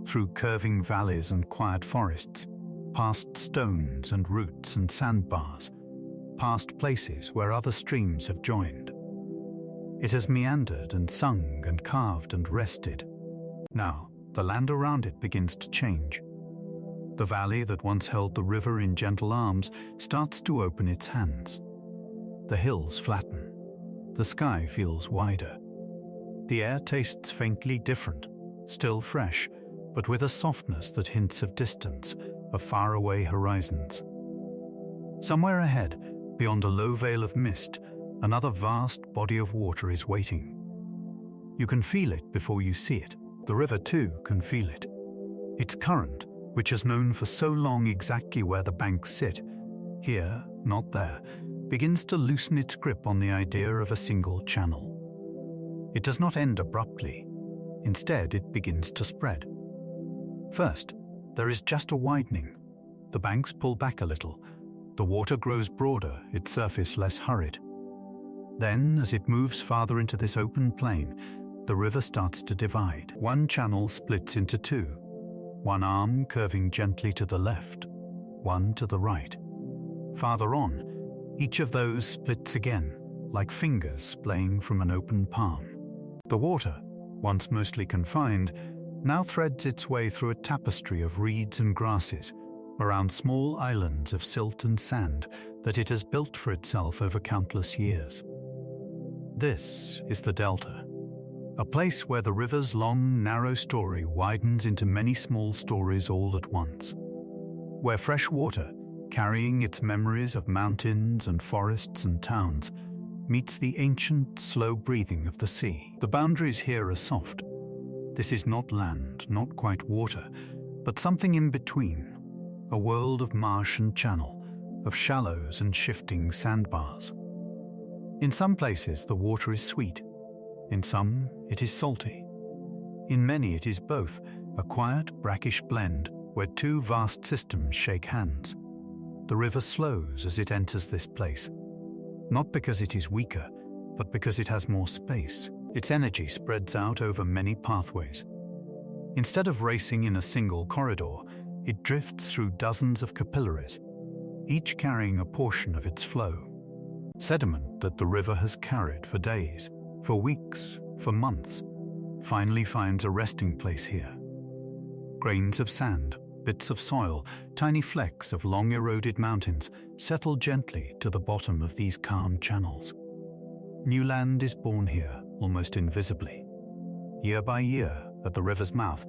through curving valleys and quiet forests, past stones and roots and sandbars, past places where other streams have joined. It has meandered and sung and carved and rested. Now, the land around it begins to change. The valley that once held the river in gentle arms starts to open its hands. The hills flatten. The sky feels wider. The air tastes faintly different, still fresh, but with a softness that hints of distance, of faraway horizons. Somewhere ahead, beyond a low veil of mist, another vast body of water is waiting. You can feel it before you see it. The river, too, can feel it. Its current, which has known for so long exactly where the banks sit, here, not there, begins to loosen its grip on the idea of a single channel. It does not end abruptly. Instead, it begins to spread. First, there is just a widening. The banks pull back a little. The water grows broader, its surface less hurried. Then, as it moves farther into this open plain, the river starts to divide. One channel splits into two, one arm curving gently to the left, one to the right. Farther on, each of those splits again, like fingers splaying from an open palm. The water, once mostly confined, now threads its way through a tapestry of reeds and grasses, around small islands of silt and sand that it has built for itself over countless years. This is the delta, a place where the river's long, narrow story widens into many small stories all at once, where fresh water, carrying its memories of mountains and forests and towns, meets the ancient, slow breathing of the sea. The boundaries here are soft. This is not land, not quite water, but something in between, a world of marsh and channel, of shallows and shifting sandbars. In some places, the water is sweet. In some, it is salty. In many, it is both, a quiet, brackish blend where two vast systems shake hands. The river slows as it enters this place, not because it is weaker, but because it has more space. Its energy spreads out over many pathways. Instead of racing in a single corridor, it drifts through dozens of capillaries, each carrying a portion of its flow. Sediment that the river has carried for days, for weeks, for months, finally finds a resting place here. Grains of sand, bits of soil, tiny flecks of long-eroded mountains settle gently to the bottom of these calm channels. New land is born here, almost invisibly. Year by year, at the river's mouth,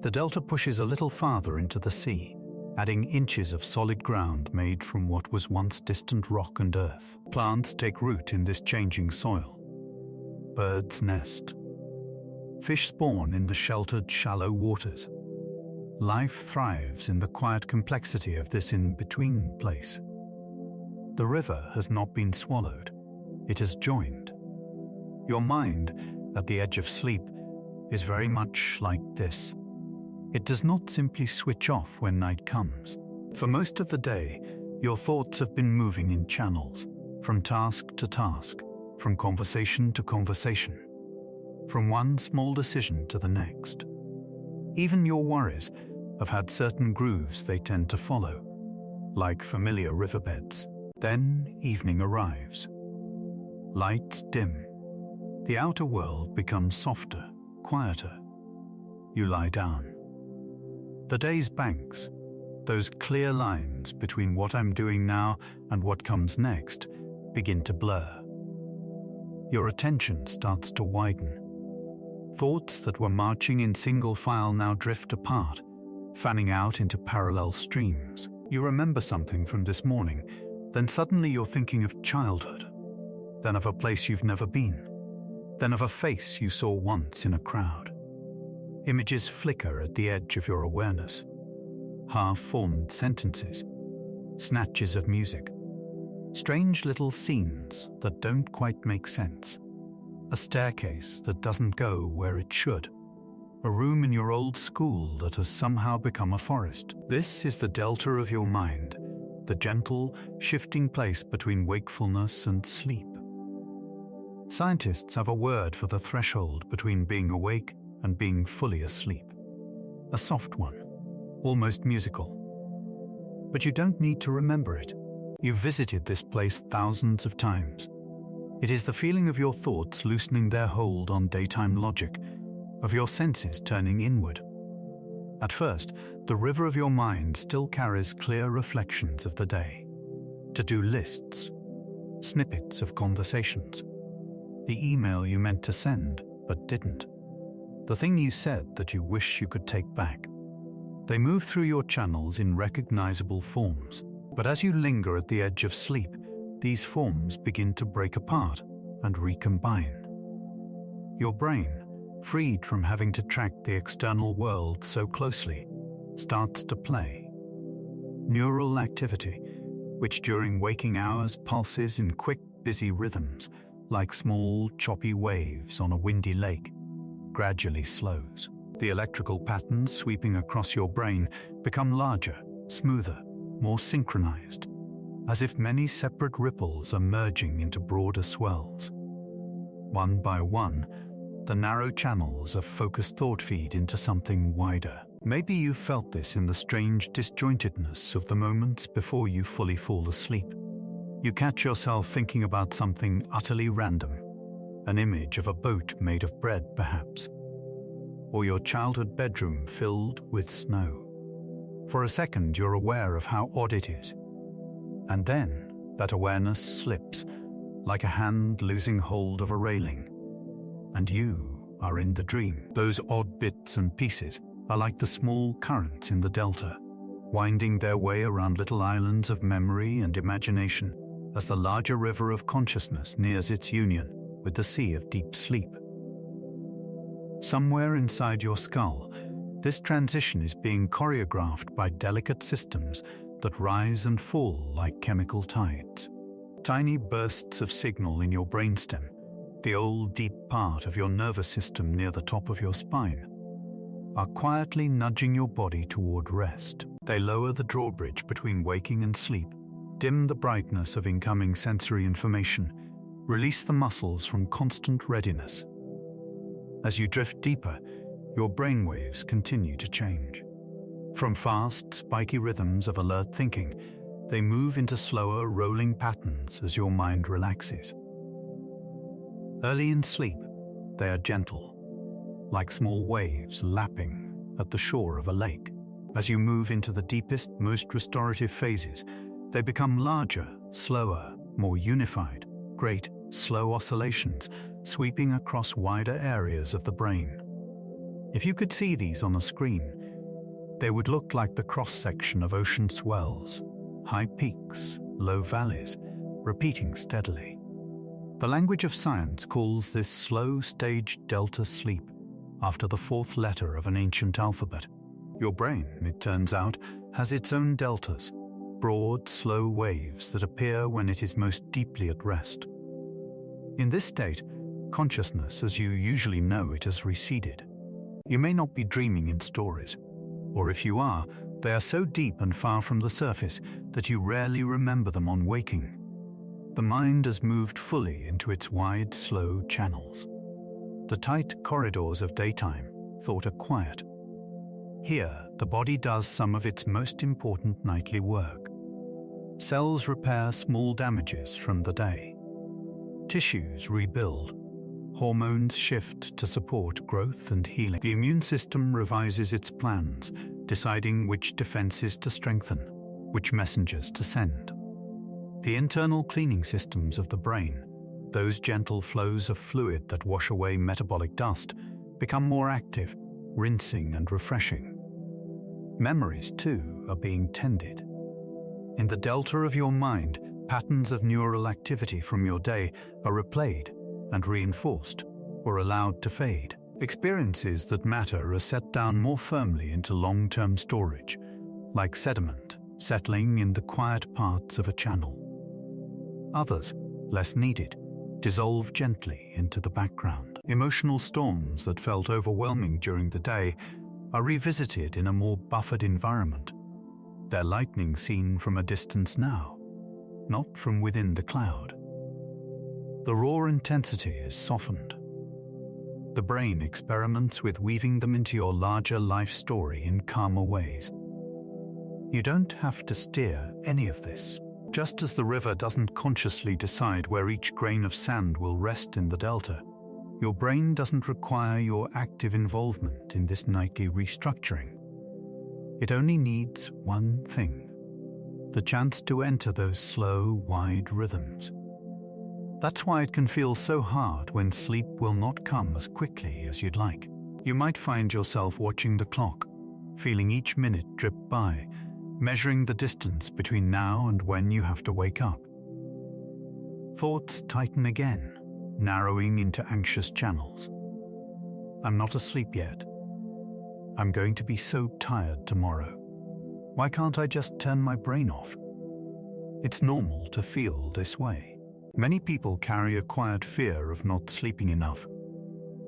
the delta pushes a little farther into the sea, adding inches of solid ground made from what was once distant rock and earth. Plants take root in this changing soil. Birds nest. Fish spawn in the sheltered, shallow waters. Life thrives in the quiet complexity of this in-between place. The river has not been swallowed. It has joined. Your mind, at the edge of sleep, is very much like this. It does not simply switch off when night comes. For most of the day, your thoughts have been moving in channels, from task to task, from conversation to conversation, from one small decision to the next. Even your worries have had certain grooves they tend to follow, like familiar riverbeds. Then evening arrives. Lights dim. The outer world becomes softer, quieter. You lie down. The day's banks, those clear lines between what I'm doing now and what comes next, begin to blur. Your attention starts to widen. Thoughts that were marching in single file now drift apart, fanning out into parallel streams. You remember something from this morning, then suddenly you're thinking of childhood, then of a place you've never been, then of a face you saw once in a crowd. Images flicker at the edge of your awareness. Half-formed sentences, snatches of music, strange little scenes that don't quite make sense. A staircase that doesn't go where it should. A room in your old school that has somehow become a forest. This is the delta of your mind, the gentle, shifting place between wakefulness and sleep. Scientists have a word for the threshold between being awake and being fully asleep. A soft one, almost musical. But you don't need to remember it. You've visited this place thousands of times. It is the feeling of your thoughts loosening their hold on daytime logic, of your senses turning inward. At first, the river of your mind still carries clear reflections of the day. To-do lists, snippets of conversations, the email you meant to send but didn't, the thing you said that you wish you could take back. They move through your channels in recognizable forms, but as you linger at the edge of sleep, these forms begin to break apart and recombine. Your brain, freed from having to track the external world so closely, starts to play. Neural activity, which during waking hours pulses in quick, busy rhythms, like small, choppy waves on a windy lake, gradually slows. The electrical patterns sweeping across your brain become larger, smoother, more synchronized, as if many separate ripples are merging into broader swells. One by one, the narrow channels of focused thought feed into something wider. Maybe you felt this in the strange disjointedness of the moments before you fully fall asleep. You catch yourself thinking about something utterly random, an image of a boat made of bread perhaps, or your childhood bedroom filled with snow. For a second you're aware of how odd it is, and then that awareness slips, like a hand losing hold of a railing, and you are in the dream. Those odd bits and pieces are like the small currents in the delta, winding their way around little islands of memory and imagination as the larger river of consciousness nears its union with the sea of deep sleep. Somewhere inside your skull, this transition is being choreographed by delicate systems that rise and fall like chemical tides. Tiny bursts of signal in your brainstem, the old deep part of your nervous system near the top of your spine, are quietly nudging your body toward rest. They lower the drawbridge between waking and sleep, dim the brightness of incoming sensory information, release the muscles from constant readiness. As you drift deeper, your brainwaves continue to change. From fast, spiky rhythms of alert thinking, they move into slower, rolling patterns as your mind relaxes. Early in sleep, they are gentle, like small waves lapping at the shore of a lake. As you move into the deepest, most restorative phases, they become larger, slower, more unified, great, slow oscillations sweeping across wider areas of the brain. If you could see these on a screen, they would look like the cross-section of ocean swells, high peaks, low valleys, repeating steadily. The language of science calls this slow stage delta sleep, after the fourth letter of an ancient alphabet. Your brain, it turns out, has its own deltas, broad, slow waves that appear when it is most deeply at rest. In this state, consciousness as you usually know it has receded. You may not be dreaming in stories, or if you are, they are so deep and far from the surface that you rarely remember them on waking. The mind has moved fully into its wide, slow channels. The tight corridors of daytime, thought are quiet. Here, the body does some of its most important nightly work. Cells repair small damages from the day. Tissues rebuild. Hormones shift to support growth and healing. The immune system revises its plans, deciding which defenses to strengthen, which messengers to send. The internal cleaning systems of the brain, those gentle flows of fluid that wash away metabolic dust, become more active, rinsing and refreshing. Memories, too, are being tended. In the delta of your mind, patterns of neural activity from your day are replayed and reinforced, or allowed to fade. Experiences that matter are set down more firmly into long-term storage, like sediment settling in the quiet parts of a channel. Others, less needed, dissolve gently into the background. Emotional storms that felt overwhelming during the day are revisited in a more buffered environment, their lightning seen from a distance now, not from within the cloud. The raw intensity is softened. The brain experiments with weaving them into your larger life story in calmer ways. You don't have to steer any of this. Just as the river doesn't consciously decide where each grain of sand will rest in the delta, your brain doesn't require your active involvement in this nightly restructuring. It only needs one thing: the chance to enter those slow, wide rhythms. That's why it can feel so hard when sleep will not come as quickly as you'd like. You might find yourself watching the clock, feeling each minute drip by, measuring the distance between now and when you have to wake up. Thoughts tighten again, narrowing into anxious channels. I'm not asleep yet. I'm going to be so tired tomorrow. Why can't I just turn my brain off? It's normal to feel this way. Many people carry a quiet fear of not sleeping enough,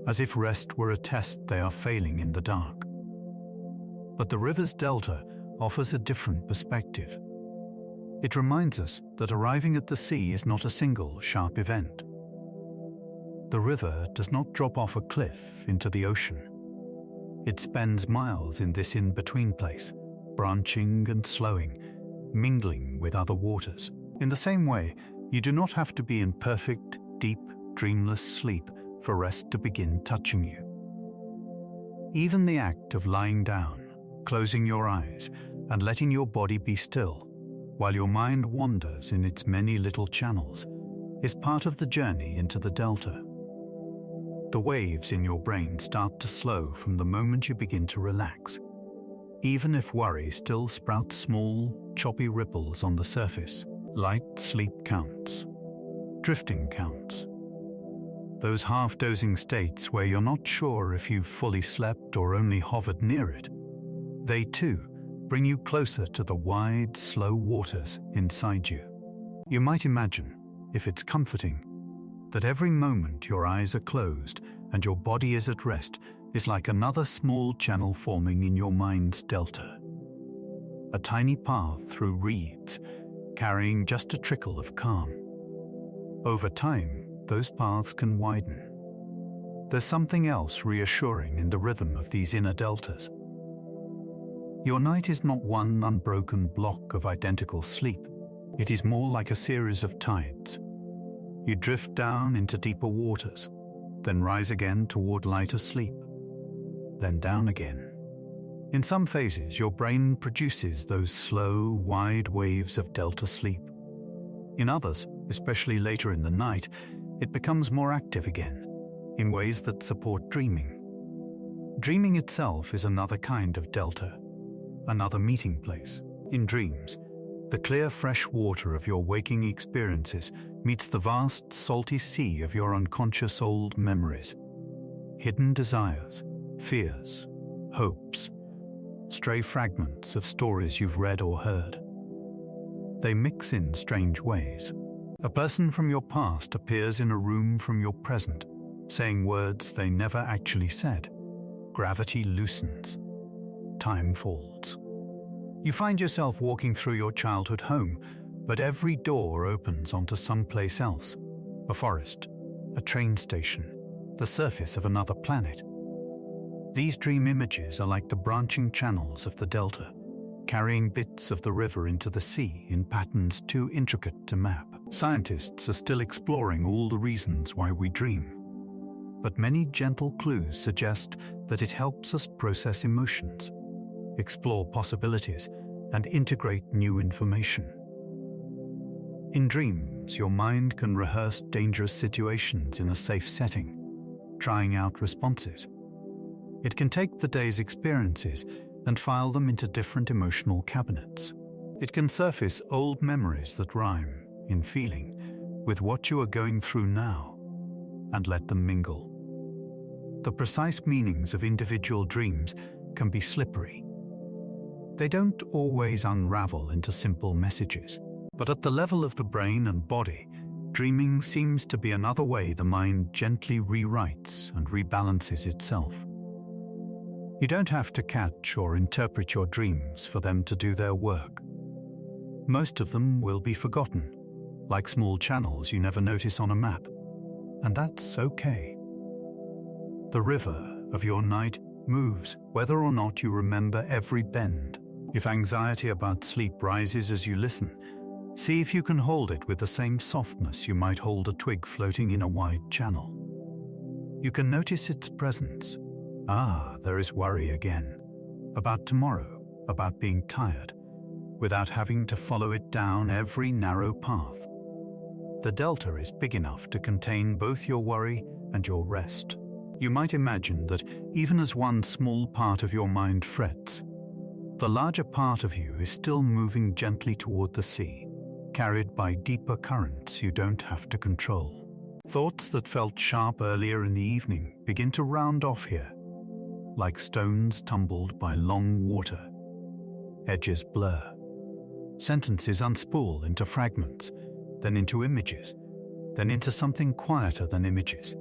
as if rest were a test they are failing in the dark. But the river's delta offers a different perspective. It reminds us that arriving at the sea is not a single, sharp event. The river does not drop off a cliff into the ocean. It spends miles in this in-between place, branching and slowing, mingling with other waters. In the same way, you do not have to be in perfect, deep, dreamless sleep for rest to begin touching you. Even the act of lying down, closing your eyes, and letting your body be still, while your mind wanders in its many little channels, is part of the journey into the delta. The waves in your brain start to slow from the moment you begin to relax, even if worry still sprouts small, choppy ripples on the surface. Light sleep counts. Drifting counts. Those half-dozing states where you're not sure if you've fully slept or only hovered near it, they too bring you closer to the wide, slow waters inside you. You might imagine, if it's comforting, that every moment your eyes are closed and your body is at rest is like another small channel forming in your mind's delta. A tiny path through reeds, carrying just a trickle of calm. Over time, those paths can widen. There's something else reassuring in the rhythm of these inner deltas. Your night is not one unbroken block of identical sleep. It is more like a series of tides. You drift down into deeper waters, then rise again toward lighter sleep, then down again. In some phases, your brain produces those slow, wide waves of delta sleep. In others, especially later in the night, it becomes more active again, in ways that support dreaming. Dreaming itself is another kind of delta, another meeting place. In dreams, the clear, fresh water of your waking experiences meets the vast, salty sea of your unconscious old memories, hidden desires, fears, hopes, stray fragments of stories you've read or heard. They mix in strange ways. A person from your past appears in a room from your present, saying words they never actually said. Gravity loosens. Time falls. You find yourself walking through your childhood home, but every door opens onto someplace else. A forest, a train station, the surface of another planet. These dream images are like the branching channels of the delta, carrying bits of the river into the sea in patterns too intricate to map. Scientists are still exploring all the reasons why we dream, but many gentle clues suggest that it helps us process emotions, explore possibilities, and integrate new information. In dreams, your mind can rehearse dangerous situations in a safe setting, trying out responses. It can take the day's experiences and file them into different emotional cabinets. It can surface old memories that rhyme, in feeling, with what you are going through now, and let them mingle. The precise meanings of individual dreams can be slippery. They don't always unravel into simple messages, but at the level of the brain and body, dreaming seems to be another way the mind gently rewrites and rebalances itself. You don't have to catch or interpret your dreams for them to do their work. Most of them will be forgotten, like small channels you never notice on a map, and that's okay. The river of your night moves whether or not you remember every bend. If anxiety about sleep rises as you listen, see if you can hold it with the same softness you might hold a twig floating in a wide channel. You can notice its presence. There is worry again, about tomorrow, about being tired, without having to follow it down every narrow path. The delta is big enough to contain both your worry and your rest. You might imagine that even as one small part of your mind frets, the larger part of you is still moving gently toward the sea, carried by deeper currents you don't have to control. Thoughts that felt sharp earlier in the evening begin to round off here, like stones tumbled by long water. Edges blur. Sentences unspool into fragments, then into images, then into something quieter than images.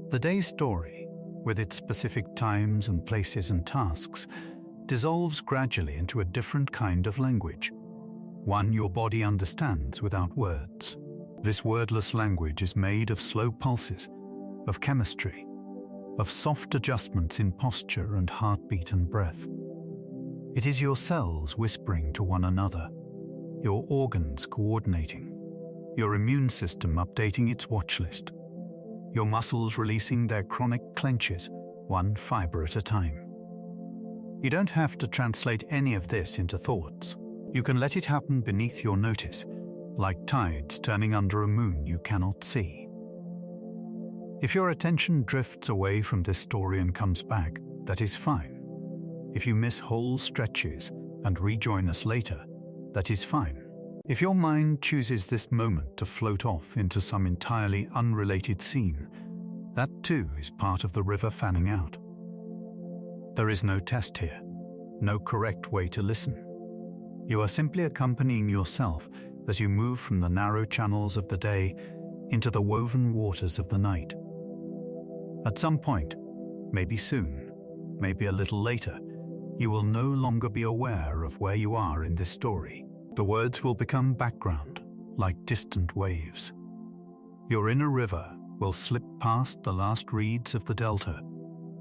The day's story, with its specific times and places and tasks, dissolves gradually into a different kind of language, one your body understands without words. This wordless language is made of slow pulses, of chemistry, of soft adjustments in posture and heartbeat and breath. It is your cells whispering to one another, your organs coordinating, your immune system updating its watch list, your muscles releasing their chronic clenches, one fiber at a time. You don't have to translate any of this into thoughts. You can let it happen beneath your notice, like tides turning under a moon you cannot see. If your attention drifts away from this story and comes back, that is fine. If you miss whole stretches and rejoin us later, that is fine. If your mind chooses this moment to float off into some entirely unrelated scene, that too is part of the river fanning out. There is no test here, no correct way to listen. You are simply accompanying yourself as you move from the narrow channels of the day into the woven waters of the night. At some point, maybe soon, maybe a little later, you will no longer be aware of where you are in this story. The words will become background, like distant waves. Your inner river will slip past the last reeds of the delta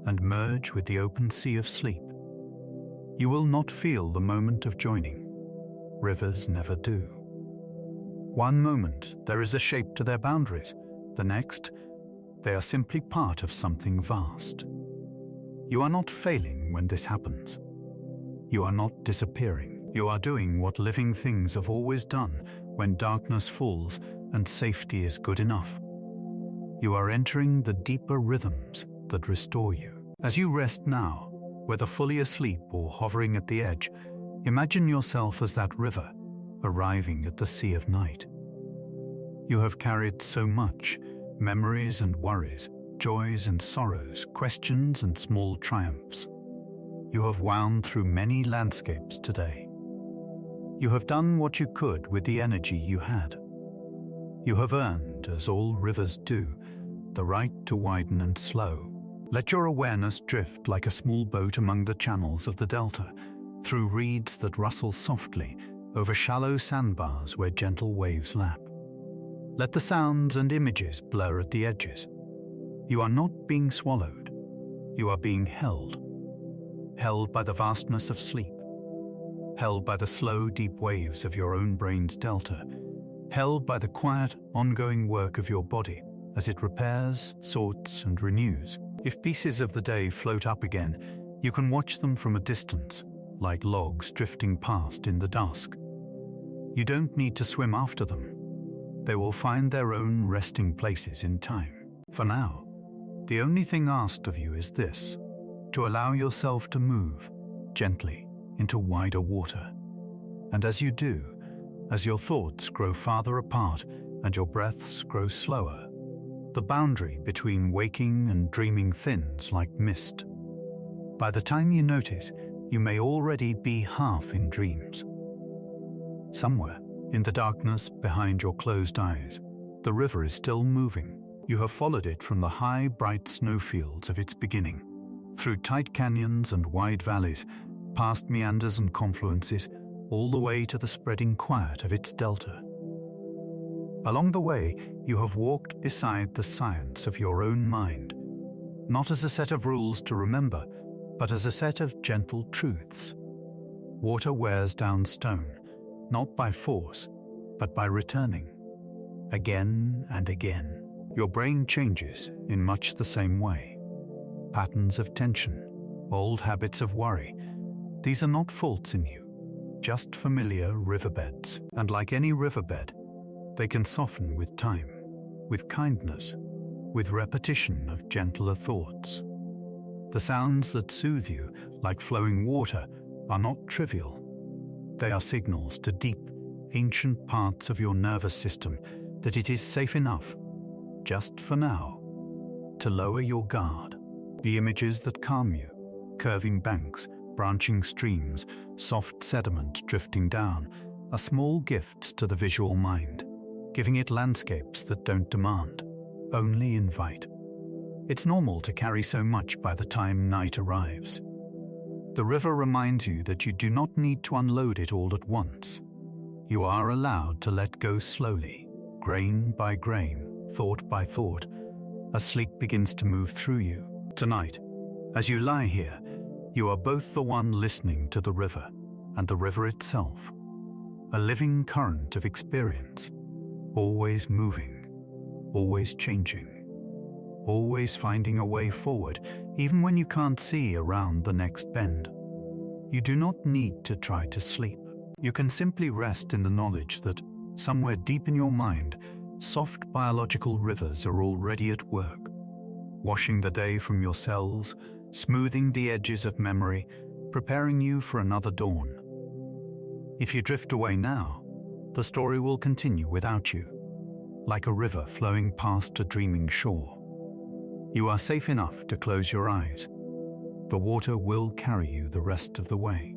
and merge with the open sea of sleep. You will not feel the moment of joining. Rivers never do. One moment, there is a shape to their boundaries. The next, they are simply part of something vast. You are not failing when this happens. You are not disappearing. You are doing what living things have always done when darkness falls and safety is good enough. You are entering the deeper rhythms that restore you. As you rest now, whether fully asleep or hovering at the edge, imagine yourself as that river, arriving at the sea of night. You have carried so much, memories and worries, joys and sorrows, questions and small triumphs. You have wound through many landscapes today. You have done what you could with the energy you had. You have earned, as all rivers do, the right to widen and slow. Let your awareness drift like a small boat among the channels of the delta, through reeds that rustle softly, over shallow sandbars where gentle waves lap. Let the sounds and images blur at the edges. You are not being swallowed. You are being held. Held by the vastness of sleep. Held by the slow, deep waves of your own brain's delta. Held by the quiet, ongoing work of your body as it repairs, sorts, and renews. If pieces of the day float up again, you can watch them from a distance, like logs drifting past in the dusk. You don't need to swim after them. They will find their own resting places in time. For now, the only thing asked of you is this: to allow yourself to move gently into wider water. And as you do, as your thoughts grow farther apart and your breaths grow slower, the boundary between waking and dreaming thins like mist. By the time you notice, you may already be half in dreams. Somewhere, in the darkness behind your closed eyes, the river is still moving. You have followed it from the high, bright snowfields of its beginning, through tight canyons and wide valleys, past meanders and confluences, all the way to the spreading quiet of its delta. Along the way, you have walked beside the science of your own mind, not as a set of rules to remember, but as a set of gentle truths. Water wears down stone, not by force, but by returning. Again and again, your brain changes in much the same way. Patterns of tension, old habits of worry, these are not faults in you, just familiar riverbeds. And like any riverbed, they can soften with time, with kindness, with repetition of gentler thoughts. The sounds that soothe you, like flowing water, are not trivial. They are signals to deep, ancient parts of your nervous system that it is safe enough, just for now, to lower your guard. The images that calm you, curving banks, branching streams, soft sediment drifting down, are small gifts to the visual mind, giving it landscapes that don't demand, only invite. It's normal to carry so much by the time night arrives. The river reminds you that you do not need to unload it all at once. You are allowed to let go slowly, grain by grain, thought by thought, as sleep begins to move through you. Tonight, as you lie here, you are both the one listening to the river and the river itself, a living current of experience, always moving, always changing, always finding a way forward, even when you can't see around the next bend. You do not need to try to sleep. You can simply rest in the knowledge that, somewhere deep in your mind, soft biological rivers are already at work, washing the day from your cells, smoothing the edges of memory, preparing you for another dawn. If you drift away now, the story will continue without you, like a river flowing past a dreaming shore. You are safe enough to close your eyes. The water will carry you the rest of the way.